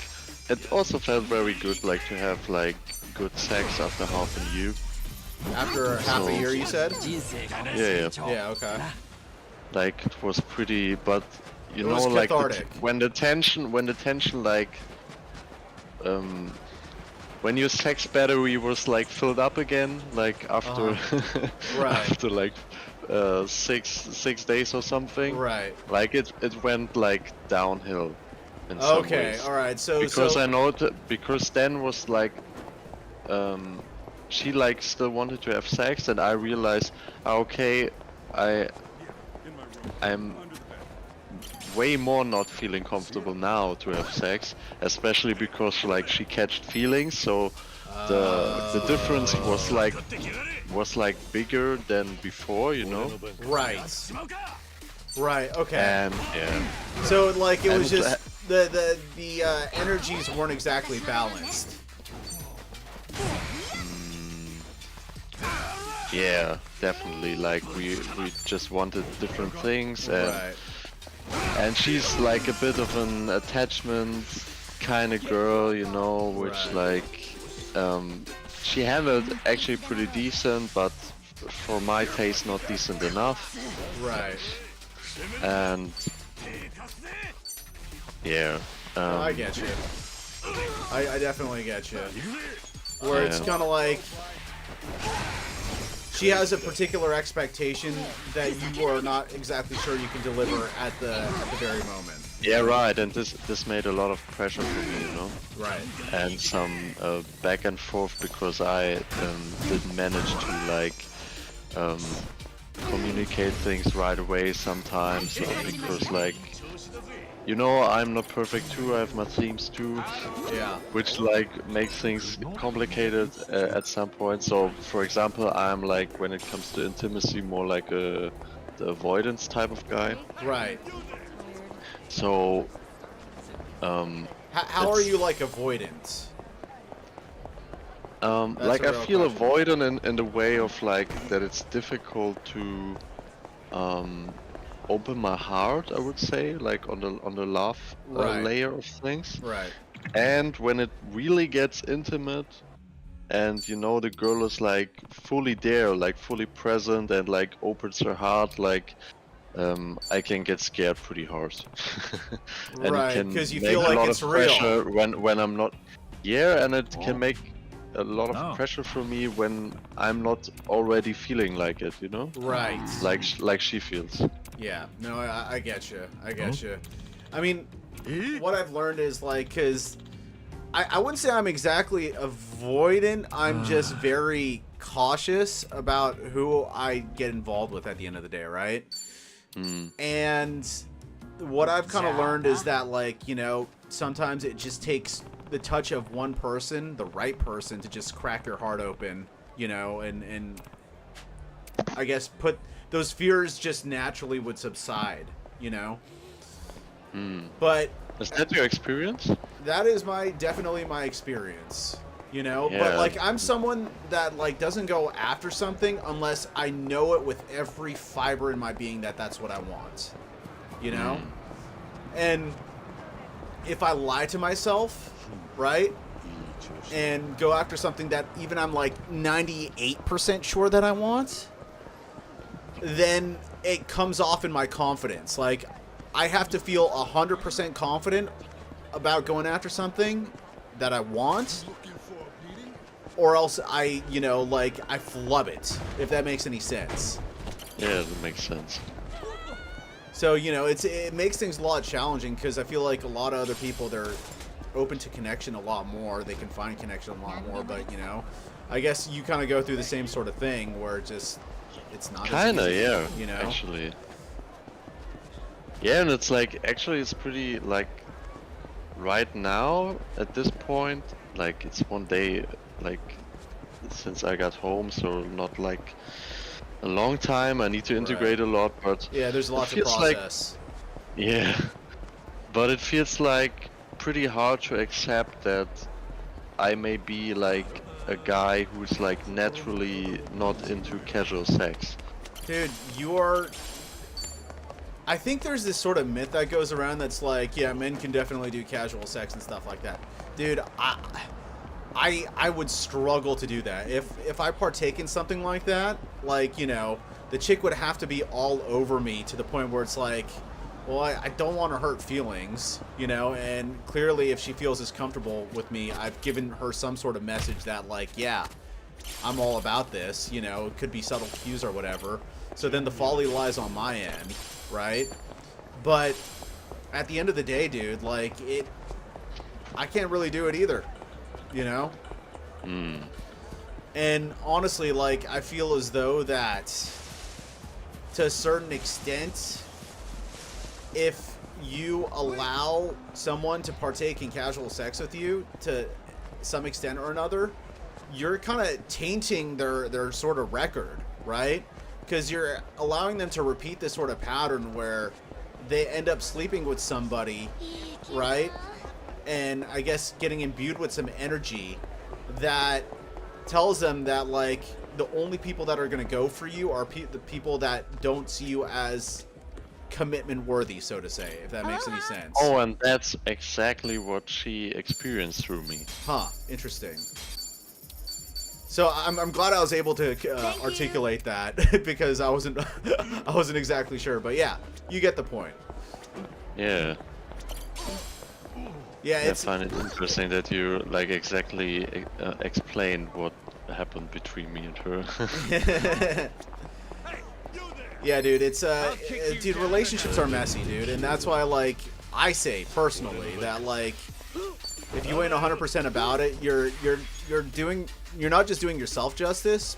it also felt very good, like to have like good sex after half a year. After half a year, you said? Yeah. Yeah, okay. Like it was pretty, but you It know, was like cathartic. when the tension, like, when your sex battery was like filled up again, like after, Right. after like 6 days or something. Right. Like it went like downhill. In some Okay, ways. all right. So Because so I know because Dan was like, she like still wanted to have sex, and I realized, okay, I'm way more not feeling comfortable now to have sex, especially because like she catched feelings, so the difference was like bigger than before, you know. right. Right. Okay. And yeah, So like it was And- just the energies weren't exactly balanced. yeah, definitely. Like we just wanted different things, and Right. and she's like a bit of an attachment kind of girl, you know, which Right. like she handled actually pretty decent, but for my taste not decent enough. Right. And yeah, I get you. I definitely get you. Where it's Yeah. kind of like she has a particular expectation that you are not exactly sure you can deliver at the very moment. yeah, right. And this made a lot of pressure for me, you know, Right. and some back and forth because I didn't manage to like communicate things right away sometimes, because like, you know, I'm not perfect too, I have my themes too, Yeah. which like makes things complicated at some point. So for example, I'm like, when it comes to intimacy, more like the avoidance type of guy. Right. So How are you like avoidant? That's like a I real feel question. avoidant in the way of like that it's difficult to open my heart, I would say, like on the love Right. layer of things. Right. And when it really gets intimate, and you know the girl is like fully there, like fully present, and like opens her heart, like I can get scared pretty hard. And Right, it can 'cause you make feel a like lot it's of real. pressure when I'm not. Yeah, and it can make a lot of Oh. pressure for me when I'm not already feeling like it, you know? Right. Like she feels. Yeah. No, I get you. I get you. I mean, what I've learned is like, cause I wouldn't say I'm exactly avoidant. I'm just very cautious about who I get involved with at the end of the day, right? And what I've kind of learned is that, like, you know, sometimes it just takes the touch of one person, the right person, to just crack your heart open, you know, and I guess put those fears just naturally would subside, you know. But Is that your experience? that is definitely my experience, you know. But Yeah. like, I'm someone that like doesn't go after something unless I know it with every fiber in my being that that's what I want, you know. And if I lie to myself, right, and go after something that even I'm like 98% sure that I want, then it comes off in my confidence. Like, I have to feel 100% confident about going after something that I want, or else I, you know, like, I flub it, if that makes any sense. Yeah, that makes sense. So, you know, it makes things a lot challenging, because I feel like a lot of other people, they're open to connection a lot more. They can find connection a lot more, but, you know, I guess you kind of go through the same sort of thing where it's not as Kinda, easy, yeah. you know? Actually. Yeah, and it's like, actually it's pretty, like, right now, at this point, like it's one day, like since I got home, so not like a long time. I need to integrate a lot, but Yeah, there's a lot to feels like- process. yeah, but it feels like pretty hard to accept that I may be like a guy who's like naturally not into casual sex. Dude, you are. I think there's this sort of myth that goes around that's like, yeah, men can definitely do casual sex and stuff like that. Dude, I would struggle to do that. If I partake in something like that, like, you know, the chick would have to be all over me to the point where it's like, well, I don't want to hurt feelings, you know, and clearly if she feels as comfortable with me, I've given her some sort of message that, like, yeah, I'm all about this, you know, it could be subtle cues or whatever. So then the folly lies on my end, right? But at the end of the day, dude, like, I can't really do it either, you know? And honestly, like, I feel as though that, to a certain extent, if you allow someone to partake in casual sex with you to some extent or another, you're kind of tainting their sort of record, right? Because you're allowing them to repeat this sort of pattern where they end up sleeping with somebody, right? And I guess getting imbued with some energy that tells them that, like, the only people that are going to go for you are the people that don't see you as commitment worthy, so to say, if that makes any sense. Oh, and that's exactly what she experienced through me. Huh, interesting. So I'm glad I was able to articulate that because I wasn't I wasn't exactly sure, but yeah, you get the point. Yeah. Yeah, I it's find it interesting that you like exactly explained what happened between me and her. yeah, dude. It's dude, relationships are messy, dude, and that's why, like, I say personally that, like, if you ain't 100% about it, you're not just doing yourself justice,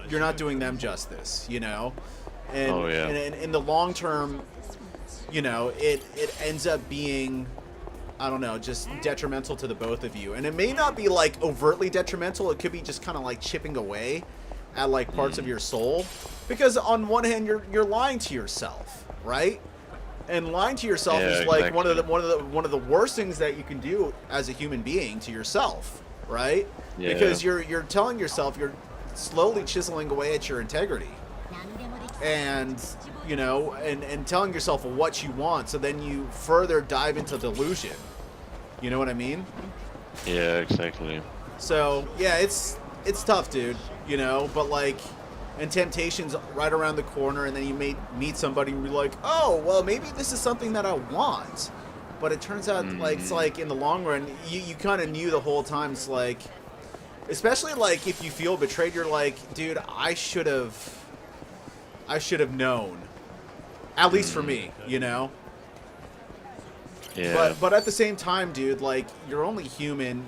you're not doing them justice, you know. And, Oh, yeah. and in the long term, you know, it ends up being, I don't know, just detrimental to the both of you. And it may not be like overtly detrimental. It could be just kind of like chipping away at like parts of your soul. Because on one hand, you're lying to yourself, right? And lying to yourself Yeah, is like exactly. one of the worst things that you can do as a human being to yourself, right? Yeah. Because you're telling yourself, you're slowly chiseling away at your integrity. And, you know, and telling yourself what you want, so then you further dive into delusion. You know what I mean? Yeah, exactly. So, yeah, it's tough, dude, you know, but like, and temptation's right around the corner, and then you may meet somebody and be like, oh, well, maybe this is something that I want. But it turns out, like, it's like, in the long run, you kind of knew the whole time. It's like, especially like if you feel betrayed, you're like, dude, I should have known. At least for me, you know? Yeah. But at the same time, dude, like, you're only human.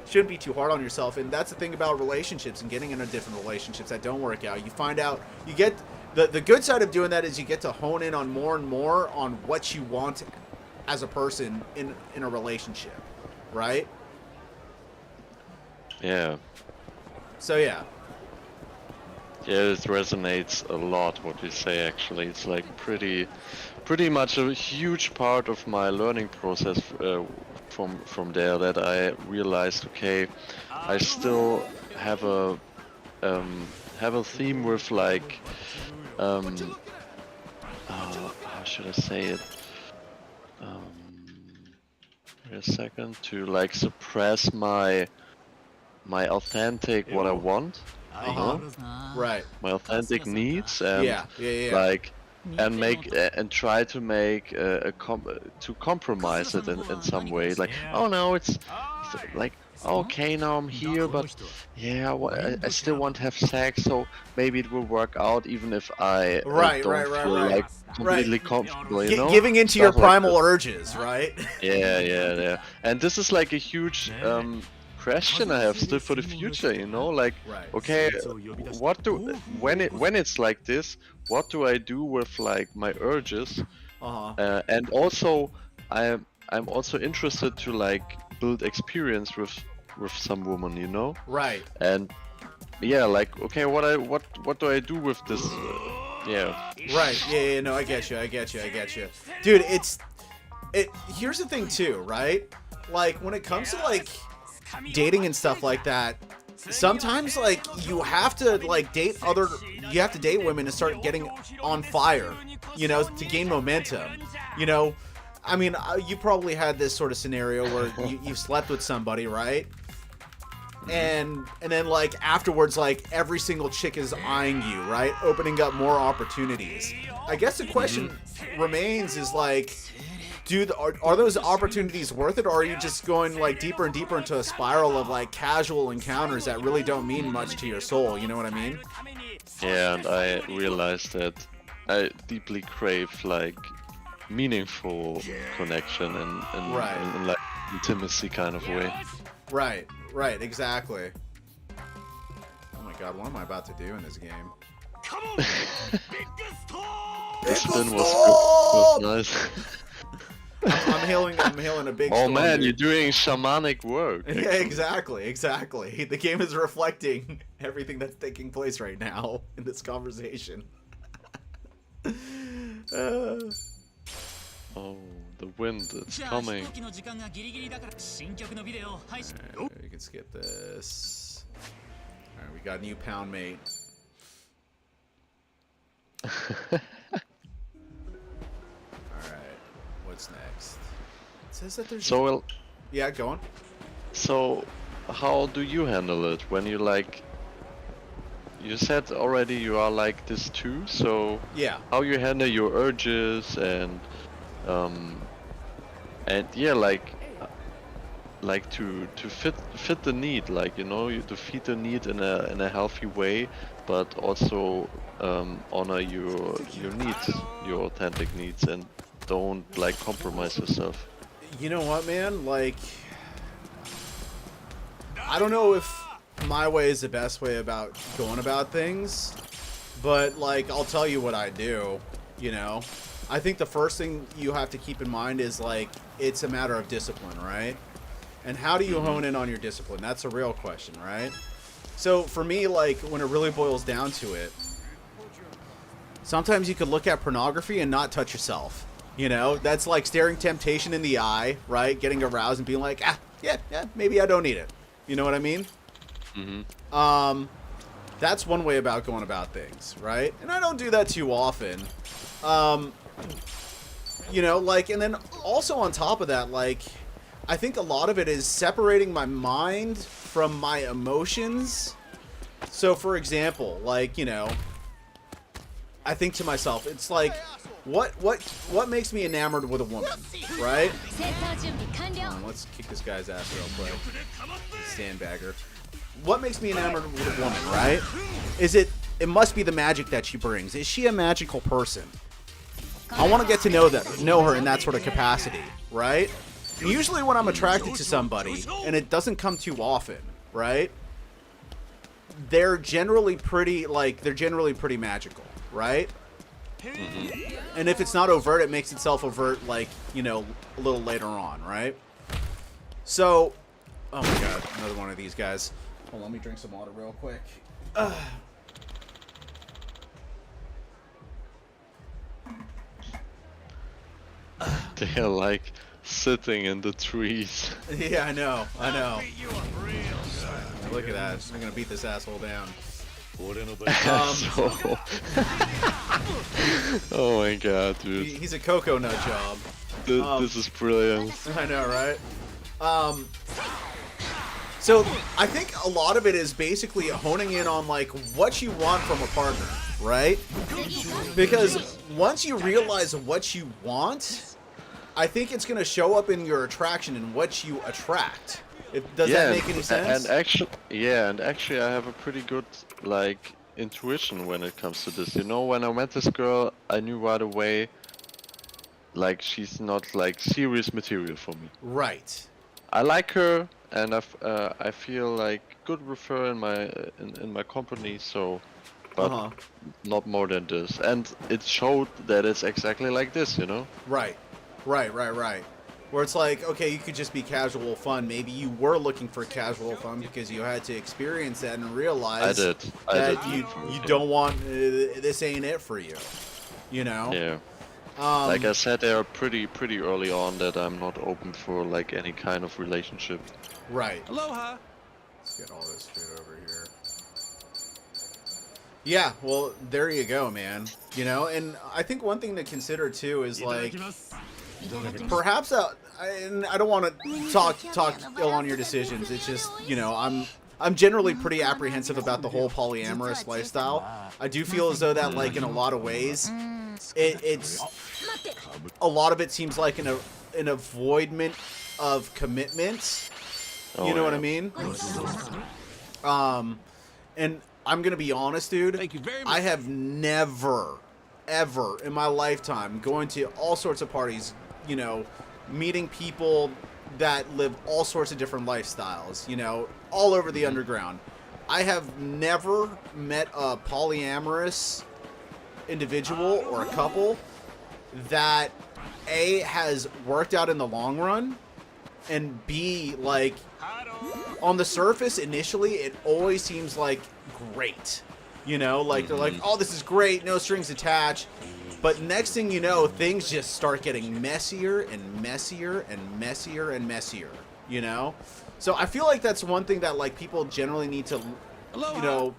Shouldn't be too hard on yourself. And that's the thing about relationships and getting into different relationships that don't work out. You find out, you get, the good side of doing that is you get to hone in on more and more on what you want as a person in a relationship, right? Yeah. So yeah. Yeah, it resonates a lot what you say actually. It's like pretty much a huge part of my learning process from there that I realized, okay, I still have a theme with like how should I say it? Wait a second, to like suppress my authentic what I want. Right. My authentic needs and Yeah. like and make and try to make to compromise it in some way, like, oh no, it's like, okay, now I'm here, but yeah, I still want to have sex, so maybe it will work out even if I Right, don't right, right, feel right. like completely comfortable, you know? Giving into your Stuff like primal that. urges, right? Yeah. And this is like a huge question I have still for the future, you know, like, Right. okay, when it's like this, what do I do with like my urges? Uh-huh. And also, I'm also interested to like build experience with some woman, you know. Right. And yeah, like okay, what do I do with this? Yeah. Right. Yeah. No, I get you. Dude, here's the thing too, right? Like when it comes to like dating and stuff like that, sometimes like you have to date women and start getting on fire, you know, to gain momentum. You know, I mean, you probably had this sort of scenario where you've slept with somebody, right? And then like afterwards, like every single chick is eyeing you, right? Opening up more opportunities. I guess the question remains is like, are those opportunities worth it, or are you just going like deeper and deeper into a spiral of like casual encounters that really don't mean much to your soul? You know what I mean? Yeah, and I realized that I deeply crave like meaningful connection and like intimacy kind of way. Right, exactly. Oh my god, what am I about to do in this game? Come on! The spin was nice. I'm hailing a big Oh storm, man, dude. you're doing shamanic work. Yeah, exactly. The game is reflecting everything that's taking place right now in this conversation. Oh, the wind, it's coming. Alright, we can skip this. Alright, we got a new pound mate. Alright, what's next? It says that there's... So, well, yeah, go on. so how do you handle it when you like... You said already you are like this too, so Yeah. how you handle your urges and yeah, like to fit the need, like, you know, to feed the need in a healthy way, but also honor your needs, your authentic needs, and don't like compromise yourself. You know what, man? Like, I don't know if my way is the best way about going about things, but like, I'll tell you what I do, you know? I think the first thing you have to keep in mind is like, it's a matter of discipline, right? And how do you hone in on your discipline? That's a real question, right? So for me, like, when it really boils down to it, sometimes you could look at pornography and not touch yourself. You know, that's like staring temptation in the eye, right? Getting aroused and being like, yeah, maybe I don't need it. You know what I mean? Mm-hmm. That's one way about going about things, right? And I don't do that too often. You know, like, and then also on top of that, like, I think a lot of it is separating my mind from my emotions. So, for example, like, you know, I think to myself, it's like, what makes me enamored with a woman, right? Hold on, let's kick this guy's ass real quick. Sandbagger. What makes me enamored with a woman, right? It must be the magic that she brings. Is she a magical person? I want to get to know her in that sort of capacity, right? Usually when I'm attracted to somebody, and it doesn't come too often, right? They're generally pretty magical, right? And if it's not overt, it makes itself overt, like, you know, a little later on, right? So, oh my god, another one of these guys. Hold on, let me drink some water real quick. They're like sitting in the trees. Yeah, I know. Look at that. I'm gonna beat this asshole down. So... oh my god, dude. He's a cocoa nut job. This is brilliant. I know, right? So I think a lot of it is basically honing in on like what you want from a partner, right? Because once you realize what you want, I think it's gonna show up in your attraction and what you attract. Does that make any sense? And actually, I have a pretty good like intuition when it comes to this. You know, when I met this girl, I knew right away, like, she's not like serious material for me. Right. I like her, and I feel like good with her in my company. So, but not more than this. And it showed that it's exactly like this. You know. Right. Where it's like, okay, you could just be casual fun. Maybe you were looking for casual fun because you had to experience that and realize I that did. you don't want this ain't it for you. You know? Yeah. Like I said, they are pretty early on that I'm not open for like any kind of relationship. Right. Aloha. Let's get all this food over here. Yeah, well, there you go, man. You know, and I think one thing to consider too is like, perhaps and I don't want to talk ill on your decisions. It's just, you know, I'm generally pretty apprehensive about the whole polyamorous lifestyle. I do feel as though that, like, in a lot of ways, it's a lot of it seems like an avoidment of commitment. You know what I mean? And I'm gonna be honest, dude. Thank you very much. I have never, ever in my lifetime going to all sorts of parties, you know, meeting people that live all sorts of different lifestyles, you know, all over the underground. I have never met a polyamorous individual or a couple that A, has worked out in the long run, and B, like, on the surface, initially, it always seems like great. You know, like, they're like, oh, this is great, no strings attached. But next thing you know, things just start getting messier and messier and messier and messier, you know? So I feel like that's one thing that, like, people generally need to, you know,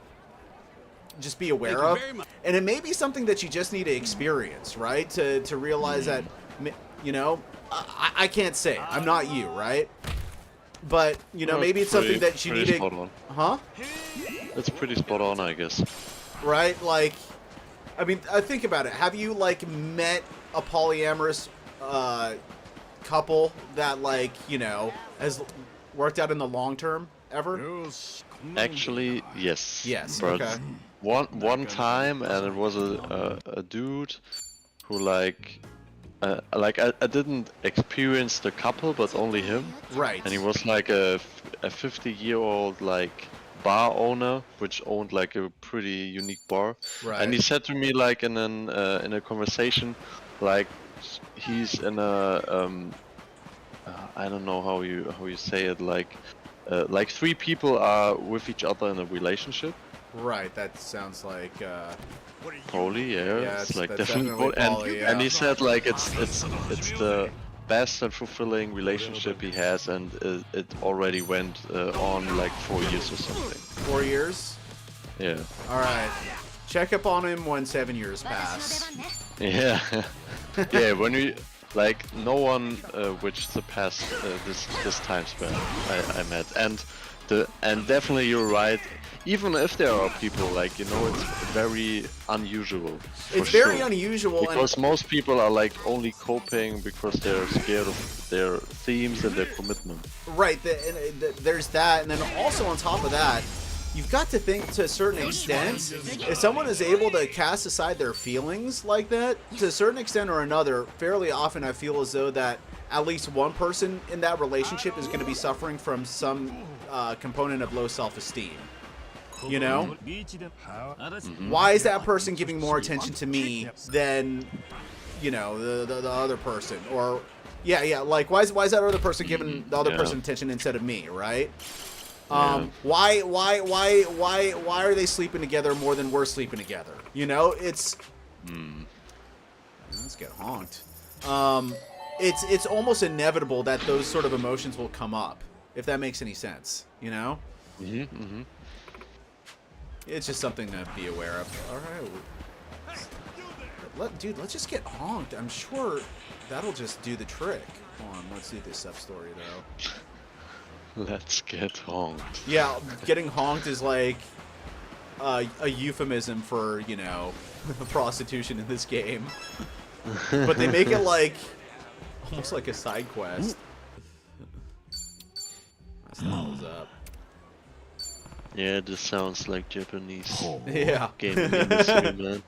just be aware of. And it may be something that you just need to experience, right? To realize that, you know, I can't say. I'm not you, right? But, you know, maybe it's something that you need to... Spot on. Huh? It's pretty spot on, I guess. Right? Like, I mean, think about it. Have you, like, met a polyamorous couple that, like, you know, has worked out in the long term ever? Actually, yes. Yes, But okay. one time, and it was a dude who like I didn't experience the couple, but only him. Right. And he was like a 50-year-old like bar owner, which owned like a pretty unique bar. Right. And he said to me like in a conversation, like he's in a I don't know how you say it, like 3 people are with each other in a relationship. Right, that sounds like Poly, yeah, Yeah, it's like that's definitely definitely poly. poly, And yeah. he said like it's the best and fulfilling relationship he has, and it already went on like 4 years or something. 4 years? Yeah. Alright. Check up on him when 7 years pass. Yeah. Yeah, when we like no one which surpassed this time span I met, and definitely you're right. Even if there are people like, you know, it's very unusual. It's very unusual, because most people are like only coping because they're scared of their themes and their commitment. Right, there's that, and then also on top of that, you've got to think to a certain extent, if someone is able to cast aside their feelings like that, to a certain extent or another, fairly often I feel as though that at least one person in that relationship is going to be suffering from some component of low self-esteem. You know? Why is that person giving more attention to me than, you know, the other person? Or, yeah, like, why is that other person giving the other person attention instead of me, right? Why are they sleeping together more than we're sleeping together? You know, it's... Let's get honked. It's almost inevitable that those sort of emotions will come up, if that makes any sense, you know? It's just something to be aware of. Alright. Dude, let's just get honked. I'm sure that'll just do the trick. Hold on, let's do this sub-story, though. Let's get honked. Yeah, getting honked is like a euphemism for, you know, prostitution in this game. But they make it like almost like a side quest. That's not what's up. Yeah, this sounds like Japanese Yeah. gaming industry, man.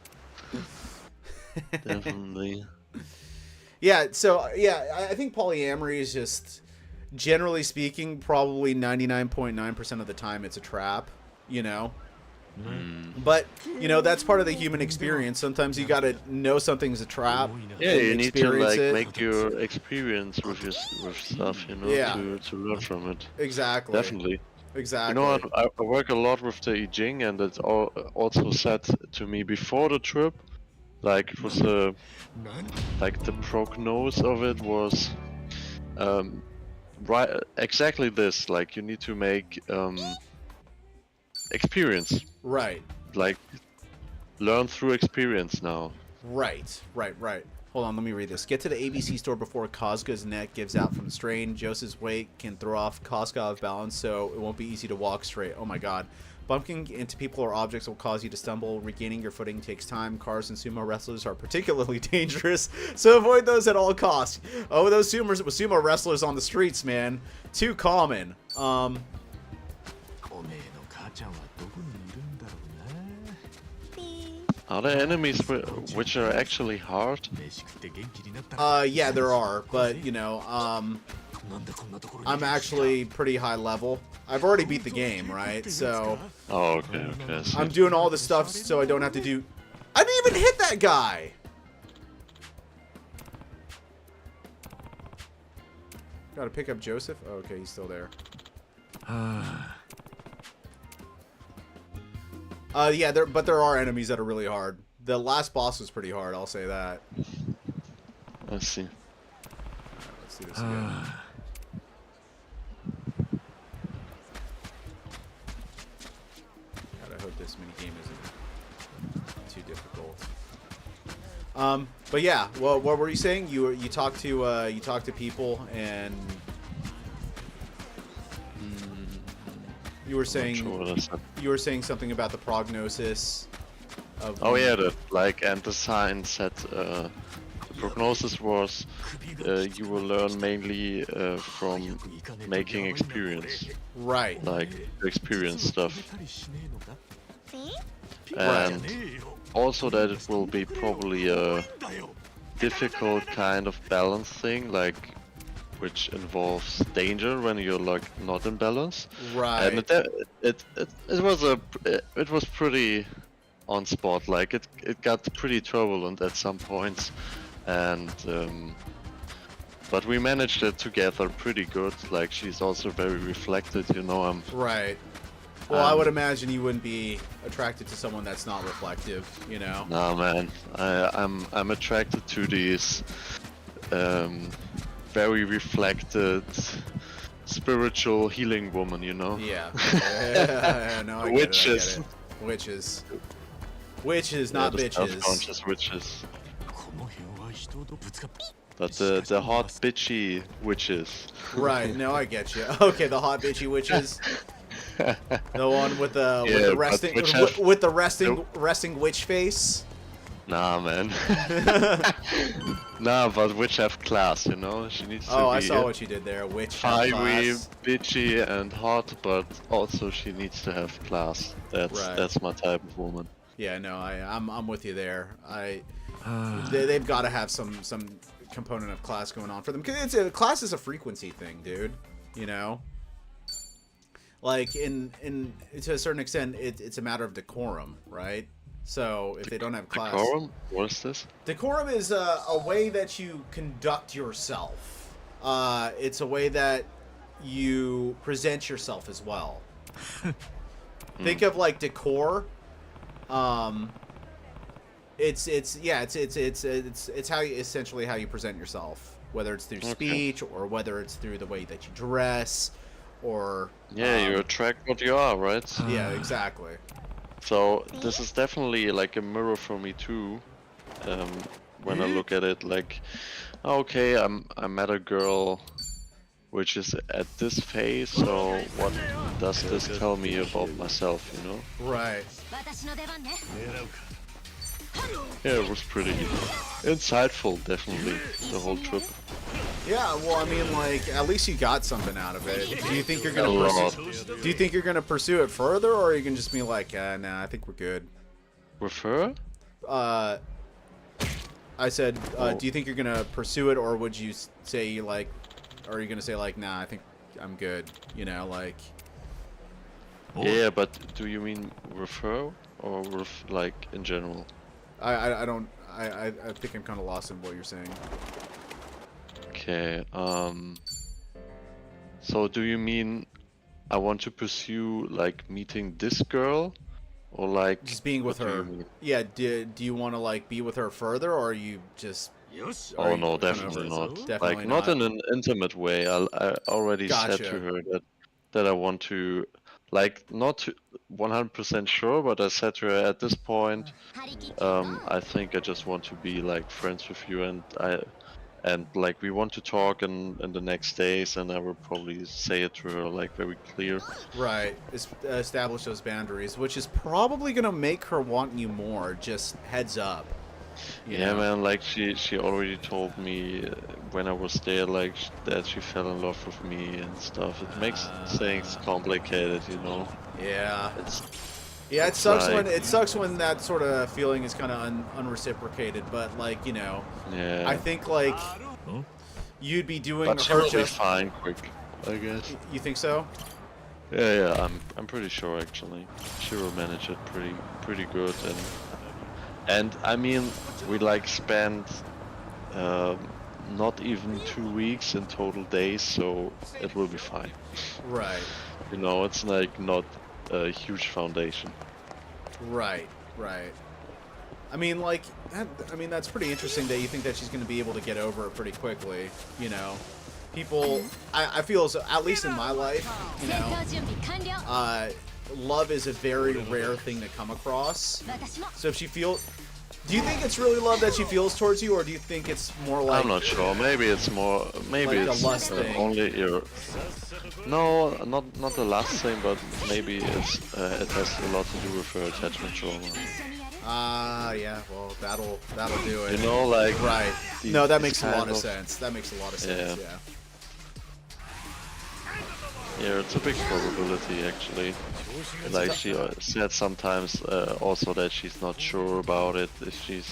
Definitely. Yeah, so yeah, I think polyamory is just, generally speaking, probably 99.9% of the time it's a trap, you know? But you know, that's part of the human experience. Sometimes you gotta know something's a trap. Yeah, and you need to experience like it. make your experience with with stuff, you know, Yeah. to learn from it. Exactly. Definitely. Exactly. You know, I work a lot with the I Ching, and it's also said to me before the trip, like it was like the prognosis of it was, right, exactly this. Like you need to make experience, Right. like learn through experience now. Right. Hold on, let me read this. Get to the ABC store before Kazka's neck gives out from the strain. Joseph's weight can throw off Kazka off balance, so it won't be easy to walk straight. Oh my god. Bumping into people or objects will cause you to stumble. Regaining your footing takes time. Cars and sumo wrestlers are particularly dangerous, so avoid those at all costs. Oh, those sumo wrestlers on the streets, man. Too common. おめえの母ちゃんはどこにいるんだろうな。 Are there enemies which are actually hard? 飯食って元気になったら Yeah, there are, but you know, なんでこんなところに I'm actually pretty high level. I've already beat the game, right? So Oh, okay, okay. I see. I'm doing all the stuff so I don't have to do. I didn't even hit that guy. Gotta pick up Joseph. Oh, okay, he's still there. Yeah, but there are enemies that are really hard. The last boss was pretty hard, I'll say that. I see. Let's do this again. God, I hope this minigame isn't too difficult. But yeah, well, what were you saying? You talk to people, and you were saying Not sure what I said. you were saying something about the prognosis of. Oh yeah, and the sign said the prognosis was you will learn mainly from making experience, Right. like experience stuff, たりしねえのか and ねえよ also that it will be probably a だよ difficult kind of balance thing, like which involves danger when you're like not in balance. Right. And it was pretty on spot. Like it got pretty turbulent at some points, and but we managed it together pretty good. Like she's also very reflected, you know. Right. Well, I would imagine you wouldn't be attracted to someone that's not reflective, you know. Nah, man, I'm attracted to these very reflected spiritual healing woman, you know. Yeah. Yeah, no, I get Witches. It, I get it. Witches. Witches, Yeah, not the bitches. self-conscious witches. この辺は人とぶつかっ But the hot bitchy witches. Right. No, I get you. Okay, the hot bitchy witches. The one with the Yeah, but resting which have- with the resting witch face. Nah, man. Nah, but which have class, you know? She needs to Oh, be I saw what you did there. Witch have fiery, class. bitchy, and hot, but also she needs to have class. Right. That's my type of woman. Yeah, no, I'm with you there. They've got to have some component of class going on for them, because class is a frequency thing, dude. You know, like in to a certain extent, it's a matter of decorum, right? So if they don't have class, Decorum? What is this? decorum is a way that you conduct yourself. It's a way that you present yourself as well. Think of like decor. It's how you essentially how you present yourself, whether it's through Okay. speech or whether it's through the way that you dress, or Yeah, you attract what you are, right? yeah, exactly. So this is definitely like a mirror for me too. When I look at it, like, okay, I met a girl which is at this phase, so what does this tell me about myself, you know? Right. 私の出番ね Yeah, it was pretty insightful, definitely, the whole trip. Yeah, well, I mean, like, at least you got something out of it. Do you think you're gonna A lot. do you think you're gonna pursue it further, or are you gonna just be like, nah, I think we're good? With her? I said, do you think you're gonna pursue it, or would you say like, or are you gonna say like, nah, I think I'm good? You know, like. Yeah, but do you mean with her or with like in general? I don't. I think I'm kind of lost in what you're saying. Okay. So do you mean I want to pursue like meeting this girl, or like Just being with what do her. you mean? Yeah. Do you want to like be with her further, or are you just? Oh you no, kinda definitely over it? not. Definitely Like not not. in an intimate way. I already said Gotcha. to her that I want to, like, not to 100% sure, but I said to her at this point, I think I just want to be like friends with you, and like we want to talk in the next days, and I will probably say it to her like very clear. Right. Establish those boundaries, which is probably gonna make her want you more. Just heads up. You Yeah, know? man. Like she already told me when I was there, like that she fell in love with me and stuff. It makes things complicated, you know. Yeah. It's Yeah, it sucks like- when that sort of feeling is kind of unreciprocated. But like yeah. I think like you'd be doing But she her will be just. fine quick, I guess. You think so? Yeah, I'm pretty sure actually. She will manage it pretty good, and I mean we like spent not even 2 weeks in total days, so it will be fine. Right. You know, it's like not a huge foundation. Right. I mean, like, that's pretty interesting that you think that she's going to be able to get over it pretty quickly. You know, people. I feel as at least in my life, love is a very rare thing to come across. So if she feels, do you think it's really love that she feels towards you, or do you think it's more like? I'm not sure. Maybe it's more. Maybe Like the it's lust thing. only your. No, not the last thing, but maybe it's it has a lot to do with her attachment trauma. Yeah. Well, that'll do it. You know, like Right. the- No, that this makes a lot kind of sense. That makes a lot of sense. Yeah. Yeah. Yeah, it's a big probability actually. Like she said sometimes also that she's not sure about it, if she's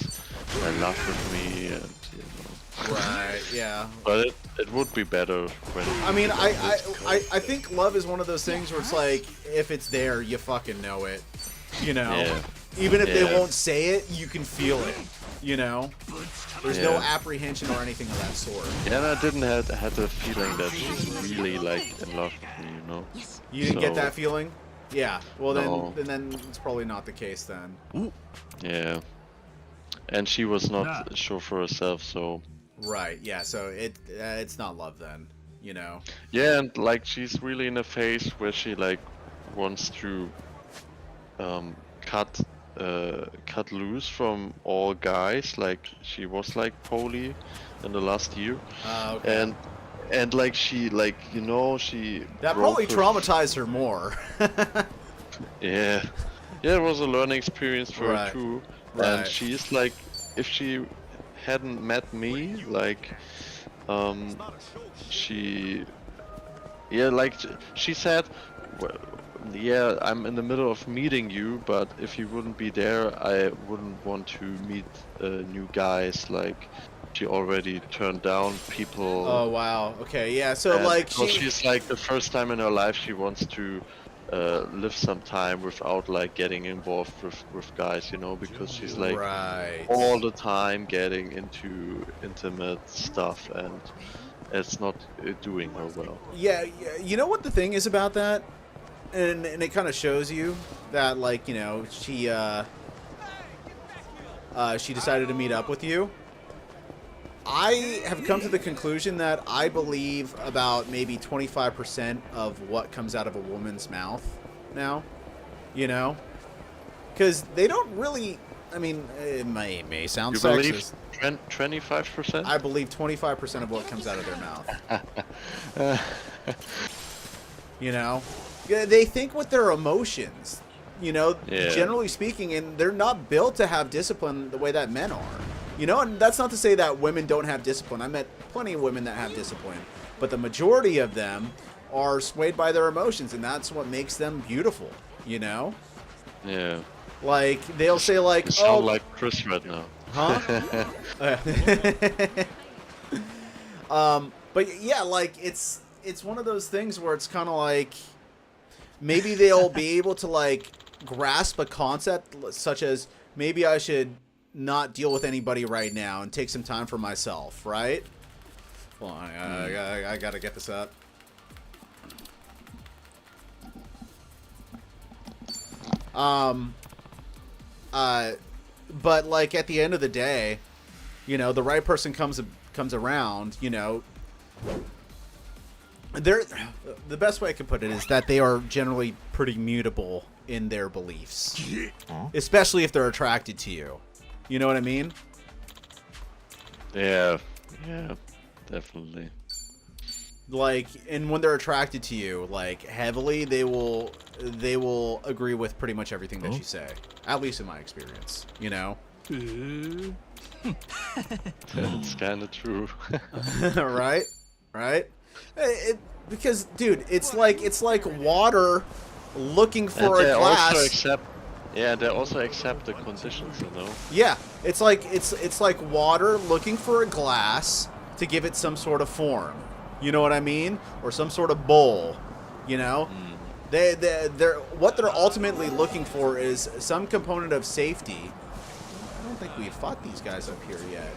in love with me, and you know. Right. Yeah. But it would be better when. I mean, I think love is one of those things where it's like, if it's there, you fucking know it. You know? Yeah. Even if they Yeah. won't say it, you can feel it. You know? There's no Yeah. apprehension or anything of that sort. Yeah, and I didn't had the feeling that she's really like in love with me, you know. You didn't get So- that feeling? Yeah. Well, No. then it's probably not the case then. Yeah. And she was not sure for herself, so. Right. Yeah. So it's not love then. You know? Yeah, and like she's really in a phase where she like wants to cut loose from all guys. Like she was like poly in the last year, Okay. and like she like she That broke probably her- traumatized her more. Yeah, it was a learning experience for Right. her too. Right. And she's like, if she hadn't met me, like, she said, well, yeah, I'm in the middle of meeting you, but if you wouldn't be there, I wouldn't want to meet new guys. Like, she already turned down people. Oh wow. Okay. Yeah. So And like because she's like the first time in her life she wants to live some time without like getting involved with guys, you know, because she's like Right. all the time getting into intimate stuff, and it's not doing her well. Yeah, you know what the thing is about that, and it kind of shows you that, like, she decided to meet up with you. I have come to the conclusion that I believe about maybe 25% of what comes out of a woman's mouth now, you know, because they don't really. I mean, it may sound You sexist. believe 25%? I believe 25% of what comes out of their mouth. You know? Yeah, they think with their emotions, you know, Yeah. generally speaking, and they're not built to have discipline the way that men are. You know, and that's not to say that women don't have discipline. I met plenty of women that have discipline, but the majority of them are swayed by their emotions, and that's what makes them beautiful, you know? Yeah. Like, they'll say, like, You oh, sound like Chris right now. huh? But yeah, like it's one of those things where it's kind of like maybe they'll be able to like grasp a concept such as maybe I should not deal with anybody right now and take some time for myself, right? Hold on, I gotta get this up. But like at the end of the day, you know, the right person comes around, you know, the best way I can put it is that they are generally pretty mutable in their beliefs, especially if they're attracted to you. You know what I mean? Yeah, definitely. Like, and when they're attracted to you, like heavily, they will agree with pretty much everything that you say. At least in my experience, you know. That's kind of true. Right? Because, dude, it's like water looking for a glass. They also accept the conditions, you know. Yeah, it's like water looking for a glass to give it some sort of form. You know what I mean? Or some sort of bowl. You know. They're what they're ultimately looking for is some component of safety. I don't think we've fought these guys up here yet.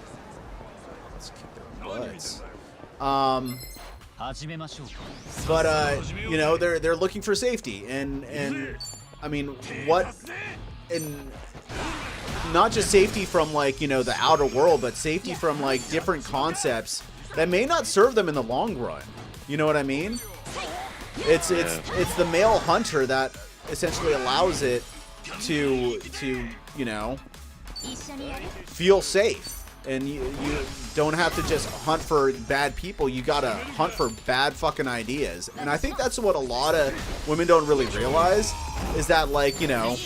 Let's kick their butts. But you know, they're looking for safety, and I mean, what, and not just safety from like, you know, the outer world, but safety from like different concepts that may not serve them in the long run. You know what I mean? It's the male hunter that essentially allows it to you know, feel safe, and you don't have to just hunt for bad people. You gotta hunt for bad fucking ideas. And I think that's what a lot of women don't really realize, is that, like, you know,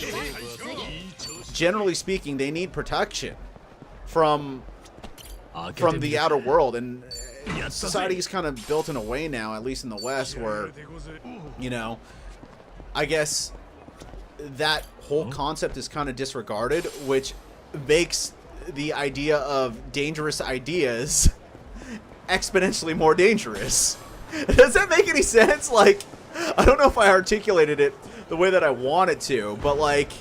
generally speaking, they need protection from the outer world. And society is kind of built in a way now, at least in the West, where, you know, I guess that whole concept is kind of disregarded, which makes the idea of dangerous ideas exponentially more dangerous. Does that make any sense? Like, I don't know if I articulated it the way that I wanted to, but like,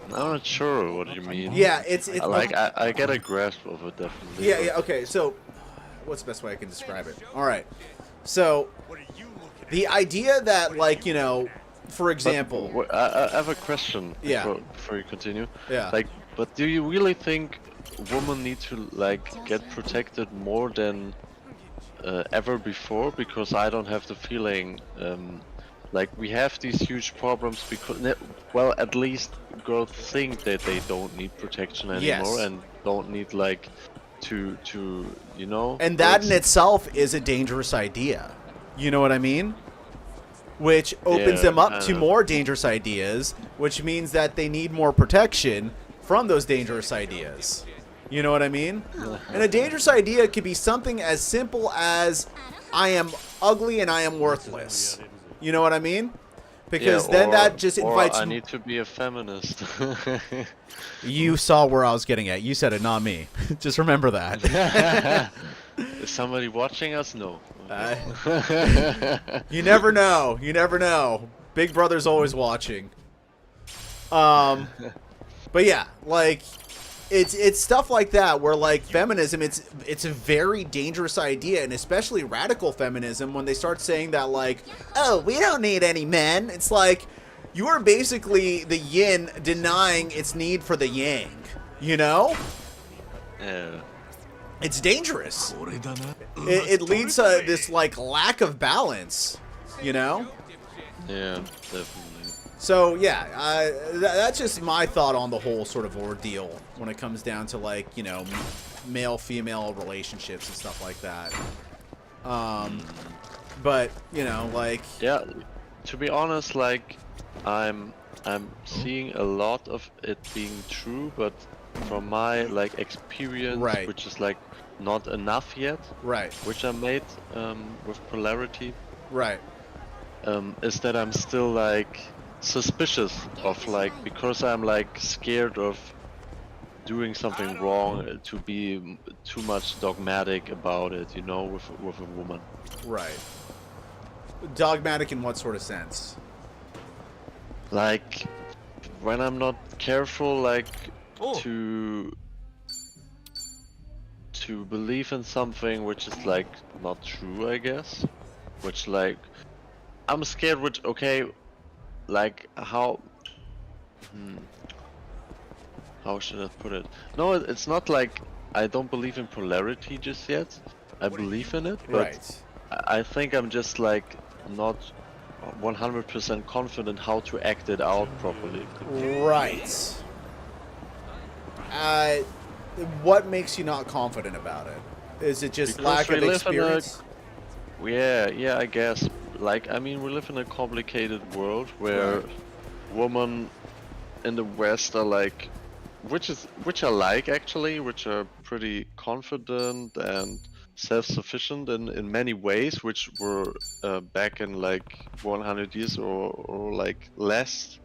I'm not sure what you mean. Yeah, it's like I get a grasp of it, definitely. Yeah, okay, so what's the best way I can describe it? Alright, so the idea that, like, you know, for example, I have a question before you continue. Yeah. Like, but do you really think women need to, like, get protected more than ever before? Because I don't have the feeling, like, we have these huge problems because, well, at least girls think that they don't need protection anymore and don't need, like, to you know. And that in itself is a dangerous idea. You know what I mean? Which opens them up to more dangerous ideas, which means that they need more protection from those dangerous ideas. You know what I mean? And a dangerous idea could be something as simple as, I am ugly and I am worthless. You know what I mean? Because then that just invites... I need to be a feminist. You saw where I was getting at. You said it, not me. Just remember that. Is somebody watching us? No. You never know. You never know. Big Brother's always watching. But yeah, like, it's stuff like that where, like, feminism, it's a very dangerous idea, and especially radical feminism, when they start saying that, like, oh, we don't need any men. It's like, you are basically the yin denying its need for the yang, you know? Yeah. It's dangerous. It leads to this, like, lack of balance, you know? Yeah, definitely. So, yeah, that's just my thought on the whole sort of ordeal when it comes down to, like, you know, male-female relationships and stuff like that. But, you know, like... Yeah, to be honest, like, I'm seeing a lot of it being true, but from my, like, experience, which is, like, not enough yet, which I made with polarity, is that I'm still, like, suspicious of, like, because I'm, like, scared of doing something wrong, to be too much dogmatic about it, you know, with a woman. Dogmatic in what sort of sense? Like when I'm not careful, like to believe in something which is like not true, I guess. Which like I'm scared. Which okay, like how should I put it? No, it's not like I don't believe in polarity just yet. I believe in it, but Right. I think I'm just like not 100% confident how to act it out properly. Right. What makes you not confident about it? Is it just Because lack we of live in a- experience? Yeah, I guess. Like, I mean, we live in a complicated world where women in the West are like, which I like actually, which are pretty confident and self-sufficient in many ways, which were back in like 100 years or like less.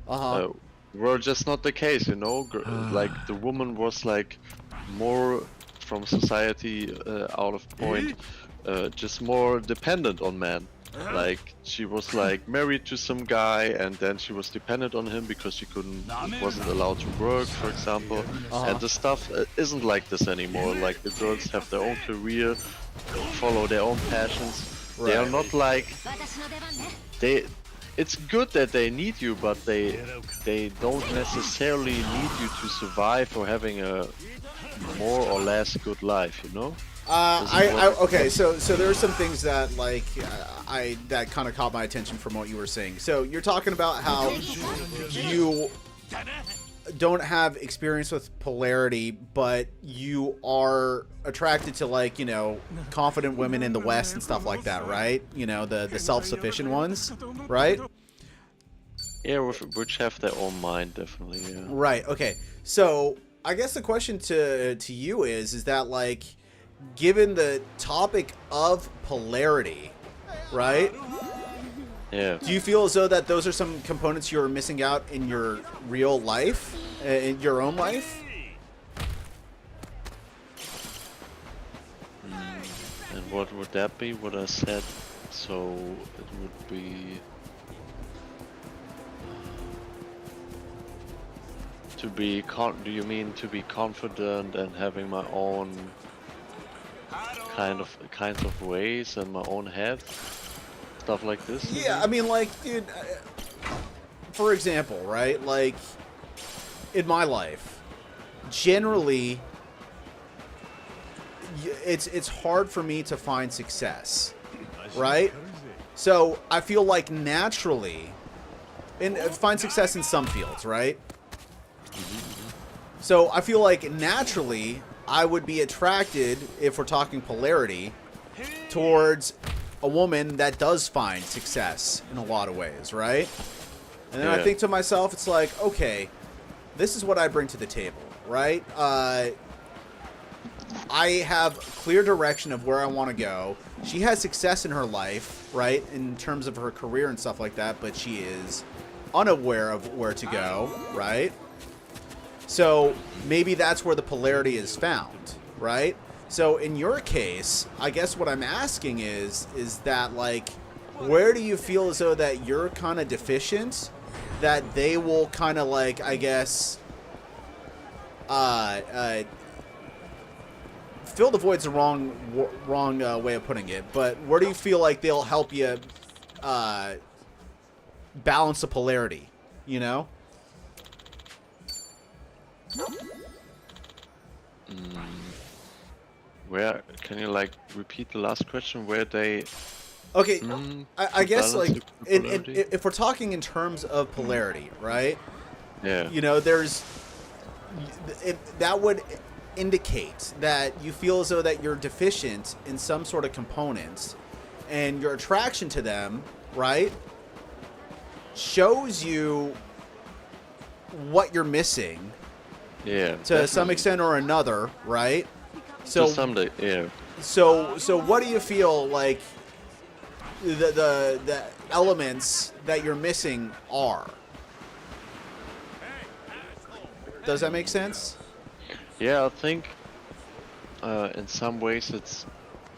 Uh-huh. Were just not the case, you know. Like the woman was like more from society out of point, just more dependent on men. Like she was like married to some guy, and then she was dependent on him because she wasn't allowed to work, for example. And the stuff isn't like this anymore. Like the girls have their own career, follow their own passions. They are not like they. It's good that they need you, but they don't necessarily need you to survive or having a more or less good life, you know. Okay, so there are some things that like that kind of caught my attention from what you were saying. So you're talking about how you don't have experience with polarity, but you are attracted to like, you know, confident women in the West and stuff like that, right? You know, the self-sufficient ones, right? Yeah, which have their own mind, definitely. Yeah. Right. Okay. So I guess the question to you is that like, given the topic of polarity, right? Yeah. Do you feel as though that those are some components you're missing out in your real life, in your own life? And what would that be? What I said? So it would be to be do you mean to be confident and having my own kinds of ways and my own head, stuff like this? Yeah, I mean, like, dude, for example, right? Like, in my life, generally, it's hard for me to find success, right? So I feel like naturally, and find success in some fields, right? So I feel like naturally I would be attracted, if we're talking polarity, towards a woman that does find success in a lot of ways, right? And then I think to myself, it's like, okay, this is what I bring to the table, right? I have clear direction of where I want to go. She has success in her life, right, in terms of her career and stuff like that, but she is unaware of where to go, right? So maybe that's where the polarity is found, right? So in your case, I guess what I'm asking is that, like, where do you feel as though that you're kind of deficient, that they will kind of, like, I guess, fill the void's the wrong way of putting it, but where do you feel like they'll help you balance the polarity, you know? Where can you like repeat the last question? Where they? Okay, I guess like polarity? if we're talking in terms of polarity, right? Yeah. You know, that would indicate that you feel as though that you're deficient in some sort of components, and your attraction to them, right, shows you what you're missing. Yeah. To some extent or another, right? So someday, yeah. So what do you feel like the elements that you're missing are? Does that make sense? Yeah, I think in some ways it's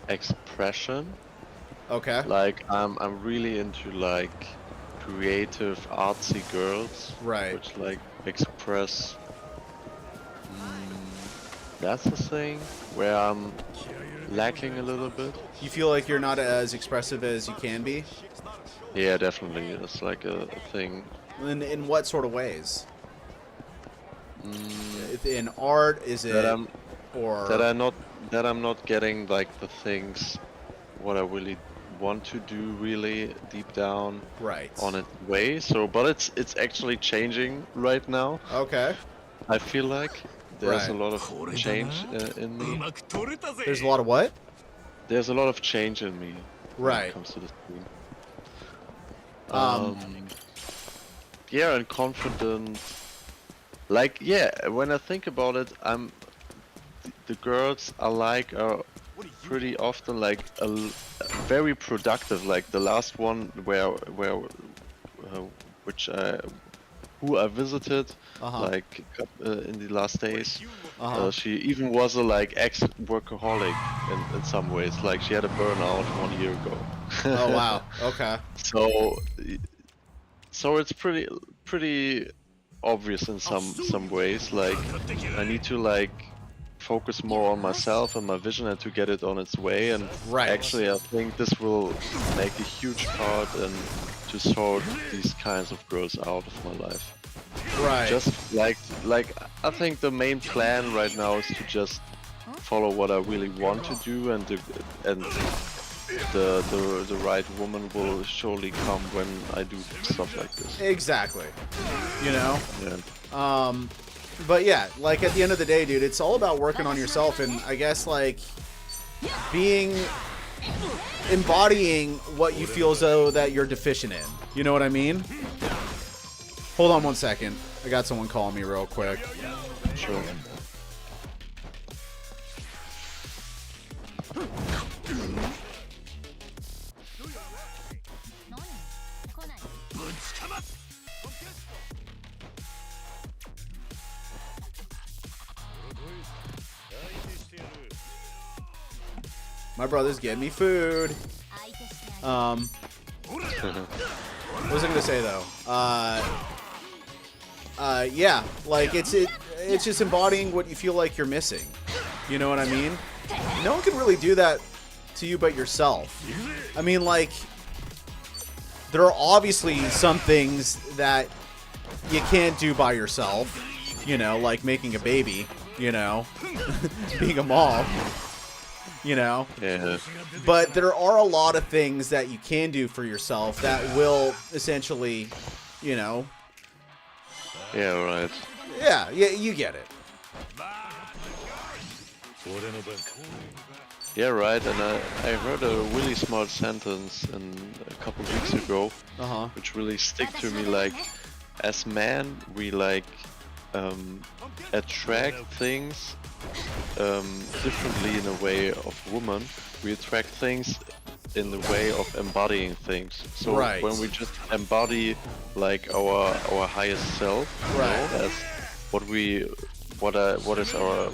expression. Okay. Like I'm really into like creative artsy girls, Right. which like express. That's the thing where I'm lacking a little bit. You feel like you're not as expressive as you can be? Yeah, definitely. It's like a thing. In what sort of ways? In art, is it, That I'm or that I'm not getting like the things what I really want to do really deep down right? on its way. So, but it's actually changing right now. Okay. I feel like there's Right. a lot of change in me. There's a lot of what? There's a lot of change in me when Right. it comes to this game. Um, Yeah, and confident. Like, yeah, when I think about it, the girls I like are pretty often like very productive. Like the last one which who I visited, like in the last days. She even was a like ex-workaholic in some ways. Like she had a burnout 1 year ago. Oh wow. Okay. So it's pretty obvious in some ways. Like I need to like focus more on myself and my vision and to get it on its way. And Right. actually, I think this will make a huge part in to sort these kinds of girls out of my life. Right. Just like I think the main plan right now is to just follow what I really want to do, and the right woman will surely come when I do stuff like this. Exactly. You know. Yeah. But yeah, like at the end of the day, dude, it's all about working on yourself, and I guess like embodying what you feel as though that you're deficient in. You know what I mean? Hold on 1 second. I got someone calling me real quick. Sure. My brother's getting me food. What was I gonna say though? Yeah, like it's just embodying what you feel like you're missing. You know what I mean? No one can really do that to you but yourself. I mean, like, there are obviously some things that you can't do by yourself. You know, like making a baby. You know, being a mom. You know? Yeah. But there are a lot of things that you can do for yourself that will essentially, you know. Yeah, right. Yeah, you get it. Yeah, right. And I heard a really smart sentence a couple weeks ago, which really stick to me. Like, as men, we like attract things differently in a way of woman. We attract things in the way of embodying things. So Right. when we just embody like our highest self, you Right. know, as what is our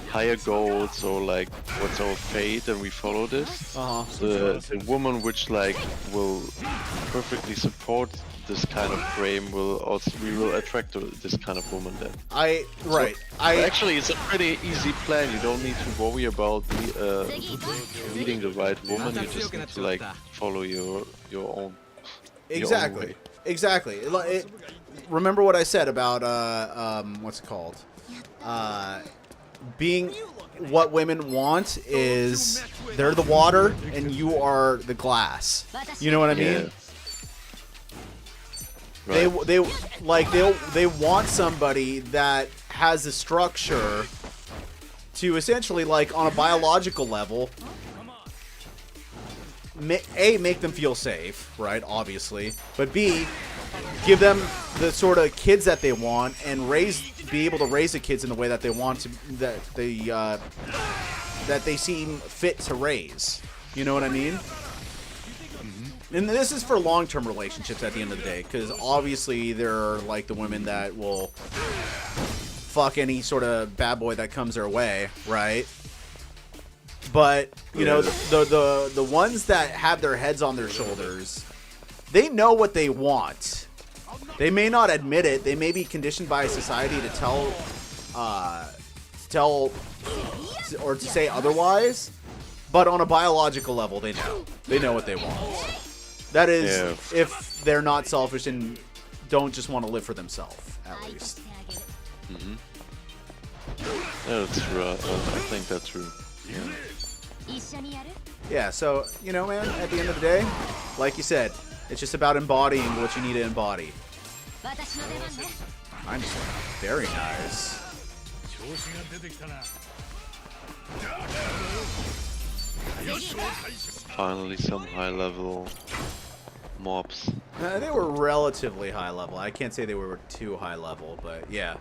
higher goals, or like what's our fate, and we follow this. The woman which like will perfectly support this kind of frame we will attract this kind of woman then. Actually, it's a pretty easy plan. You don't need to worry about meeting the right woman. You just need to like follow your own. Exactly. Exactly. Remember what I said about what's it called? Being what women want is they're the water and you are the glass. You know what I mean? Yeah. Right. They want somebody that has the structure to essentially, like, on a biological level, make them feel safe, right? Obviously, but B, give them the sort of kids that they want and be able to raise the kids in the way that they want to, that they seem fit to raise. You know what I mean? And this is for long-term relationships at the end of the day, because obviously there are like the women that will fuck any sort of bad boy that comes their way, right? But you know, the ones that have their heads on their shoulders, they know what they want. They may not admit it. They may be conditioned by society to tell or to say otherwise. But on a biological level, they know. They know what they want. That is, if they're not selfish and don't just want to live for themselves, at least. Mm-hmm. Yeah, that's true. I think that's true. Yeah, so, you know, man, at the end of the day, like you said, it's just about embodying what you need to embody. I'm just very nice. Finally, some high-level mobs. They were relatively high level. I can't say they were too high level, but yeah.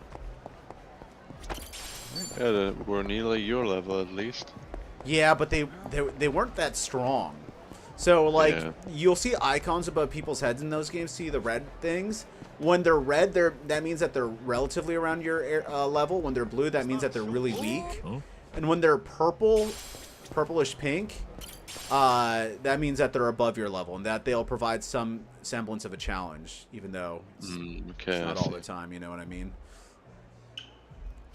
Yeah, they were nearly your level at least. Yeah, but they weren't that strong. So, like, Yeah. you'll see icons above people's heads in those games, see the red things. When they're red, that means that they're relatively around your level. When they're blue, that means that they're really weak. And when they're purplish pink, that means that they're above your level and that they'll provide some semblance of a challenge, even though it's, Okay, it's not I all see. the time, you know what I mean?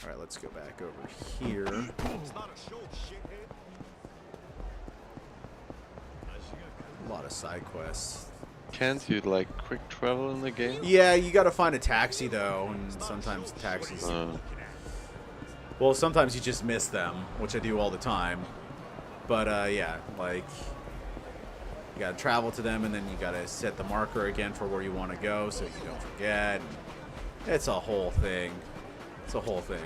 Alright, let's go back over here. A lot of side quests. Can't you like quick travel in the game? Yeah, you gotta find a taxi though, and sometimes taxis... Well, sometimes you just miss them, which I do all the time. But, yeah, like... You gotta travel to them, and then you gotta set the marker again for where you want to go, so you don't forget. It's a whole thing. It's a whole thing.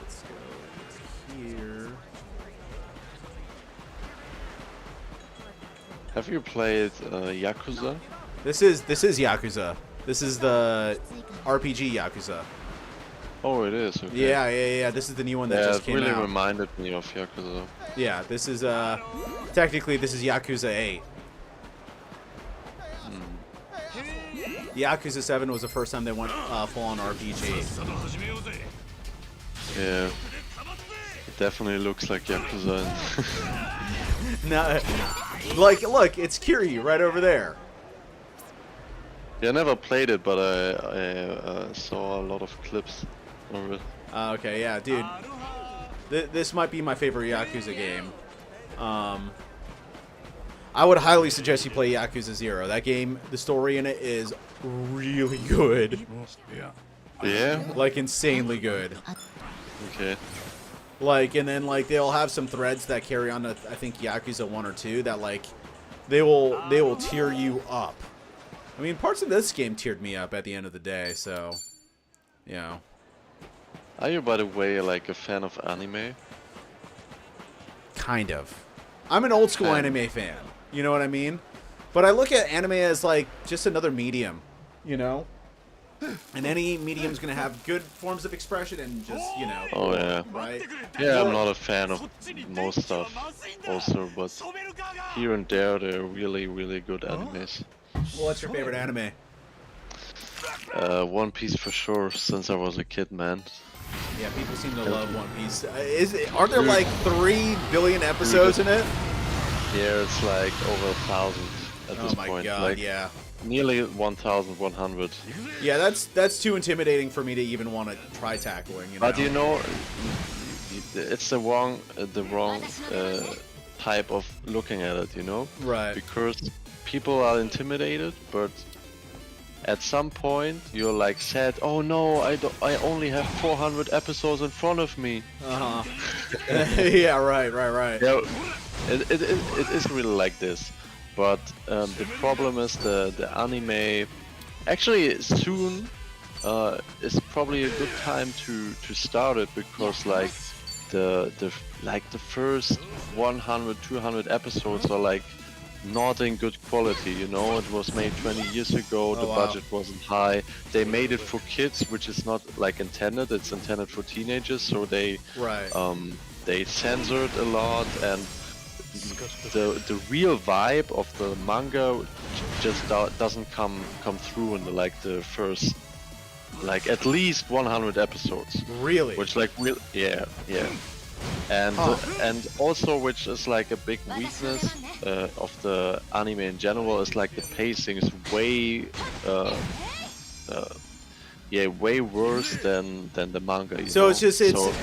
Let's go here. Have you played Yakuza? This is Yakuza. This is the RPG Yakuza. Oh, it is. Okay. Yeah. This is the new one that just came really out. reminded me of Yakuza. Yeah, this is technically this is Yakuza 8. Yakuza 7 was the first time they went full on RPG. Yeah. It definitely looks like Yakuza. No, like look, it's Kiryu right over there. Yeah, I never played it, but I saw a lot of clips of it. Okay, yeah, dude. This might be my favorite Yakuza game. I would highly suggest you play Yakuza 0. That game, the story in it is really good. Yeah? Like, insanely good. Okay. Like, and then, like, they'll have some threads that carry on to, I think, Yakuza 1 or 2 that, like, they will tear you up. I mean, parts of this game teared me up at the end of the day, so, you know. Are you, by the way, like a fan of anime? Kind of. I'm an old school anime fan. You know what I mean? But I look at anime as like just another medium, you know? And any medium's gonna have good forms of expression and just, you know. Oh yeah. Right? Yeah, I'm not a fan of most stuff also, but here and there they're really, really good animes. Well, what's your favorite anime? One Piece for sure, since I was a kid, man. Yeah, people seem to love One Piece. Aren't there like 3 billion episodes in it? Yeah, it's like over 1,000 at this point. Oh my god, like, yeah. Nearly 1,100. Yeah, that's too intimidating for me to even want to try tackling. You know? But you know, it's the wrong type of looking at it, you know? Right. Because people are intimidated, but at some point you're like sad, oh no, I only have 400 episodes in front of me. Yeah, right. Yeah, it is really like this, but the problem is the anime. Actually, soon is probably a good time to start it, because like the first 100, 200 episodes are like not in good quality, you know. It was made 20 years ago, the budget wasn't high, they made it for kids, which is not like intended, it's intended for teenagers, so they censored a lot, and the real vibe of the manga just doesn't come through in the first like at least 100 episodes. Really? Which like yeah. And and also which is like a big weakness of the anime in general is like the pacing is way way worse than the manga. You So know? it's just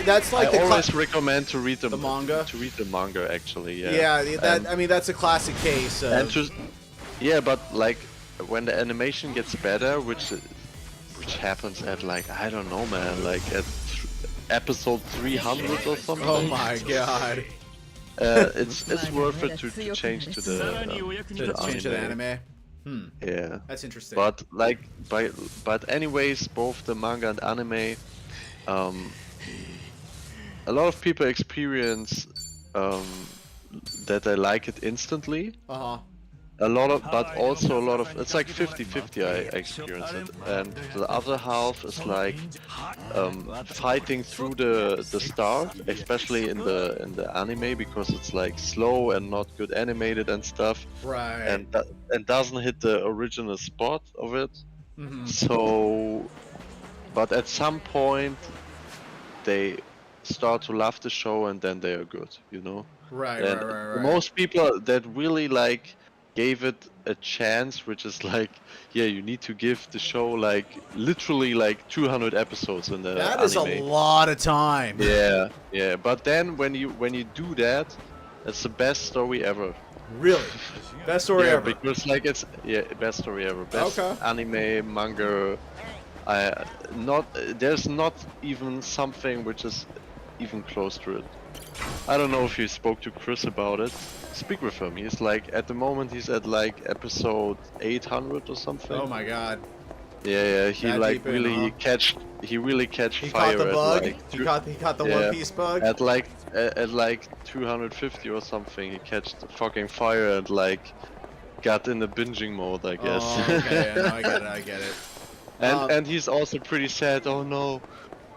that's like I the always recommend to read the manga. To read the manga actually. Yeah, that I mean that's a classic case. And but like when the animation gets better, which happens at like I don't know, man, like at episode 300 or something. Oh my god. It's worth it to change to the anime. Yeah. That's interesting. But like but anyways, both the manga and anime, a lot of people experience that they like it instantly. But also a lot of it's like 50-50 I experience it, and the other half is like fighting through the start, especially in the anime, because it's like slow and not good animated and stuff, right? And doesn't hit the original spot of it. So, but at some point they start to love the show, and then they are good, you know. Right. Most people that really like gave it a chance, which is like, yeah, you need to give the show like literally like 200 episodes in the That anime. is a lot of time. Yeah. But then when you do that, it's the best story ever. Really? Best story ever? Because like it's best story ever. Best anime, manga. There's not even something which is even close to it. I don't know if you spoke to Chris about it. Speak with him. He's like at the moment he's at like episode 800 or something. Oh my god. Yeah. He that like really in, catch he fire. Caught the bug. Like He caught the One Piece bug. At like 250 or something, he catched the fucking fire and like got in the binging mode, I guess. Oh, okay. No, I get it. And he's also pretty sad. Oh no,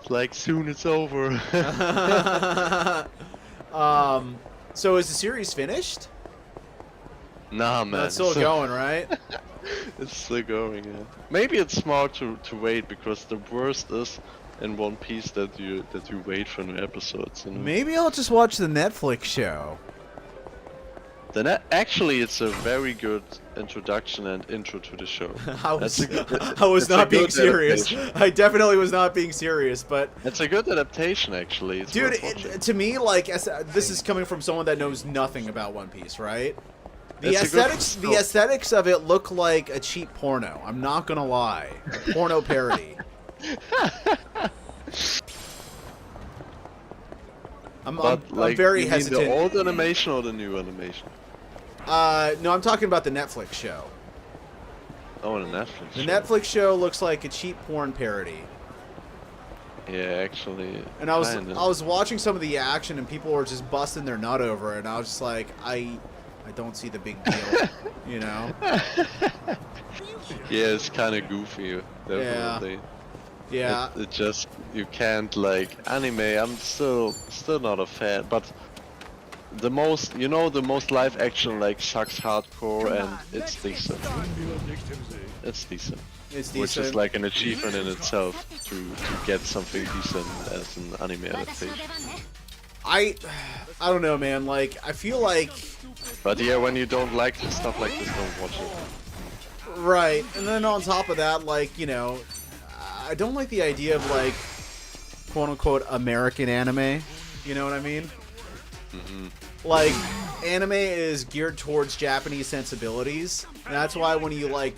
like soon it's over. So is the series finished? Nah, man. It's still going, right? It's still going, yeah. Maybe it's smart to wait, because the worst is in One Piece that you wait for new episodes. You know? Maybe I'll just watch the Netflix show. Actually, it's a very good introduction and intro to the show. I was not being serious. I definitely was not being serious, but it's a good adaptation, actually. It's dude, to me, like, this is coming from someone that knows nothing about One Piece, right? The aesthetics of it look like a cheap porno. I'm not gonna lie, a porno parody. I'm very hesitant. The old animation or the new animation? No, I'm talking about the Netflix show. Oh, the Netflix show. The Netflix show looks like a cheap porn parody. Yeah, actually. And I was watching some of the action, and people were just busting their nut over it, and I was just like, I don't see the big deal, you know? Yeah, it's kind of goofy, definitely. Yeah. It just, you can't, like, anime, I'm still not a fan, but the most live action, like, sucks hardcore, and it's decent. It's decent. Which is like an achievement in itself, to get something decent as an anime adaptation. I don't know, man, like, I feel like... But yeah, when you don't like stuff like this, don't watch it. Right, and then on top of that, like, you know, I don't like the idea of, like, quote-unquote American anime, you know what I mean? Like, anime is geared towards Japanese sensibilities, and that's why when you, like,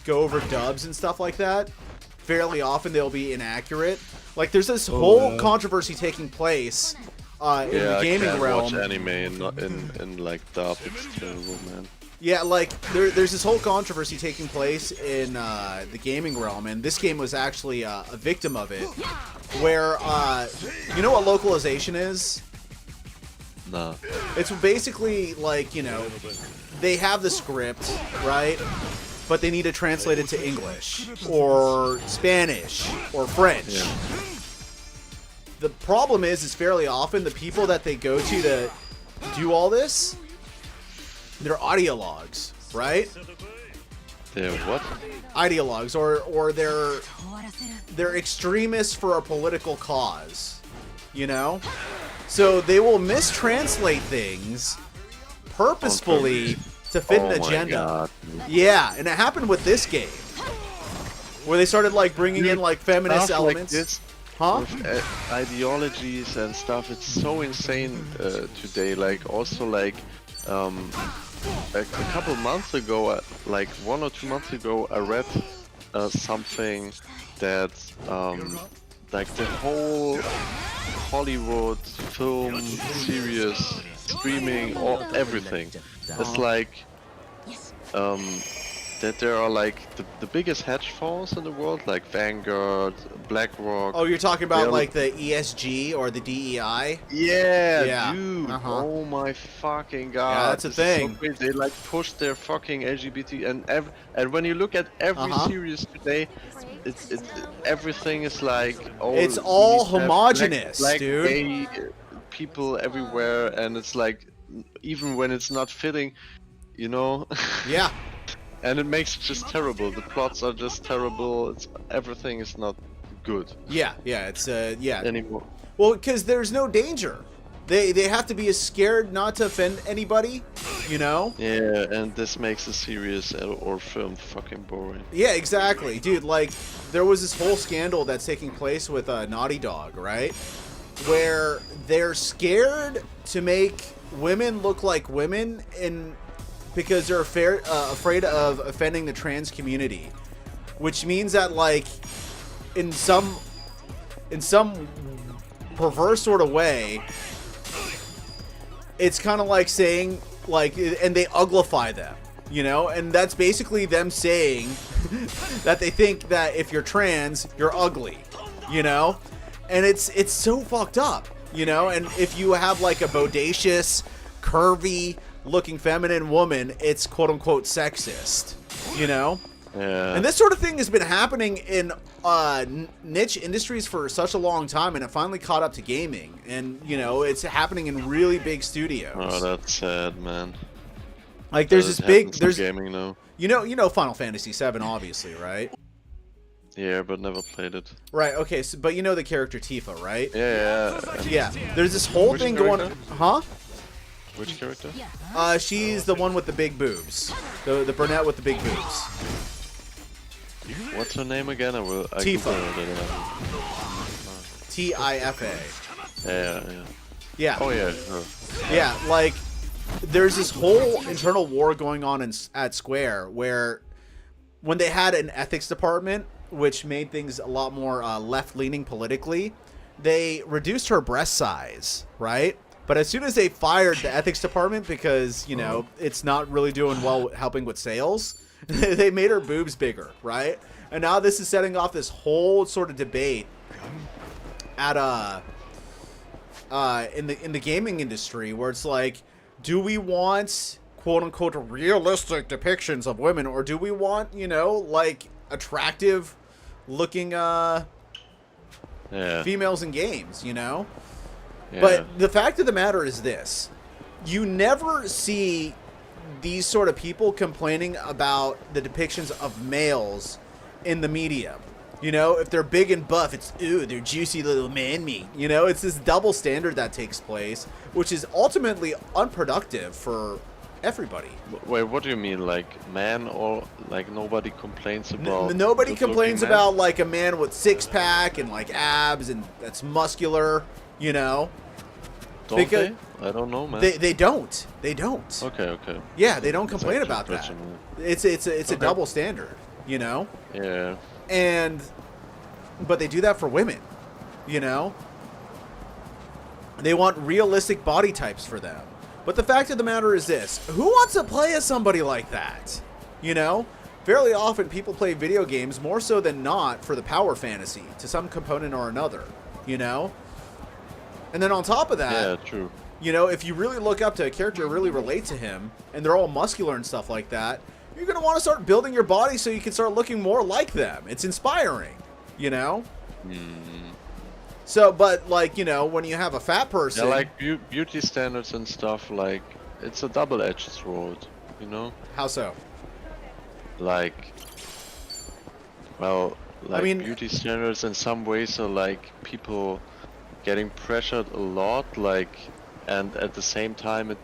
go over dubs and stuff like that, fairly often they'll be inaccurate. Like, there's this whole controversy taking place in the gaming realm. I can't watch anime in like dub. It's terrible, man. Yeah, like there's this whole controversy taking place in the gaming realm, and this game was actually a victim of it. Where you know what localization is? No. It's basically like, you know, they have the script, right? But they need to translate it to English or Spanish or French. Yeah. The problem is fairly often the people that they go to do all this, they're audio logs, right? They're what? Ideologues, or they're 終わらせる they're extremists for a political cause, you know? So they will mistranslate things purposefully to fit Oh an my agenda. God. Yeah, and it happened with this game, where they started like bringing in like feminist Stuff like elements. this Huh? with ideologies and stuff, it's so insane today. Like also like a couple months ago, like 1 or 2 months ago, I read something that like the whole Hollywood film series, streaming, all everything. It's like that there are like the biggest hedge funds in the world, like Vanguard, BlackRock. Oh, you're talking about They're- like the ESG or the DEI? Yeah, Yeah, dude. uh-huh. Oh my fucking god. Yeah, that's a This is so thing. crazy. They like push their fucking LGBT and when you look at every Uh-huh. series today, it's everything is like It's all these have homogenous, black dude. Gay people everywhere, and it's like even when it's not fitting, you know. Yeah. And it makes it just terrible. The plots are just terrible. Everything is not good Yeah, it's yeah. anymore. Well, because there's no danger. They have to be as scared not to offend anybody, you know? Yeah, and this makes a series or film fucking boring. Yeah, exactly. Dude, like, there was this whole scandal that's taking place with Naughty Dog, right? Where they're scared to make women look like women because they're afraid of offending the trans community. Which means that, like, in some perverse sort of way, it's kind of like saying, like, and they uglify them, you know? And that's basically them saying that they think that if you're trans, you're ugly, you know? And it's so fucked up, you know? And if you have, like, a bodacious, curvy looking feminine woman, it's quote unquote sexist, you know? Yeah. And this sort of thing has been happening in niche industries for such a long time, and it finally caught up to gaming. And, you know, it's happening in really big studios. Oh, that's sad, man. Like, there's That this big, happens in there's, gaming now. you know Final Fantasy VII, obviously, right? Yeah, but never played it. Right, okay, so, but you know the character Tifa, right? Yeah. Yeah, there's this whole Which thing going on. character? Huh? Which character? She's the one with the big boobs. The brunette with the big boobs. What's her name again? I Tifa. Googled it, Tifa. yeah. Yeah. Oh yeah. Her. Yeah, like, there's this whole internal war going on at Square where when they had an ethics department, which made things a lot more left-leaning politically, they reduced her breast size, right? But as soon as they fired the ethics department because, you know, it's not really doing well helping with sales, they made her boobs bigger, right? And now this is setting off this whole sort of debate at in the gaming industry where it's like, do we want quote unquote realistic depictions of women, or do we want, you know, like attractive looking females in games, you know? Yeah. But the fact of the matter is this: you never see these sort of people complaining about the depictions of males in the media. You know, if they're big and buff, it's, ooh, they're juicy little man meat. You know, it's this double standard that takes place, which is ultimately unproductive for everybody. Wait, what do you mean? Like man, or like nobody complains about? Nobody good-looking complains men? about like a man with six pack and like abs and that's muscular, you know? Don't because they? I don't know, man. They don't. They don't. Okay. Yeah, they don't That's complain actually about that. stretching It's a Okay. double standard, you know? Yeah. But they do that for women, you know? They want realistic body types for them. But the fact of the matter is this: who wants to play as somebody like that? You know? Fairly often people play video games more so than not for the power fantasy to some component or another, you know? And then on top of that, Yeah, true. you know, if you really look up to a character, really relate to him, and they're all muscular and stuff like that, you're going to want to start building your body so you can start looking more like them. It's inspiring, you know? So, but, like, you know, when you have a fat person... Yeah, like beauty standards and stuff. Like it's a double-edged sword, you know. How so? like, well, like mean- beauty standards in some ways are like people getting pressured a lot, like, and at the same time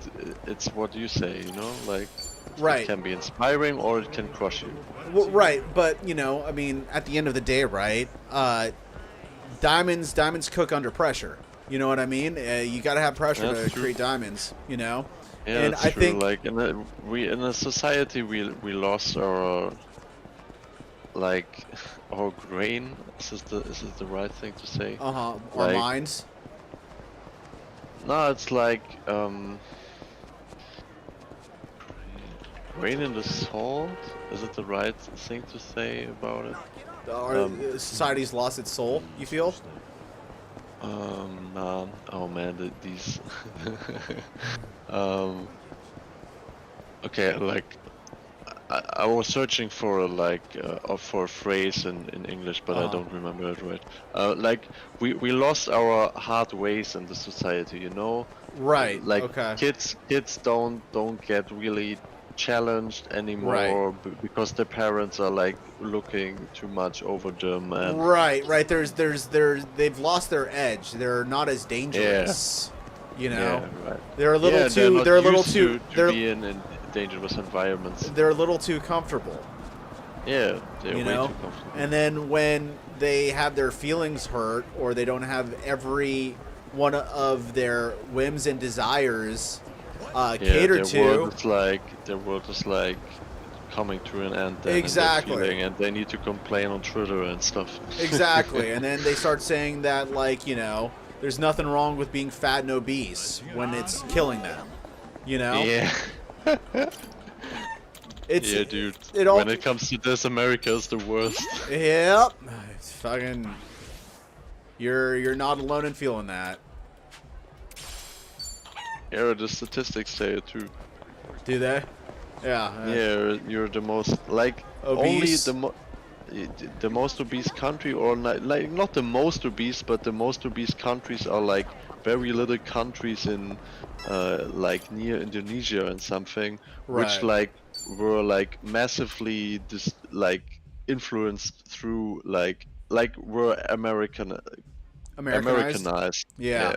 it's what you say, you know, like Right. it can be inspiring or it can crush you. Well, right, but you know, I mean, at the end of the day, right? Diamonds cook under pressure. You know what I mean? You got to have pressure That's to true. create diamonds. You know. Yeah, And that's I true. think- like in a society we lost our like our grain. Is this the right thing to say? Our Like- minds. No, it's like grain in the salt. Is it the right thing to say about it? Our society's lost its soul. You feel? Nah. Oh man, these. Okay, like I was searching for for a phrase in English, but I don't remember it right. Like we lost our hard ways in the society, you know. Right. Like okay. kids don't get really challenged anymore because their parents are like looking too much over them and Right. They've lost their edge. They're not as dangerous. You know. yeah, right. They're a little Yeah, too. not They're a little used too. to be in dangerous environments. They're a little too comfortable. Yeah, they're You way know. too comfortable. And then when they have their feelings hurt, or they don't have every one of their whims and desires catered to. Their world is like coming to an end. Then, and Exactly. they're feeling, and they need to complain on Twitter and stuff. Exactly. And then they start saying that, like, you know, there's nothing wrong with being fat and obese when it's killing them. You know? Yeah. It's, Yeah, dude. It all, When it comes to this, America is the worst. Yep. It's fucking. You're not alone in feeling that. Yeah, the statistics say it too. Do they? Yeah. Yeah, you're the most like Obese. only the most obese country, or like not the most obese, but the most obese countries are like very little countries in like near Indonesia and something, Right. which like were like massively influenced through like were Americanized. Yeah.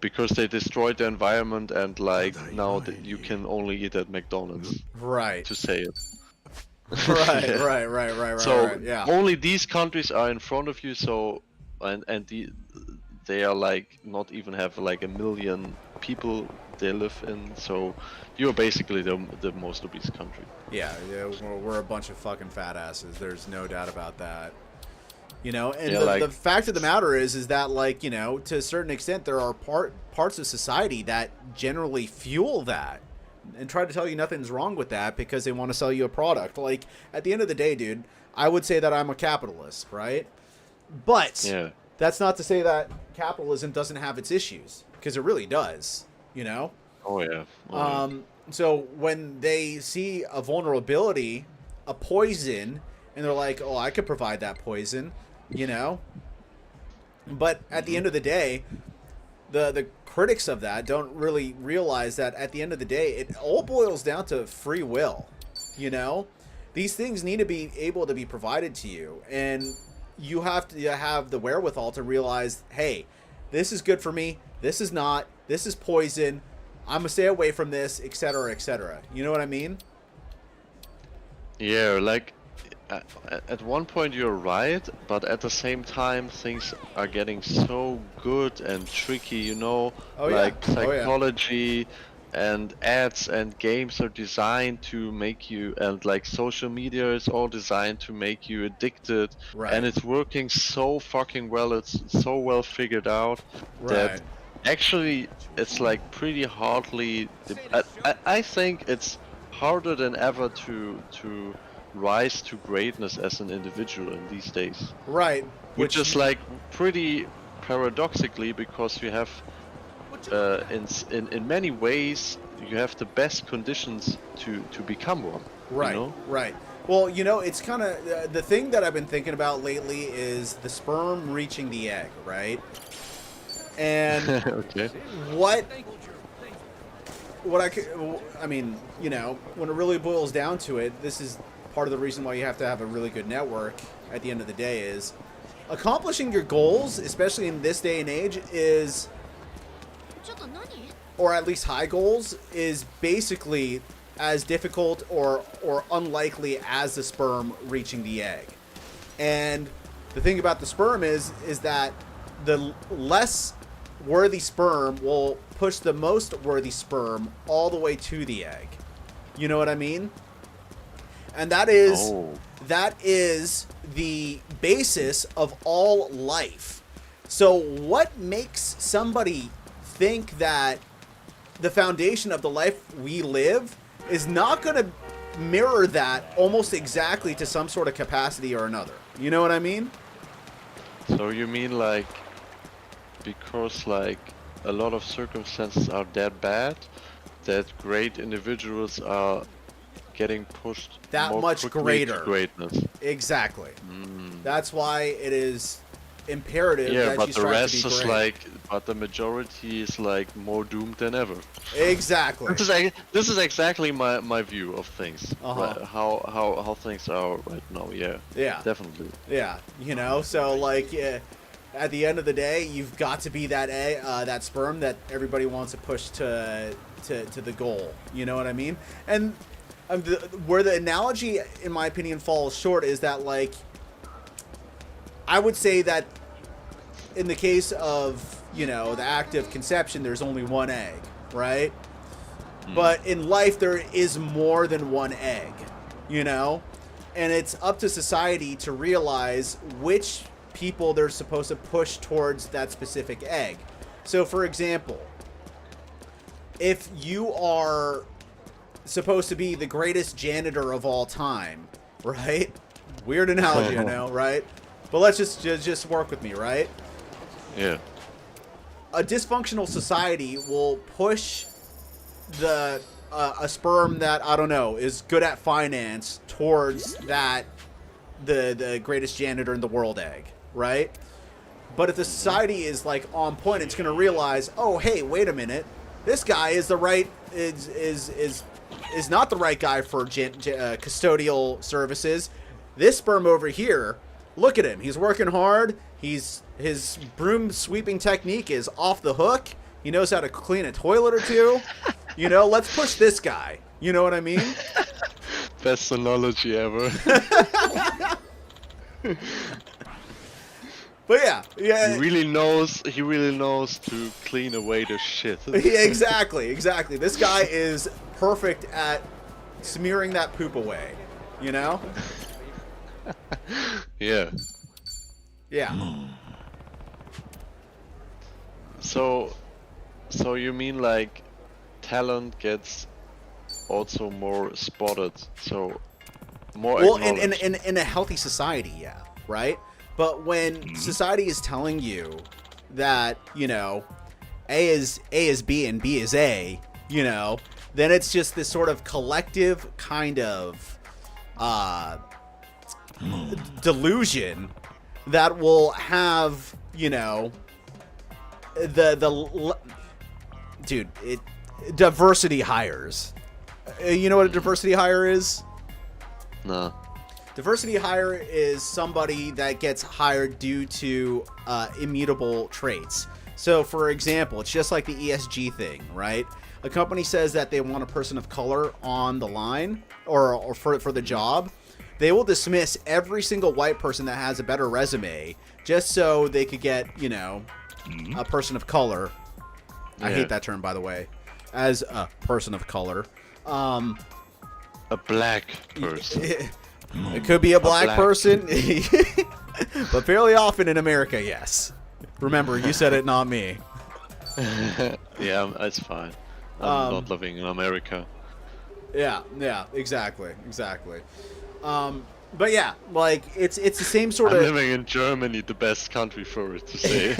Because they destroyed the environment and like now that you can only eat at McDonald's, Right. to say it. Right, Yeah. right. So right. Yeah. only these countries are in front of you. So they are like not even have like 1 million people they live in. So you're basically the most obese country. Yeah, we're a bunch of fucking fat asses. There's no doubt about that. You know, and Yeah, the like- fact of the matter is that, like, you know, to a certain extent, there are parts of society that generally fuel that and try to tell you nothing's wrong with that because they want to sell you a product. Like, at the end of the day, dude, I would say that I'm a capitalist, right? But Yeah. that's not to say that capitalism doesn't have its issues, because it really does, you know? Oh yeah. Oh, yeah. So when they see a vulnerability, a poison, and they're like, "Oh, I could provide that poison," you know. But at the end of the day, the critics of that don't really realize that at the end of the day, it all boils down to free will. You know, these things need to be able to be provided to you, and you have to have the wherewithal to realize, hey, this is good for me. This is not. This is poison. I'm gonna stay away from this, etc., etc. You know what I mean? Yeah, like at one point you're right, but at the same time things are getting so good and tricky, you know, Oh, yeah. like Oh, yeah. psychology and ads and games are designed to make you, and like social media is all designed to make you addicted, Right. and it's working so fucking well, it's so well figured out that Right. actually it's like pretty hardly I think it's harder than ever to rise to greatness as an individual in these days, Right. which is like pretty paradoxically, because you have in many ways you have the best conditions to become one. Right. You know? Right. Well, you know, it's kind of the thing that I've been thinking about lately is the sperm reaching the egg, right? And Okay. what I mean, you know, when it really boils down to it, this is part of the reason why you have to have a really good network at the end of the day is accomplishing your goals, especially in this day and age, is, ちょっと何？ or at least high goals, is basically as difficult or unlikely as the sperm reaching the egg. And the thing about the sperm is that the less worthy sperm will push the most worthy sperm all the way to the egg. You know what I mean? And that is the basis of all life. So what makes somebody think that the foundation of the life we live is not going to mirror that almost exactly to some sort of capacity or another? You know what I mean? So you mean like because like a lot of circumstances are that bad that great individuals are getting pushed that more much quickly to greater. greatness. Exactly. That's why it is imperative Yeah, that but you the strive rest to be is great. like, but the majority is like more doomed than ever. Exactly. This is exactly my view of things. Uh-huh. Right, how things are right now. Yeah. Yeah. Definitely. Yeah, you know, so like at the end of the day, you've got to be that that sperm that everybody wants to push to the goal. You know what I mean? And where the analogy, in my opinion, falls short is that, like, I would say that in the case of, you know, the act of conception, there's only one egg, right? But in life, there is more than one egg, you know? And it's up to society to realize which people they're supposed to push towards that specific egg. So, for example, if you are supposed to be the greatest janitor of all time, right? Weird analogy, I know, right? But let's just work with me, right? Yeah. A dysfunctional society will push the a sperm that, I don't know, is good at finance towards that the greatest janitor in the world egg, right? But if the society is like on point, it's going to realize, oh, hey, wait a minute, this guy is the right is not the right guy for custodial services. This sperm over here, look at him. He's working hard. His broom sweeping technique is off the hook. He knows how to clean a toilet or two. You know, let's push this guy. You know what I mean? Best analogy ever. But yeah. He really knows to clean away the shit. Yeah, exactly. This guy is perfect at smearing that poop away. You know? Yeah. Yeah. So you mean like talent gets also more spotted, so more Well, acknowledged. in a healthy society, yeah, right? But when society is telling you that, you know, A is B and B is A, you know, then it's just this sort of collective kind of delusion that will have, you know, diversity hires. You know what a diversity hire is? No. Diversity hire is somebody that gets hired due to immutable traits. So, for example, it's just like the ESG thing, right? A company says that they want a person of color on the line or for the job. They will dismiss every single white person that has a better resume just so they could get, you know, a person of color. I hate that term, by the way. As a person of color. A black person. It could be a black person. But fairly often in America, yes. Remember, you said it, not me. Yeah, that's fine. I'm not living in America. Yeah, exactly. But yeah, like it's the same sort I'm of. living in Germany, the best country for it to say.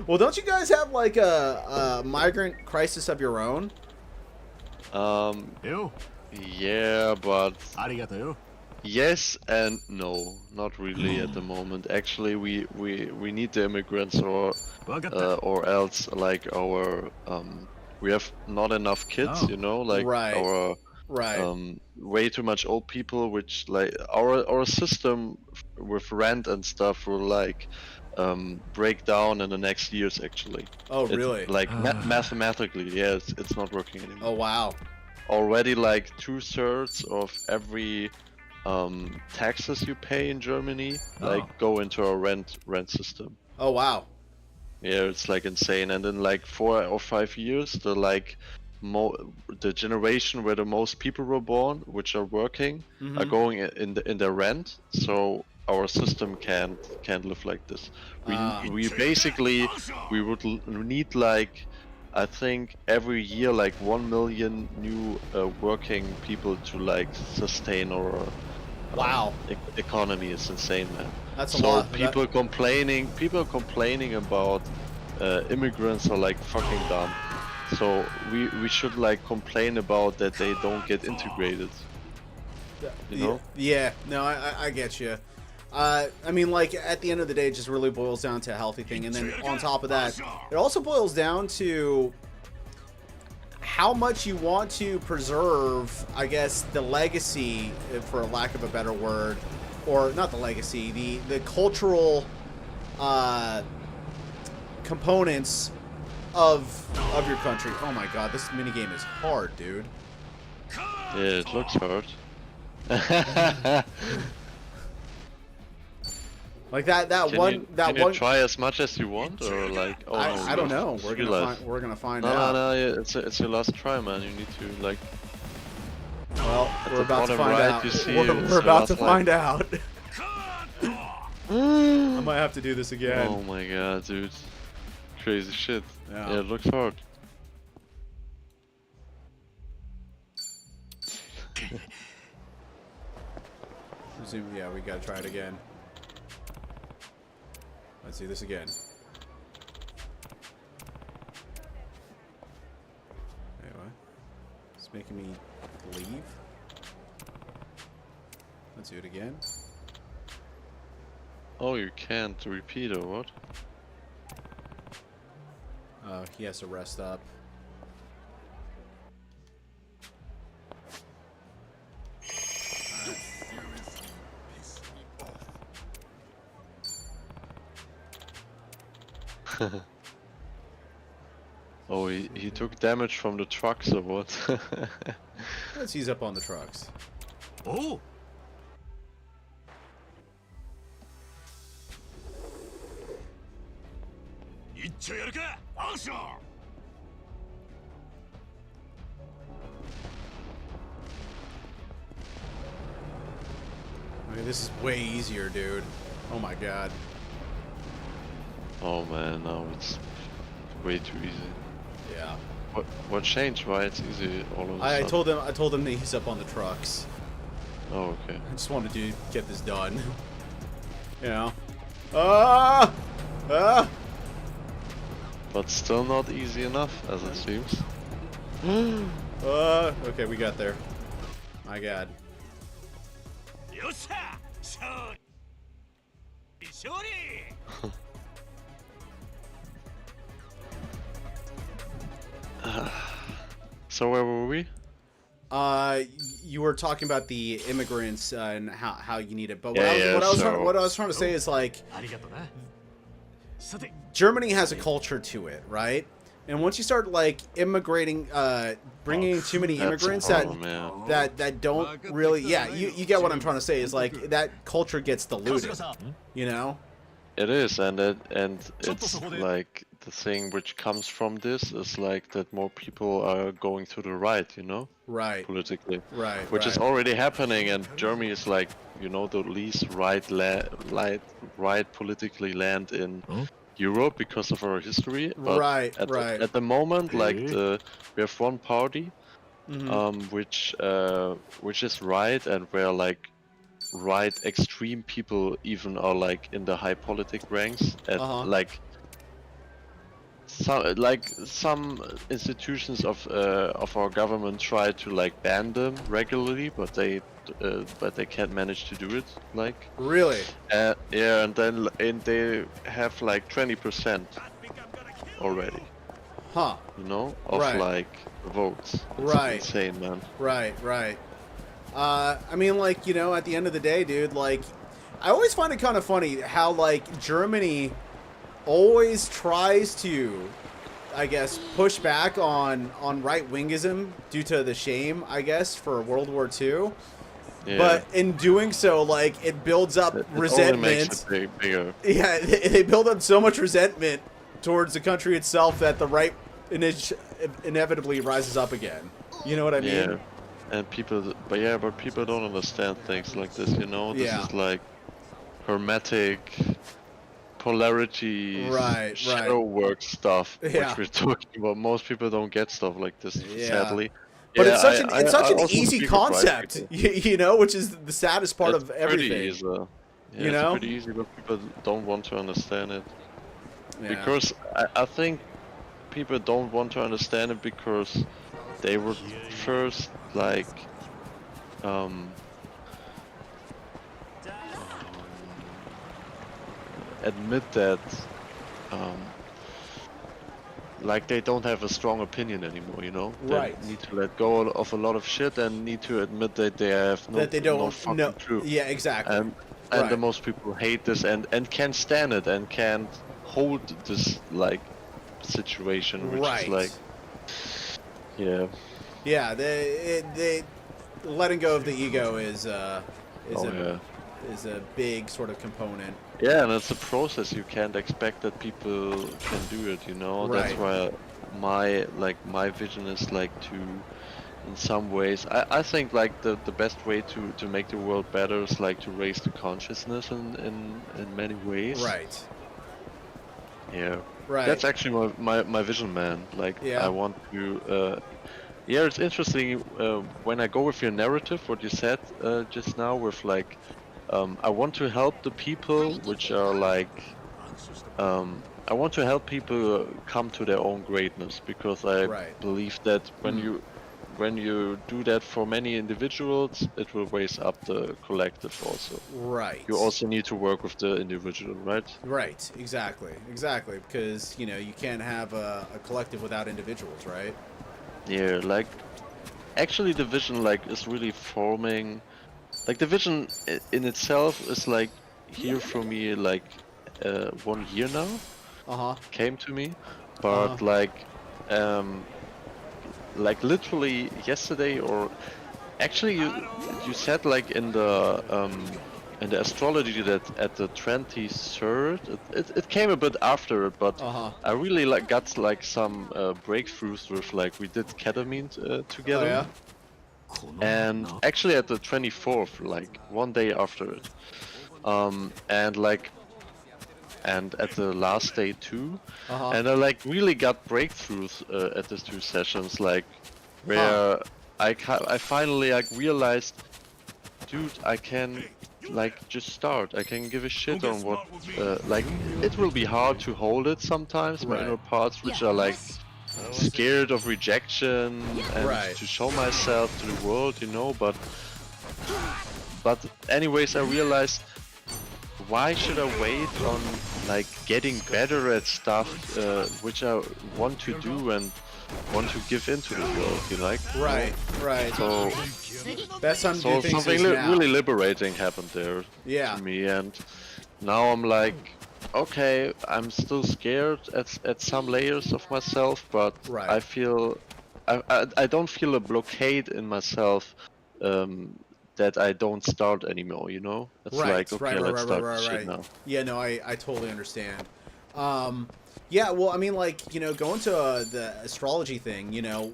Well, don't you guys have like a migrant crisis of your own? Yeah, but ありがとうよ yes and no, not really at the moment. Actually, we need the immigrants or else like our we have not enough kids, Oh. you know, like Right. our Right. way too much old people, which like our system with rent and stuff will like break down in the next years actually. Oh, It- really? like mathematically, yeah, it's not working anymore. Oh, wow. Already like 2/3 of every taxes you pay in Germany like go into our rent system. Oh, wow. Yeah, it's like insane. And in like 4 or 5 years, the generation where the most people were born, which are working, are going in the rent. So our system can't live like this. We basically we would need like, I think every year like 1 million new working people to like sustain our Wow. economy. Is insane, man. That's a So lot. people complaining about immigrants are like fucking dumb. So we should like complain about that they don't get integrated. You know? Yeah, no, I get you. I mean, like, at the end of the day, it just really boils down to a healthy thing. And then on top of that, it also boils down to how much you want to preserve, I guess, the legacy, for lack of a better word, or not the legacy, the cultural components of your country. Oh my god, this minigame is hard, dude. Yeah, it looks hard. Like that Can you try as much as you want, or like? Oh, no, I don't you know. We're real gonna life. find No, out. no, yeah, it's your last try, man. You need to like. Well, At we're the about to bottom find right, out. you see We're it's about your to last find out. I might have to do this again. Oh my god, dude. Crazy shit. Yeah. Yeah, it looks hard. Resume. Yeah, we gotta try it again. Let's do this again. Anyway, it's making me leave. Let's do it again. Oh, you can't repeat or what? He has to rest up. Oh, he took damage from the trucks or what? Let's ease up on the trucks. Oh! Okay, this is way easier, dude. Oh my god. Oh man, now it's way too easy. Yeah. What changed? Why it's easy all of a I sudden? told him to ease up on the trucks. Oh, okay. I just wanted to get this done. You know. Ah! Ah! But still not easy enough, as it seems. Okay, we got there. My god. So where were we? You were talking about the immigrants and how you need it, but Yeah, what I so- was trying to say is like Germany has a culture to it, right? And once you start like immigrating, bringing too many That's a immigrants problem, yeah. that don't really, yeah, you get what I'm trying to say is like that culture gets diluted, you know? It is, and it's like the thing which comes from this is like that more people are going to the right, you know, Right, politically, right, which is right. already happening, and Germany is like, you know, the least right politically land in Europe because of our history. But Right, at right. at the moment, like we have one party, Mhm. which is right, and where like right extreme people even are like in the high politic ranks, and like some institutions of our government try to like ban them regularly, but they can't manage to do it. Like Really? yeah, and they have like 20% already. Huh. you know, of Right. like votes. It's Right. insane, man. Right, right. I mean, like, you know, at the end of the day, dude, like, I always find it kind of funny how, like, Germany always tries to, I guess, push back on right-wingism due to the shame, I guess, for World War II. Yeah. But in doing so, like, it builds up It only resentment. makes it bigger. Yeah, they build up so much resentment towards the country itself that the right inevitably rises up again. You know what I mean? Yeah. And people, but people don't understand things like this, you know? This Yeah. is like hermetic polarity Right, shadow work stuff, Yeah. which we're talking about. Most people don't get stuff like this, Yeah. sadly. But Yeah, it's such I an also easy speak with white concept, people. you know, which is the saddest part It's of everything. Pretty easy. Yeah, You it's know? pretty easy, but people don't want to understand it. Yeah. Because I think people don't want to understand it because they would first like admit that like they don't have a strong opinion anymore, you know? Right. They need to let go of a lot of shit and need to admit that they have no, That they no don't fucking know. truth. Yeah, exactly. And Right. the most people hate this and can't stand it and can't hold this like situation, which Right. is like, yeah. Yeah, they letting go of the ego is Oh, yeah. is a big sort of component. Yeah, and it's a process. You can't expect that people can do it, you know. That's Right. why my vision is like to, in some ways, I think like the best way to make the world better is like to raise the consciousness in many ways. Right. Yeah. Right. That's actually my vision, man. Like Yeah. I want to. Yeah, it's interesting when I go with your narrative, what you said just now, with like, I want to help the people, which are like, I want to help people come to their own greatness, because I Right. believe that when you do that for many individuals, it will raise up the collective also. Right. You also need to work with the individual, right? Right. Exactly. Exactly. Because you know you can't have a collective without individuals, right? Yeah, like actually the vision like is really forming, like the vision in itself is like here for me like 1 year now. Came to me, but like literally yesterday, or actually you said like in the astrology that at the 23rd, it came a bit after it, but I really like got like some breakthroughs with like we did ketamine together. Oh, yeah? And actually at the 24th, like 1 day after it, and at the last day too, and I like really got breakthroughs at these 2 sessions, like where I finally like realized, dude, I can like just start. I can give a shit on what like it will be hard to hold it sometimes, my inner parts which are like scared of rejection and to show myself to the world, you know, but anyways I realized, why should I wait on like getting better at stuff which I want to do and want to give into the world, you like? Right. Right. So Best time to do things something is now. really liberating happened there to me, and now I'm like, okay, I'm still scared at some layers of myself, but I feel I don't feel a blockade in myself that I don't start anymore, you know? It's like, okay, let's start this shit now. Yeah, no, I totally understand. Yeah, well, I mean, like, you know, going to the astrology thing, you know,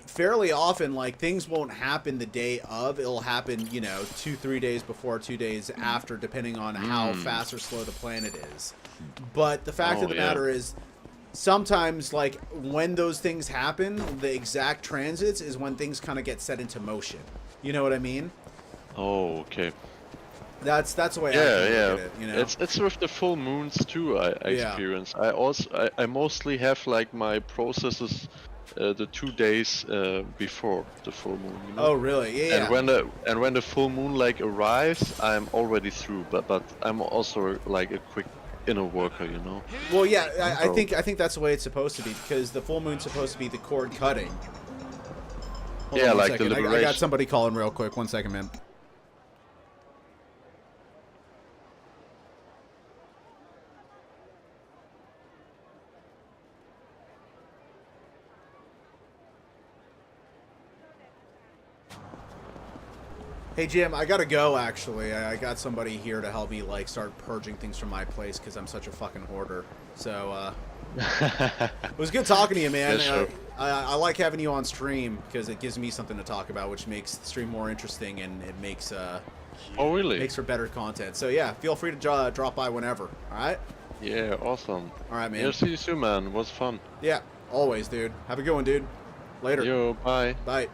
fairly often, like, things won't happen the day of. It'll happen, you know, 2-3 days before, 2 days after, depending on how fast or slow the planet is. But the fact of the matter is, sometimes, like, when those things happen, the exact transits is when things kind of get set into motion. You know what I mean? Oh, okay. That's the way I look at it, you know? It's with the full moons too. I experience. I mostly have like my processes the 2 days before the full moon. You know? Oh, really? Yeah. And when the full moon like arrives, I'm already through. But I'm also like a quick inner worker, you know. Well, yeah, I So- think that's the way it's supposed to be, because the full moon's supposed to be the cord cutting. Hold Yeah, on one like the second. I got liberation. somebody calling real quick. 1 second, man. Hey Jim, I gotta go actually. I got somebody here to help me like start purging things from my place because I'm such a fucking hoarder. So it was good talking to you, man. Yeah, sure. I like having you on stream because it gives me something to talk about, which makes the stream more interesting and it makes Oh, really? makes for better content. So yeah, feel free to drop by whenever. All right. Yeah, awesome. All right, man. Yeah, see you soon, man. It was fun. Yeah, always, dude. Have a good one, dude. Later. Yo, bye. Bye.